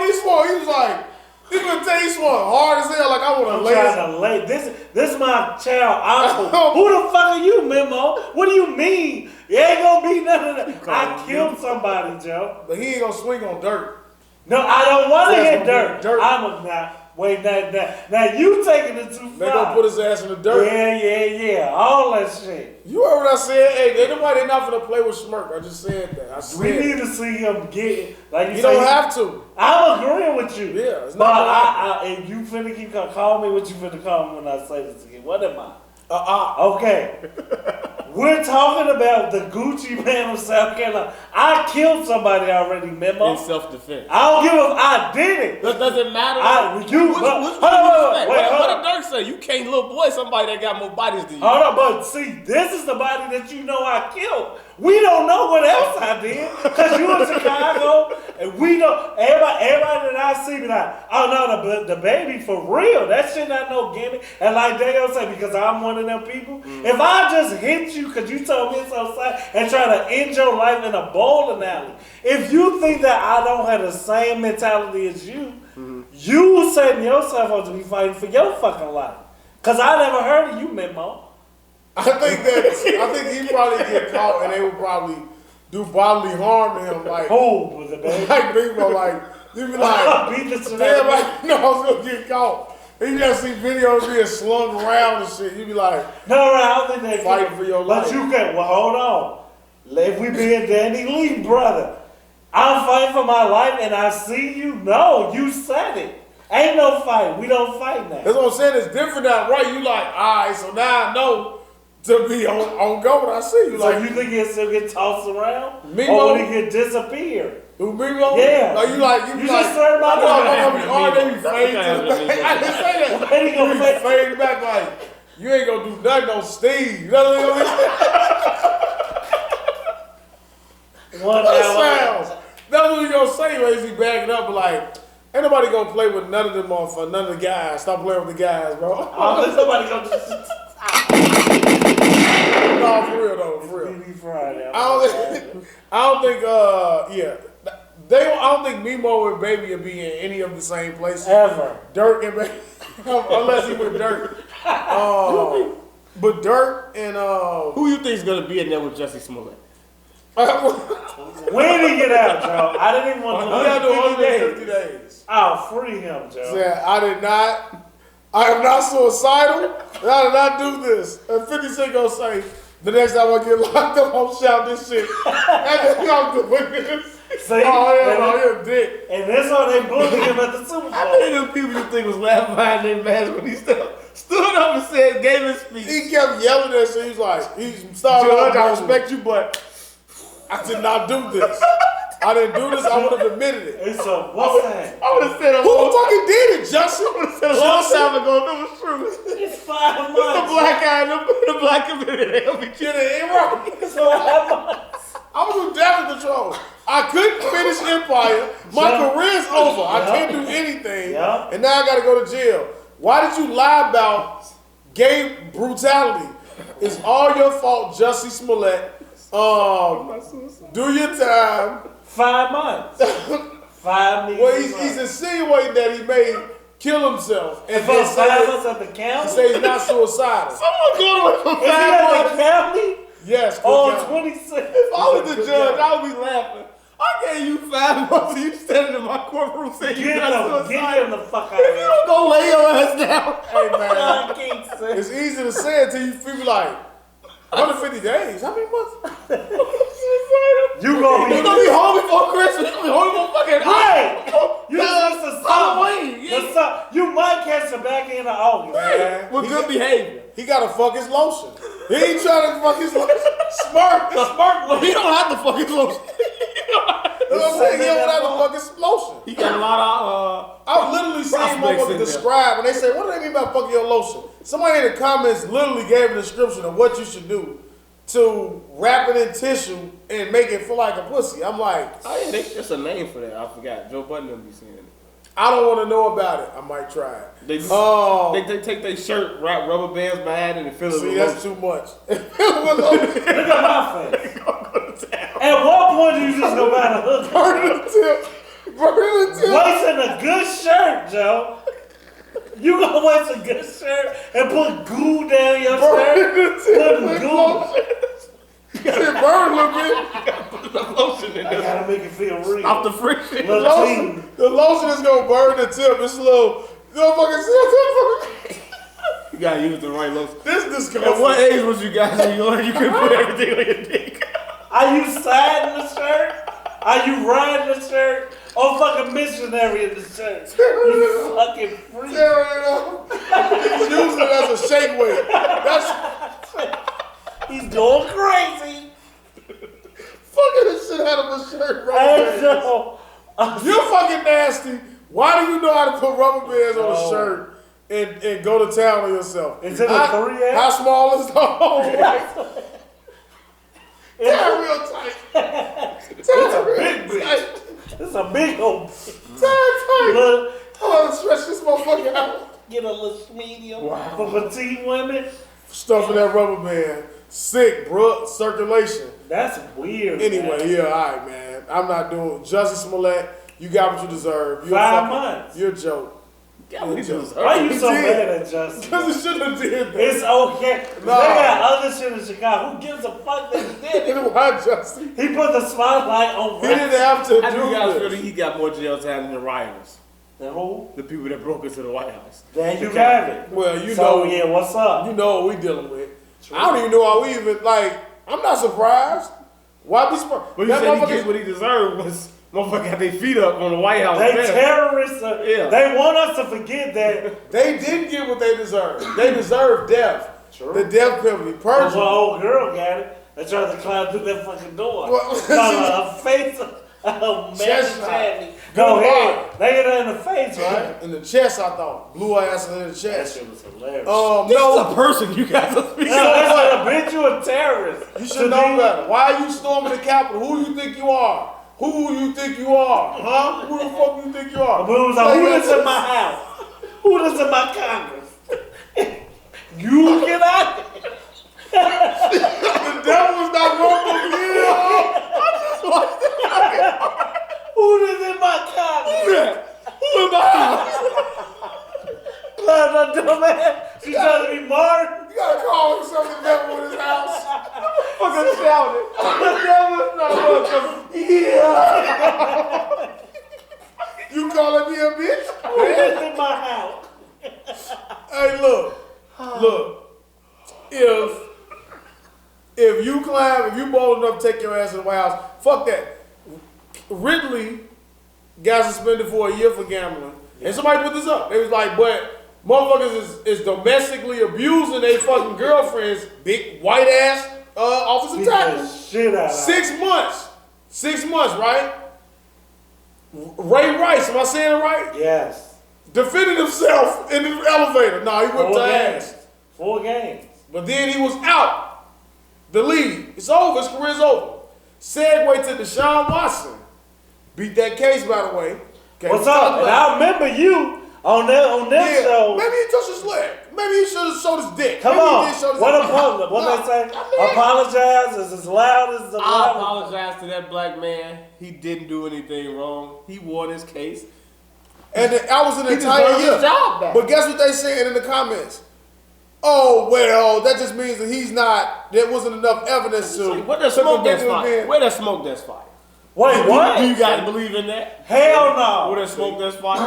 He swore. He was like, he swore hard as hell. Like I want to lay. This is my child uncle. Who the fuck are you, Memo? What do you mean? You ain't gonna be none of that. I killed somebody, Joe. But he ain't gonna swing on Durk. No, I don't want to hit Durk. I'm not. Wait, now you taking it too far. They gonna put his ass in the dirt. Yeah. All that shit. You heard what I said? Hey, they not gonna play with Smurk. I just said that. I said We need to see him get like you don't have to. I'm agreeing with you. Yeah, it's but not. and you finna keep call me what you finna call me when I say this again. What am I? Okay. We're talking about the Gucci man of South Carolina. I killed somebody already, Memo. In self-defense. I don't give a. I did it. That doesn't matter. What did Dirk say? You can't little boy somebody that got more bodies than you. Hold on, but see, this is the body that you know I killed. We don't know what else I did because you in Chicago, and we don't. Everybody that I see be like, oh no, the baby for real. That shit not no gimmick. And like Daeo say, because I'm one of them people. If I just hit you because you told me it's outside and try to end your life in a bowling alley, if you think that I don't have the same mentality as you, you setting yourself up to be fighting for your fucking life. Cause I never heard of you, Memo. I think he probably get caught and they would probably do bodily harm to him. Like who was it, baby? Like people like you be like beat the shit damn, out of I know I was gonna get caught. And you just see videos being slung around and shit. You be like, no, I don't think they fighting for your life. But you can. Well, hold on. If we being Danny Lee, brother, I'm fighting for my life and I see you. No, you said it. Ain't no fight. We don't fight now. That's what I'm saying. It's different now, right? You like, all right, so now I know to be on go when I see you. So like, you think he'll still get tossed around? Me, or would he get disappear? Who, Mimo? Yeah. Like, you just started my they be fading to the back. I didn't say that. They gonna fade back like, you ain't gonna do nothing on Steve. You know what I mean? One sounds. That's what you gonna say when he backing up, but like, ain't nobody gonna play with none of them motherfuckers, none of the guys. Stop playing with the guys, bro. Somebody gonna just. No, for real though, for real. Friday. I don't think Mimo and Baby will be in any of the same places. Ever. Durk and Baby, unless he with Durk. But Durk and who you think is gonna be in there with Jussie Smollett? When did he get out, Joe? I didn't even want to He gotta do 150 days. I'll free him, Joe. Said, I am not suicidal, and I did not do this. And 50 Cent gonna say, the next time I get locked up, I'm shout this shit. And then I'm doing this. See? You're a dick. And that's how they bullied him at the Super Bowl. How many of them people you think was laughing behind their mask when he stood up and said, gave his speech? He kept yelling that shit. He's like, he started off, I respect you, but I did not do this. I didn't do this. I would have admitted it. Hey, so what's that? I would have said Who fucking did it, Jussie? I would have said a long time ago. That was true. It's 5 months. The black guy in the black community, they'll be kidding. It's 5 months. I was in damage control. I couldn't finish Empire. My career's over. I can't do anything. And now I got to go to jail. Why did you lie about gay brutality? It's all your fault, Jussie Smollett. Do your time. 5 months. 5 months. Well, he's insinuating that he may kill himself. And for 5 months at the county? He say he's not suicidal. Someone going away from 5 months. Is he at the county? Yes. On 26. If I was the judge, I would be laughing. I gave you 5 months and you standing in my courtroom saying you not suicidal. Get him the fuck out of If you don't go lay your ass down. Hey, man. It's easy to say until you feel like 150 days. How many months? You gonna be home before Christmas. You gonna be home before fucking right. You just a Halloween. Yeah. You might catch the back end of August. Man. With good behavior. He gotta fuck his lotion. He ain't trying to fuck his lotion. Smurk. Well, he don't have to fuck his lotion. You know what I'm saying? He don't have to fuck his lotion. He got a lot of I've literally seen motherfuckers describe when they say, what do they mean by fucking your lotion? Somebody in the comments literally gave a description of what you should do to wrap it in tissue and make it feel like a pussy. I'm like, oh yeah, there's a name for that. I forgot. Joe Budden will be saying it. I don't want to know about it. I might try it. They take their shirt, wrap rubber bands behind it, and fill it with that's too much. Look at my face. At what point do you just go buy the hook? Burn the tip. Burn the tip. Wasting a good shirt, Joe. You gonna waste a good shirt and put goo down your shirt? Put goo. You gotta burn a little bit. Put the lotion in I there. gotta make it feel real. Off the friction. The lotion is gonna burn the tip. It's a little Go fucking see. You gotta use the right looks. This disgusting. At what age was you guys when you learned you could put everything on your dick? Are you siding the shirt? Are you riding the shirt? Or fucking missionary in the shirt? You fucking freak. He's using it as a shake weight. That's He's going crazy. fucking the shit out of a shirt, I rubber bands. know. You're fucking nasty. Why do you know how to put rubber bands on a No. shirt and go to town on yourself? Is it a 3X? How small is the hole? It's real tight. a big bitch. It's a big old bitch. Tight. Look, I want to stretch this motherfucker out. get a little medium for petite women. Stuffing that rubber band. Sick, bro. Circulation. That's weird. Anyway, man. yeah, all right, man. I'm not doing Jussie Smollett. You got what you deserve. You're 5 fucking- months. You're a joke. Yeah, we just Why you so did. mad at Justin? Because it should have did that. It's okay. No. They got other shit in Chicago. Who gives a fuck that he did it? Why Jussie? He put the spotlight on He didn't have to I do guys do feel this. that he got more jail time than the rioters. The who? The people that broke into the White House. There you got it. Well, you So, know, yeah, what's up? you know what we dealing with. I don't even know how we even, like, I'm not surprised. Why be surprised? But you said he gets what he deserved was motherfucker got their feet up on the White House. They bed. terrorists. Yeah. They want us to forget that. They didn't get what they deserved. They deserve death. True. The death penalty. Well, Perjury. old girl got it. They tried to climb through that fucking door. Well, Her face. Oh, Chest man. shot. Go Good ahead. Lord. They hit her in the face, right? In the chest, I thought. Blew her ass in the That chest. shit was hilarious. This No. is a person you guys are speaking No, that's what a bitch, you a terrorist. You should know better. Why are you storming the Capitol? Who you think you are? Who you think you are? Huh? Who the fuck you think you are? But it was like, who lives in my house? Who lives in my Congress? You get out. The devil was not wrong for me. Who lives in my Congress? Who am I? Clown, that dumbass. She trying to be Martin. You gotta call himself the devil in his house. Fucking shout it. The devil is not welcome. Yeah. You calling me a bitch? Who lives in my house? Hey, look. If you bold enough to take your ass to the White House, fuck that. Ridley got suspended for a year for gambling. And somebody put this up. They was like, but motherfuckers is domestically abusing their fucking girlfriends, big white ass officer Beat the tackle. shit out of her. 6 months. 6 months, right? Ray Rice, am I saying it right? Yes. Defended himself in the elevator. Nah, he whipped 4 her games. ass. 4 games. But then he was out. The league. It's over. His career's over. Segue to Deshaun Watson. Beat that case, by the way. Okay, What's up? And I remember you on that show. Maybe he touched his leg. Maybe he should have showed his dick. Come Maybe on. He did show his What dick. apologize? What they say? Apologize is as loud as the I loud. apologize to that black man. He didn't do anything wrong. He won his case. And then, I was an He entire deserves year. his job back. But guess what they saying in the comments? Oh, well, that just means that there wasn't enough evidence to. What that smoke that's convict him fire? again. Where that smoke that's fire? Wait, what? Do you guys believe in that? Hell no. Where that smoke that's fire?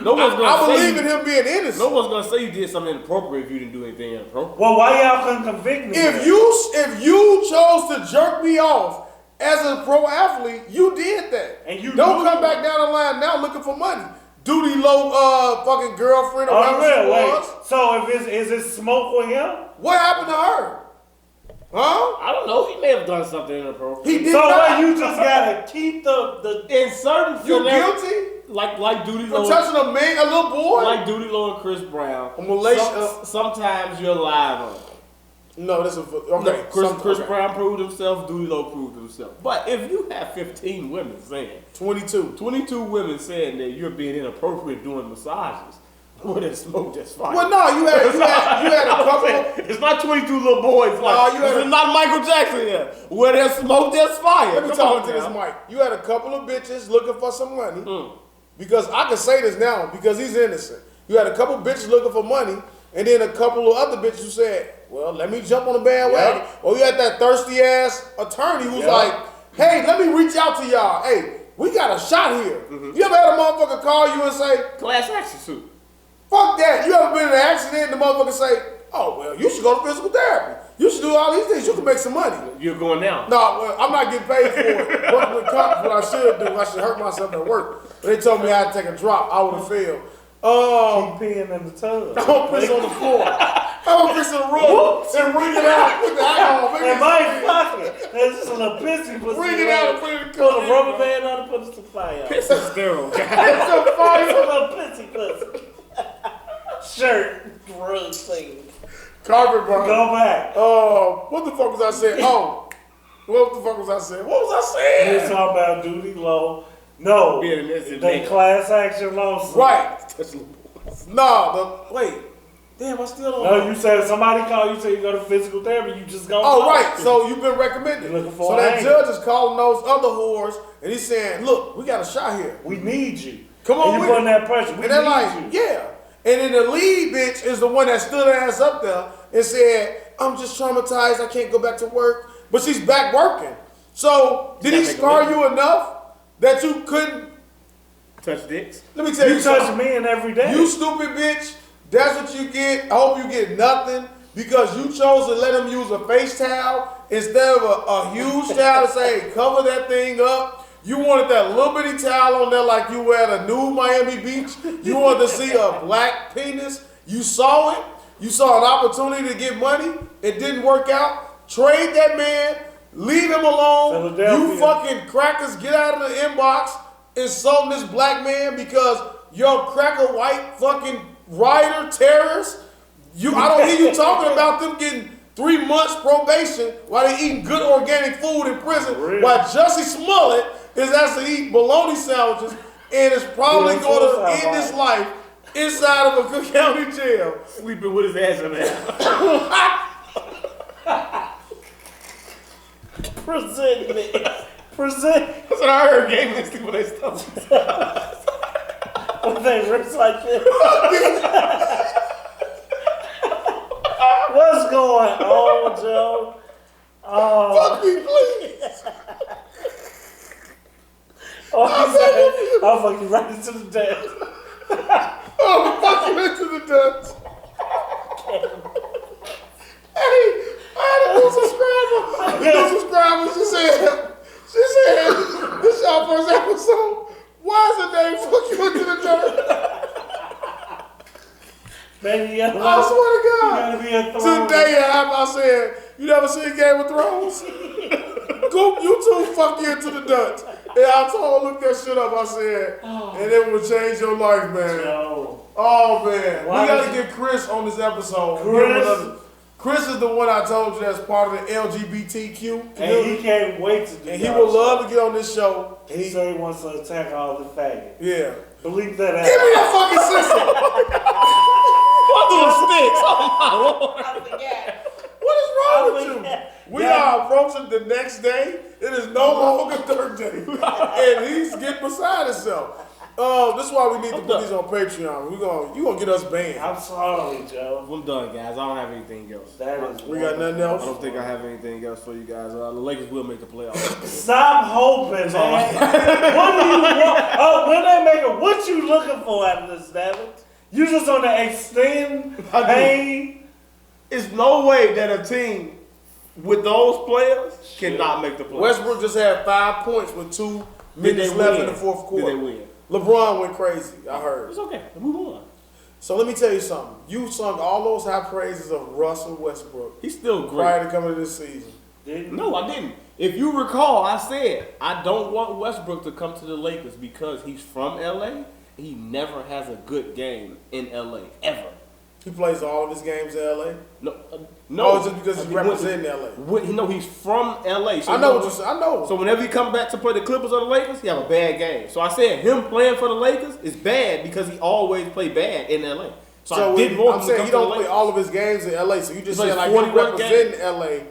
No one's I gonna say believe in him being innocent. No one's gonna say you did something inappropriate if you didn't do anything inappropriate. Well, why y'all couldn't convict me? If then? you chose to jerk me off as a pro athlete, you did that. And you don't knew- come back down the line now looking for money. Duty low fucking girlfriend or Oh, whatever she real? Wait. was. So is it smoke with him? What happened to her? Huh? I don't know. He may have done something inappropriate. He did So not. what? You just gotta keep the. In certain You celeb- guilty like Duty for Low, touching a man, a little boy? like Duty Low and Chris Brown. Malaysia. Sometimes you're live on. No, this is okay. No, Chris okay. Brown proved himself. Duty Low proved himself. But if you have 15 women saying 22 women saying that you're being inappropriate doing massages, well, that smoke that's fire. Well, no, you had a couple. It's not 22 little boys. Like, you had it's not Michael Jackson here. Where there's smoke, there's fire. Let me Come talk on to this now. mic. You had a couple of bitches looking for some money. Because I can say this now because he's innocent. You had a couple bitches looking for money, and then a couple of other bitches who said, well, let me jump on the bandwagon. Yeah. Or you had that thirsty ass attorney who's Yeah. like, hey, let me reach out to y'all. Hey, we got a shot here. You ever had a motherfucker call you and say, Class action suit. Fuck that. You ever been in an accident and the motherfucker say, oh, well, you should go to physical therapy. You should do all these things. You can make some money. You're going now. No, well, I'm not getting paid for it. Working with cops, what I should do, I should hurt myself at work. But they told me I had to take a drop. I would have failed. Keep peeing in the tub. I'm gonna piss on the floor. I'm gonna piss on the rug and bring it out with the alcohol. And my fucking, that's just a little pissy pussy. Bring it out and put it in the Put cup. a rubber band on it, put some fire on it. Piss is sterile, guys. It's a fire. It's a little pissy pussy. Shirt, rug thing. Carpet burn. Go back. What the fuck was I saying? Oh, what the fuck was I saying? What was I saying? You're talking about duty low. No, Being an innocent they man. class action lawsuit. Right. Wait. Damn, I still don't know. No, you said somebody called you, said you go to physical therapy, you just go. Oh, right. So you've been recommended. You're looking for So an that angle. judge is calling those other whores, and he's saying, look, we got a shot here. We need you. Come on and with you putting it. that pressure. We And they're need like, you. yeah. And then the lead bitch is the one that stood her ass up there and said, I'm just traumatized. I can't go back to work. But she's back working. So did he scar you enough that you couldn't Touch dicks. Let me tell you You touch something. me and every day. You stupid bitch. That's what you get. I hope you get nothing because you chose to let him use a face towel instead of a huge towel to say, hey, cover that thing up. You wanted that little bitty towel on there like you were at a new Miami Beach. You wanted to see a black penis. You saw it. You saw an opportunity to get money. It didn't work out. Trade that man. Leave him alone. You fucking crackers, get out of the inbox insulting this black man because you're a cracker white fucking rioter terrorist. I don't hear you talking about them getting 3 months probation while they eating good organic food in prison while Jussie Smollett is asked to eat bologna sandwiches and is probably going to end his life inside of a Cook County jail. Sleeping with his ass in there. Present me. Present. That's what I heard. Game and sleep with their stuff. What they wrist like this? What's going on, Joe? Fuck me, please. I'll fuck you right into the death. Oh, fuck you into the dust. Hey, I had a new subscriber. The new subscriber, she said, this is y'all first episode. Why is the name fuck you into the dirt? Baby, I swear to God. You gotta be a throne. Today, I said, you never seen Game of Thrones? Goop, you too, fuck you into the Dutch. And I told her, look that shit up, I said, and it will change your life, man. No. Oh, man. Why We got is to get Chris on this episode. Chris is the one I told you that's part of the LGBTQ And community. he can't wait to do And he would love to get on this show. He said he wants to attack all the faggots. Yeah. Believe that Give me that fucking sister. What the sticks? Oh my lord. I forgot. What is wrong with you? We are approaching the next day. It is no longer third day. And he's getting beside himself. This is why we need to put these on Patreon. You gonna get us banned. I'm sorry, Joe. I'm done, guys. I don't have anything else. That is We got nothing else? I don't think I have anything else for you guys. The Lakers will make the playoffs. Stop hoping, man. What do you want? Oh, when they make it, what you looking for out of this, David? You just on the extend pain. It's no way that a team with those players cannot make the playoffs. Westbrook just had 5 points with 2 minutes left in the fourth quarter. Did they win? LeBron went crazy, I heard. It's okay. Move on. So let me tell you something. You sung all those high praises of Russell Westbrook He's still great. prior to coming to this season. No, I didn't. If you recall, I said I don't want Westbrook to come to the Lakers because he's from LA. He never has a good game in LA ever. He plays all of his games in LA. No, Oh, just because he's representing LA. He's from LA. So I know what you're saying. I know. So whenever he comes back to play the Clippers or the Lakers, he have a bad game. So I said him playing for the Lakers is bad because he always play bad in LA. So I didn't want I'm him saying to he come don't to the play Lakers. all of his games in LA. So you just He saying plays like he 41 representing LA.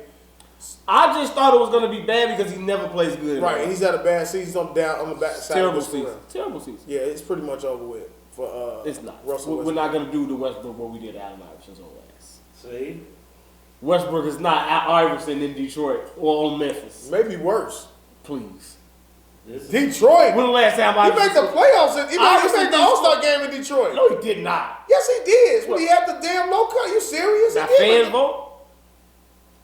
I just thought it was going to be bad because he never plays good. Right, and he's had a bad season. He's on the back side. Terrible of the season. square. Terrible season. Yeah, it's pretty much over with for It's not. Russell We're not going to do the Westbrook what we did to Allen Iverson's old ass. See? Westbrook is not Al Iverson in Detroit or on Memphis. Maybe worse. Please. Detroit. When the last time He made the playoffs. He made the All-Star game in Detroit. No, he did not. Yes, he did. When he had the damn low cut. You serious? That He did. fan vote?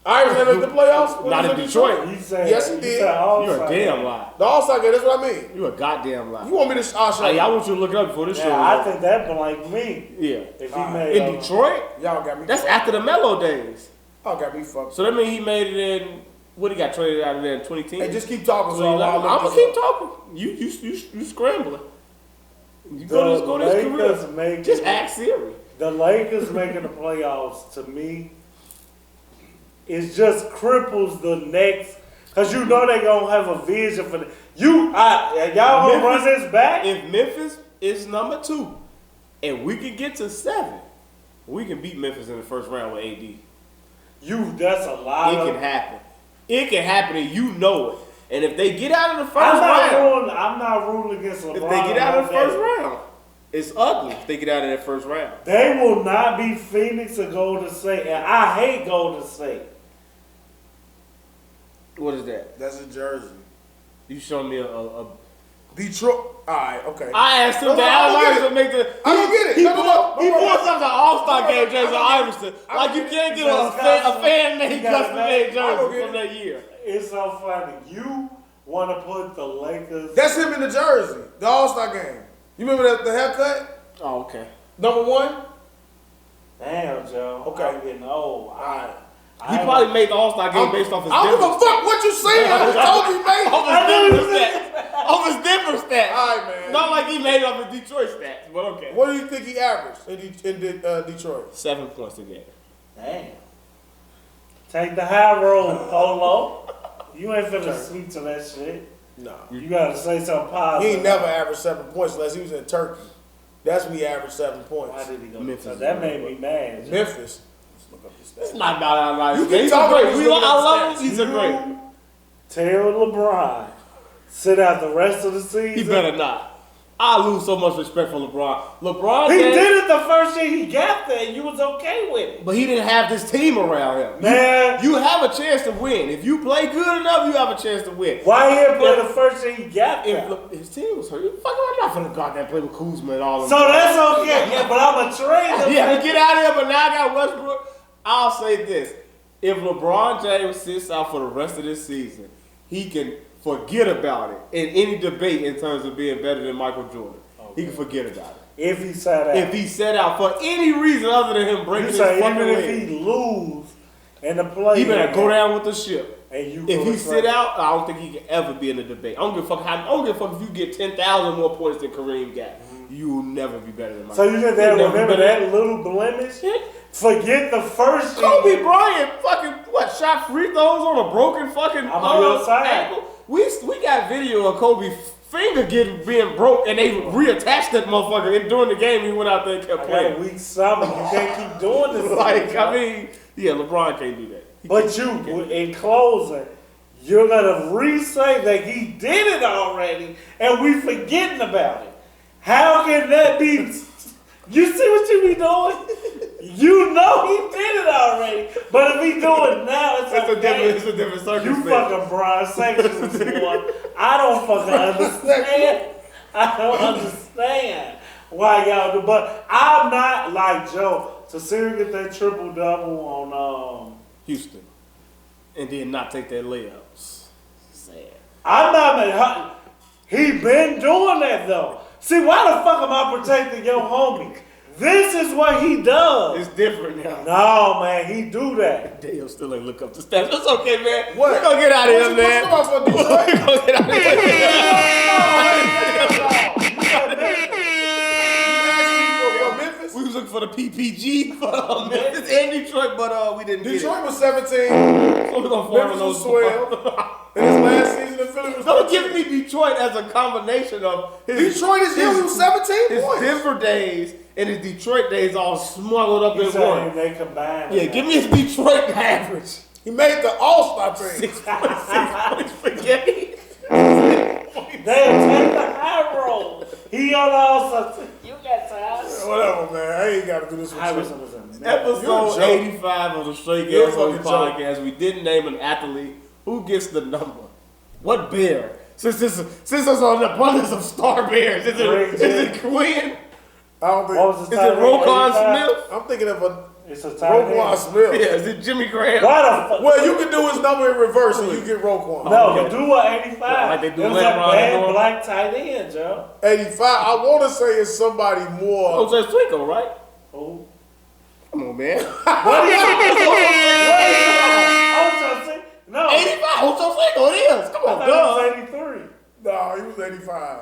Iverson made the playoffs. Not in Detroit. Yes, he did. You're a damn lie. The All-Star game. That's what I mean. You a goddamn lie. You want me to? I'll show you. I want you to look it up before this show. I think that blank me. Yeah. If he made In Detroit? Y'all got me. That's after the Melo days. Y'all got me fucked. So that means he made it in. What he got traded out of there in 2010? Hey, just keep talking. So I'm gonna keep talking. You scrambling. You go to his career. Just act Siri. The Lakers making the playoffs to me, it just cripples the next. Cause you know they gonna have a vision for y'all gonna run this back. If Memphis is number 2, and we can get to 7, we can beat Memphis in the first round with AD. That's a lot. It can happen. It can happen, and you know it. And if they get out of the first round, I'm not ruling against LeBron. if they get out of the first round, it's ugly. If they get out of that first round, they will not be Phoenix or Golden State, and I hate Golden State. what is that? That's a jersey. You showing me a Detroit. All right, okay. I asked him No, that I don't Iverson make the. I don't get it. He No, bought something All-Star game jersey of Iverson. Like you can't get a fan made custom made jersey from that year. It's so funny. You want to put the Lakers. That's him in the jersey. The All-Star game. You remember the haircut? Oh, okay. Number 1. Damn, Joe. Okay. I'm getting old. All right. He probably made the All-Star game based off his I don't give a Denver fuck what you saying. I just told you, man. off his Denver stats. All right, man. Not like he made it off his Detroit stats, but okay. What do you think he averaged in Detroit? 7 points a game. Damn. Take the high road, Polo. You ain't finna sweep to that shit. Nah. You gotta say something He positive. ain't never averaged 7 points unless he was in Turkey. That's when he averaged 7 points. Why did he go? Memphis. So that made me mad. Memphis. Let's look up his It's stats. not about our life. You keep He's talking, great. he's I looking at the love him. stats. He's a great. Tell LeBron sit out the rest of the season. He better not. I lose so much respect for LeBron. LeBron He James, did it the first year he got there, and you was okay with it. but he didn't have this team around him. Man, You have a chance to win. If you play good enough, you have a chance to win. why he didn't play the first year he got there? If his team was hurt, fuck, I'm not gonna go out there and play with Kuzma and all of So them. that's okay. Yeah, but I'm a trade him. Yeah, get out of here, but now I got Westbrook. I'll say this. If LeBron James sits out for the rest of this season, he can forget about it in any debate in terms of being better than Michael Jordan. He can forget about it. If he sat out. If he sat out for any reason other than him breaking You his say fucking even if leg, he lose in the play, he better go down with the ship. And you If go he sit out, I don't think he can ever be in the debate. I don't give a fuck. I don't give a fuck if you get 10,000 more points than Kareem got. You will never be better than Michael. So you think they'll You'll never be remember better that little blemish? Forget the first year. Kobe Bryant fucking shot free throws on a broken fucking I'm on your side. ankle. We got video of Kobe's finger being broke and they reattached that motherfucker. And during the game he went out there and kept I got playing. a weak stomach. You can't keep doing this. Like, I mean, yeah, LeBron can't do that. But you, in closing, you're gonna re-say that he did it already, and we forgetting about it. How can that be? You see what you be doing? You know he did it already, but if he do it now, it's okay. It's a different circumstance. You fucking Brian Sanctions, boy. I don't fucking understand. I don't understand why y'all do. But I'm not like Joe. To seriously get that triple double on Houston, and then not take their layups. Sad. I'm not. He been doing that though. See, why the fuck am I protecting your homie? This is what he does. It's different now. No, man, he do that. Daeo still ain't look up the stats. It's okay, man. What? We're gonna get out of here, man. What's up for Detroit? We're gonna get out of Memphis? We was looking for the PPG for Memphis and Detroit, but we didn't Detroit get was 17. it. So we're gonna form Memphis was 12. And his last season in Philly was Don't 13. give me Detroit as a combination of his Detroit is here. He was 17 his points. Denver days and his Detroit days all smuggled up in He's saying one. they combine. Yeah, give me his Detroit average. He made the All-Star team. 6.6 points for Gay. They'll take the high road. He on also. You got time. Whatever, man. I ain't got to do this with Iverson you. was a man. You're a Episode joke. 85 of the Straight You're a Gas Homie fucking joke. Podcast. We didn't name an athlete. Who gets the number? What bear Since it's on the abundance of star bears, is it Quinn? I don't think. What was the Is it Roquan Smith? I'm thinking of a It's a tight Roquan end. Smith. Yeah, is it Jimmy Graham? Why the fuck? Well, you can do his number in reverse and you get Roquan. No, you do a 85. Like they do it was later a on bad in the- black tight end, Joe. 85. I want to say it's somebody more. Jose Cinco, right? Oh. Come on, man. What is it? I was trying to say, no. 85. Jose Cinco, it is. Come I on, thought dog. it was 83. No, he was 85.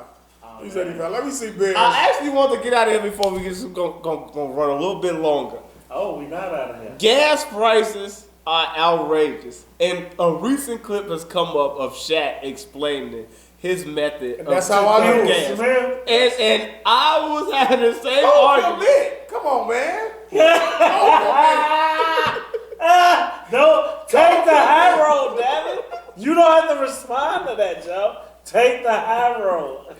He was 85. Let me see Bears. I actually want to get out of here before we get gonna run a little bit longer. Oh, we not out of here. Gas prices are outrageous, and a recent clip has come up of Shaq explaining his method. And that's how I do gas. it. And I was having the same Don't argument. commit. Come on, man. No, take the high road, damn it. You don't have to respond to that, Joe. Take the high road.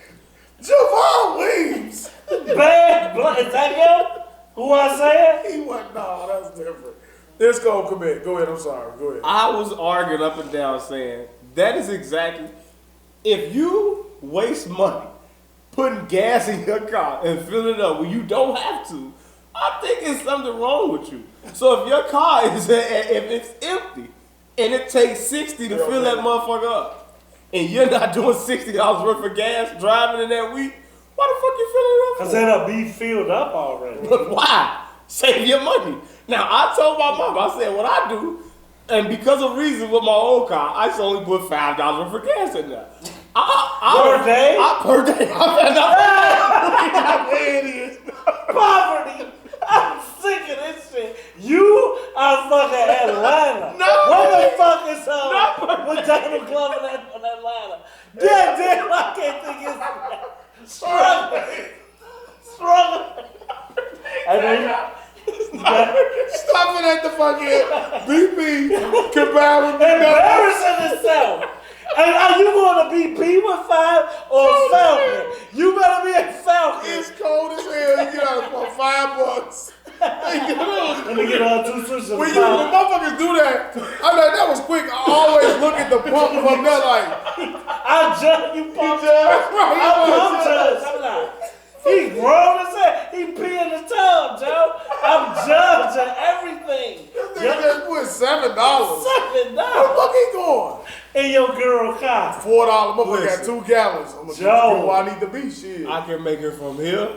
Javon Williams. Bad blood. Is that him? Who I said? He went, no, that's different. Let's go commit. Go ahead. I'm sorry. Go ahead. I was arguing up and down saying that is exactly, if you waste money putting gas in your car and filling it up when you don't have to, I think it's something wrong with you. So if your car is, if it's empty and it takes 60 to fill that motherfucker up, and you're not doing $60 worth of gas driving in that week, why the fuck you filling it up for? Because it'll be filled up already. But why? Save your money. Now, I told my mom, I said, what I do, and because of reason with my old car, I just only put $5 worth of gas in there. Per day? Per day. Poverty. I'm sick of this shit. You are fucking Atlanta. No. What the fuck is up with Donald Glover in Atlanta? God damn, I can't think it's struggling. And then Stopping at the fucking BP combined with embarrassing itself. And are you going to be P with 5 or Falcon? You better be a Falcon. It's cold as hell. You get out for $5. Let me get on 2 switches. When motherfuckers do that, I'm like, that was quick. I always look at the pump from there like, I judge you, pump judge. I'm judge. I'm like, he grown as hell. He pee in the tub, Joe. I'm judging everything. They just put $7. $7. Where the fuck he going? In your girl car. $4. Motherfucker got Listen. 2 gallons. I'm gonna Joe. get where I need to be. Shit. I can make it from here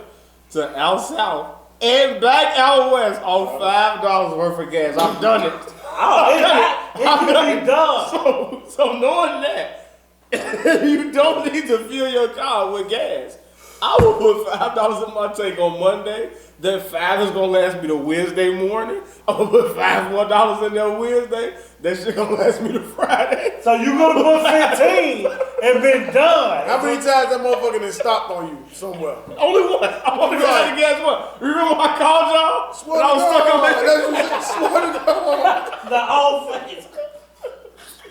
to out south and back out west on $5 worth of gas. I've done it. It can be done. So knowing that, you don't need to fill your car with gas. I will put $5 in my tank on Monday. That $5 is gonna last me to Wednesday morning. I'm gonna put $5 more in there Wednesday. That shit gonna last me to Friday. So you gonna put 15 and been done. How many times that motherfucker done stopped on you somewhere? Only one. I'm only going to gas one. Remember when I called y'all? Swear And I to was stuck on God. that. That's what you said. Swear to God. The old face.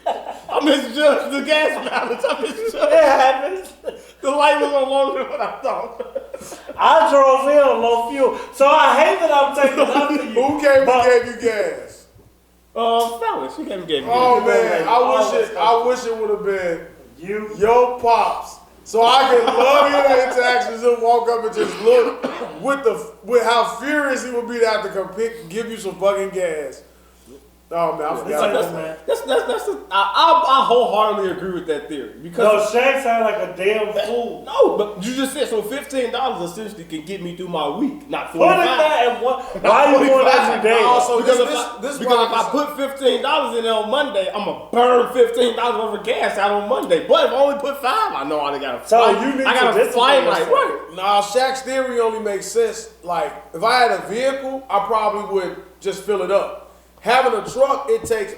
I misjudged the gas balance. I misjudged. It happens. The light was on longer than what I thought. I drove in on low fuel, so I hate that I'm taking up to you. Who gave you gas? Fellas, she gave me Oh man, I wish it would have been You. your pops. So I can love your interactions and walk up and just look with how furious he would be to have to come give you some fucking gas. Oh man, I forgot that, man. I wholeheartedly agree with that theory. No, Because Shaq sound like a damn fool. no, but you just said so $15 essentially can get me through my week, not $45. What is that and what? Why you going every day? Also, Because this if I put $15 in there on Monday, I'm gonna burn $15 worth of gas out on Monday. But if I only put $5, I know I gotta So fly. you need I to gotta fly discipline like yourself. right. Nah, Shaq's theory only makes sense. Like, if I had a vehicle, I probably would just fill it up. Having a truck,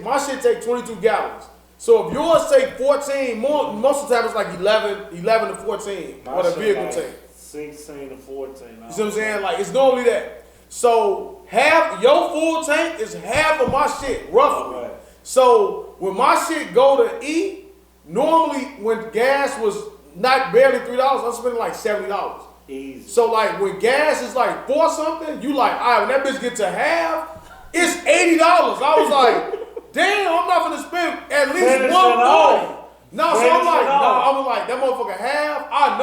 my shit takes 22 gallons. So if yours take 14, most of the time it's like 11 to 14, what a vehicle take. 16 to 14. You see what I'm saying? Like, it's normally that. So your full tank is half of my shit, roughly. Right. So when my shit go to E, normally when gas was not barely $3, I'm spending like $70. Easy. So like when gas is like 4 something, you like, all right, when that bitch get to half, it's $80. I was like, damn, I'm not gonna spend at least Finish one it off. No, so I'm like, no, I was like,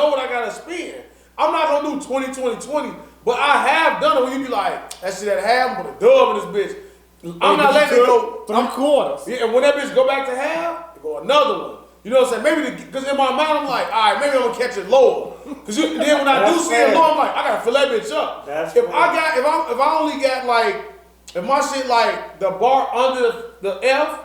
know what I gotta spend. I'm not gonna do 20, 20, 20, but I have done it when you be like, that shit that happened, but a dub in this bitch. I'm not letting it go 3/4. Yeah, and when that bitch go back to half, go another one. You know what I'm saying? Maybe because in my mind I'm like, all right, maybe I'm gonna catch it lower. Because then when I do see it low, I'm like, I gotta fill that bitch up. If I only got like, if my shit like the bar under the F,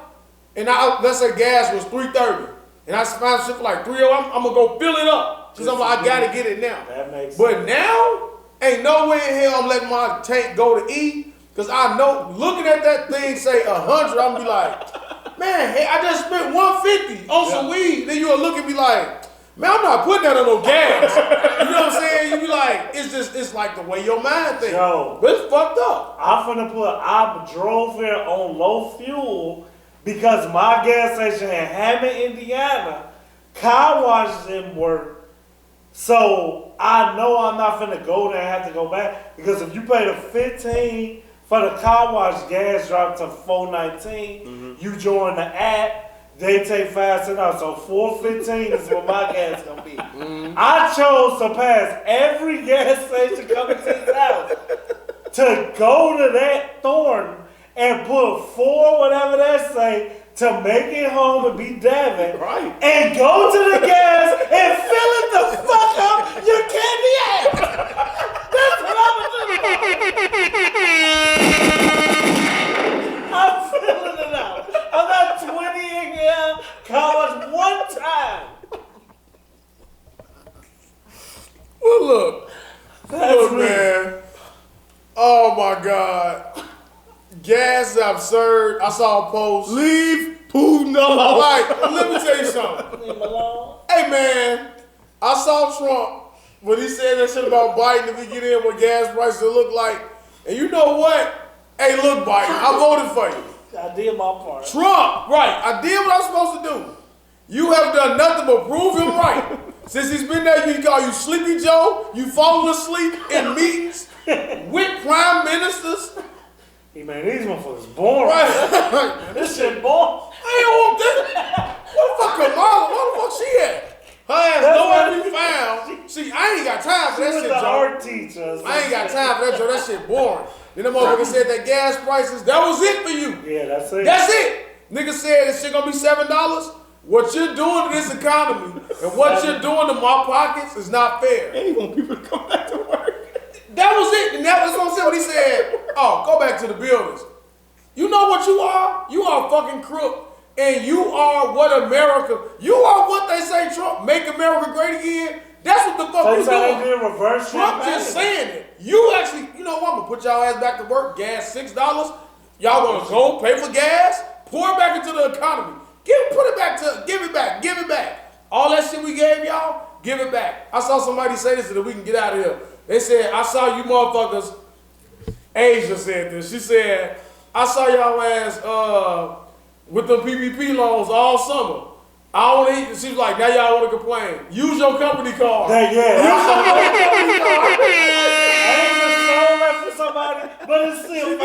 and let's say gas was 330, and I find shit for like 3.0, I'm gonna go fill it up. Cause I'm like, I gotta get it now. That makes sense. But now, ain't no way in hell I'm letting my tank go to E. Cause I know, looking at that thing say 100, I'm gonna be like, man, hey, I just spent 150 on some weed. Then you'll look and be like, man, I'm not putting that on no gas. You know what I'm saying? You be like, it's like the way your mind thinks. But it's fucked up. I drove here on low fuel because my gas station in Hammond, Indiana, car washes didn't work. So I know I'm not finna go there and have to go back because if you pay the 15 for the car wash, gas dropped to $4.19. You join the app, they take 5 cents out. So $4.15 is what my gas gonna be. I chose to pass every gas station coming to this house to go to that Thornton and put 4 whatever that say to make it home and be Devin. Right. And go to the gas and fill it the fuck up your candy ass. That's what I'm doing. I'm filling it out. I'm not 20 in here. College one time. Well, look, man. Oh my God. Gas is absurd. I saw a post. Leave Putin alone. Like, let me tell you something. Leave him alone. Hey man, I saw Trump when he said that shit about Biden if we get in what gas prices will look like. And you know what? Hey, look, Biden, I voted for you. I did my part. Trump, right? I did what I was supposed to do. You have done nothing but prove him right. Since he's been there, you call you Sleepy Joe. You falling asleep in meetings with prime ministers. Hey man, these motherfuckers boring. Right. This shit boring. I ain't want that. What the fuck Kamala? Where the fuck she at? Her ass nowhere to be found. See, I ain't got time for that shit, the Joe. art teacher. I ain't got time for that, Joe. That shit boring. Then the motherfucker said that gas prices, that was it for you. Yeah, that's it. That's it. Nigga said this shit gonna be $7. What you're doing to this economy and what you're doing to my pockets is not fair. And he want people to come back to work. That was it. And that was what I'm saying when he said, oh, go back to the buildings. You know what you are? You are a fucking crook. And you are what America, you are what they say Trump, make America great again. That's what the fuck you doing. They did reverse Trump just saying it. You actually, you know what, I'm gonna put y'all ass back to work, gas $6. Y'all gonna go pay for gas, pour it back into the economy. Give it back. All that shit we gave y'all, give it back. I saw somebody say this so that we can get out of here. They said, I saw you motherfuckers, Asia said this. She said, I saw y'all ass with them PPP loans all summer. I don't want to eat. She was like, now y'all want to complain. Use your company card. Yeah. I ain't just sold that for somebody, but it's still I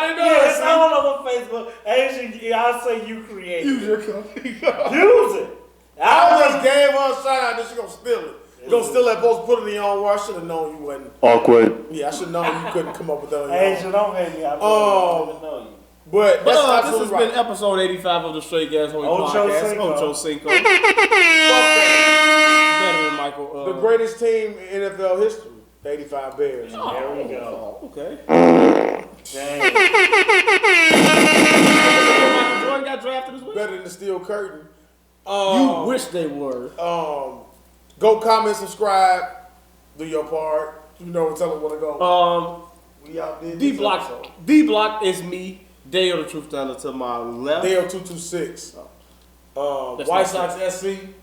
didn't know it's all over Facebook. Asian, I say you create. Use your company card. Use it. I just gave her a shout out that she gonna steal it. You gonna steal that post, put it in your own word. I should have known you wasn't. Awkward. Yeah, I should have known you couldn't come up with that on your Asian, own. don't hate me. I don't even know you. But that's This absolutely has right. been episode 85 of the Straight Gas Homie Ocho Podcast. Cinco. Ocho Cinco. Fuck that. Better than Michael. The greatest team in NFL history, the 85 Bears. There we go. Okay. Dang. Michael Jordan got drafted as well. Better than the steel curtain. You wish they were. Go comment, subscribe, do your part. You know, tell them where to go. We out there. Dblock is me. Daeo the Truth Teller to my left. Daeo 226. That's WhitesoxSC.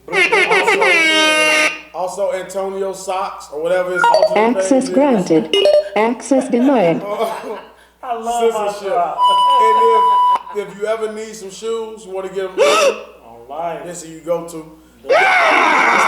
Also Antonio Socks or whatever his alternate Access page is. granted. Access denied. I love my Censorship. drop. And if you ever need some shoes, you want to get them ready, Online. that's who you go to. He's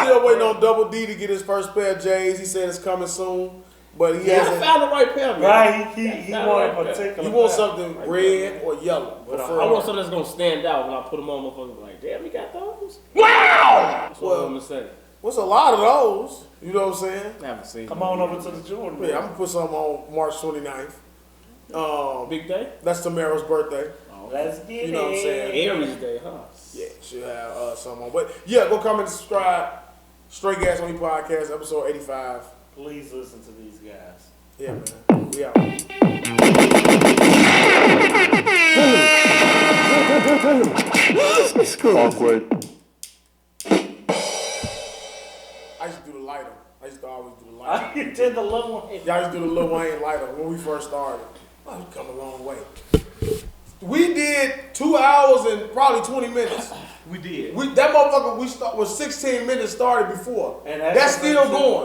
still waiting on Double D to get his first pair of J's. He said it's coming soon, but he I hasn't. found the right pair, man. Right, he wanted particular. He wants something red or yellow. I want something that's gonna stand out when I put them on. Motherfuckers like, damn, you got those? Wow! That's what I'm gonna say. What's a lot of those? You know what I'm saying? I haven't seen. Come on over to the Jordan. Yeah, I'm gonna put something on March 29th. Big day. That's Tamara's birthday. Let's get You know what I'm saying? Aries day, huh? Yeah, she'll have something on. But yeah, go comment and subscribe. Straight Gas Homie Podcast, episode 85. Please listen to these guys. Yeah, man. We out. Awkward. I used to do the lighter. I used to always do the lighter. I did the little one. Yeah, I used to do the Lil Wayne lighter when we first started. Oh, we've come a long way. We did 2 hours and probably 20 minutes. We did. That motherfucker was 16 minutes started before. And that's still going.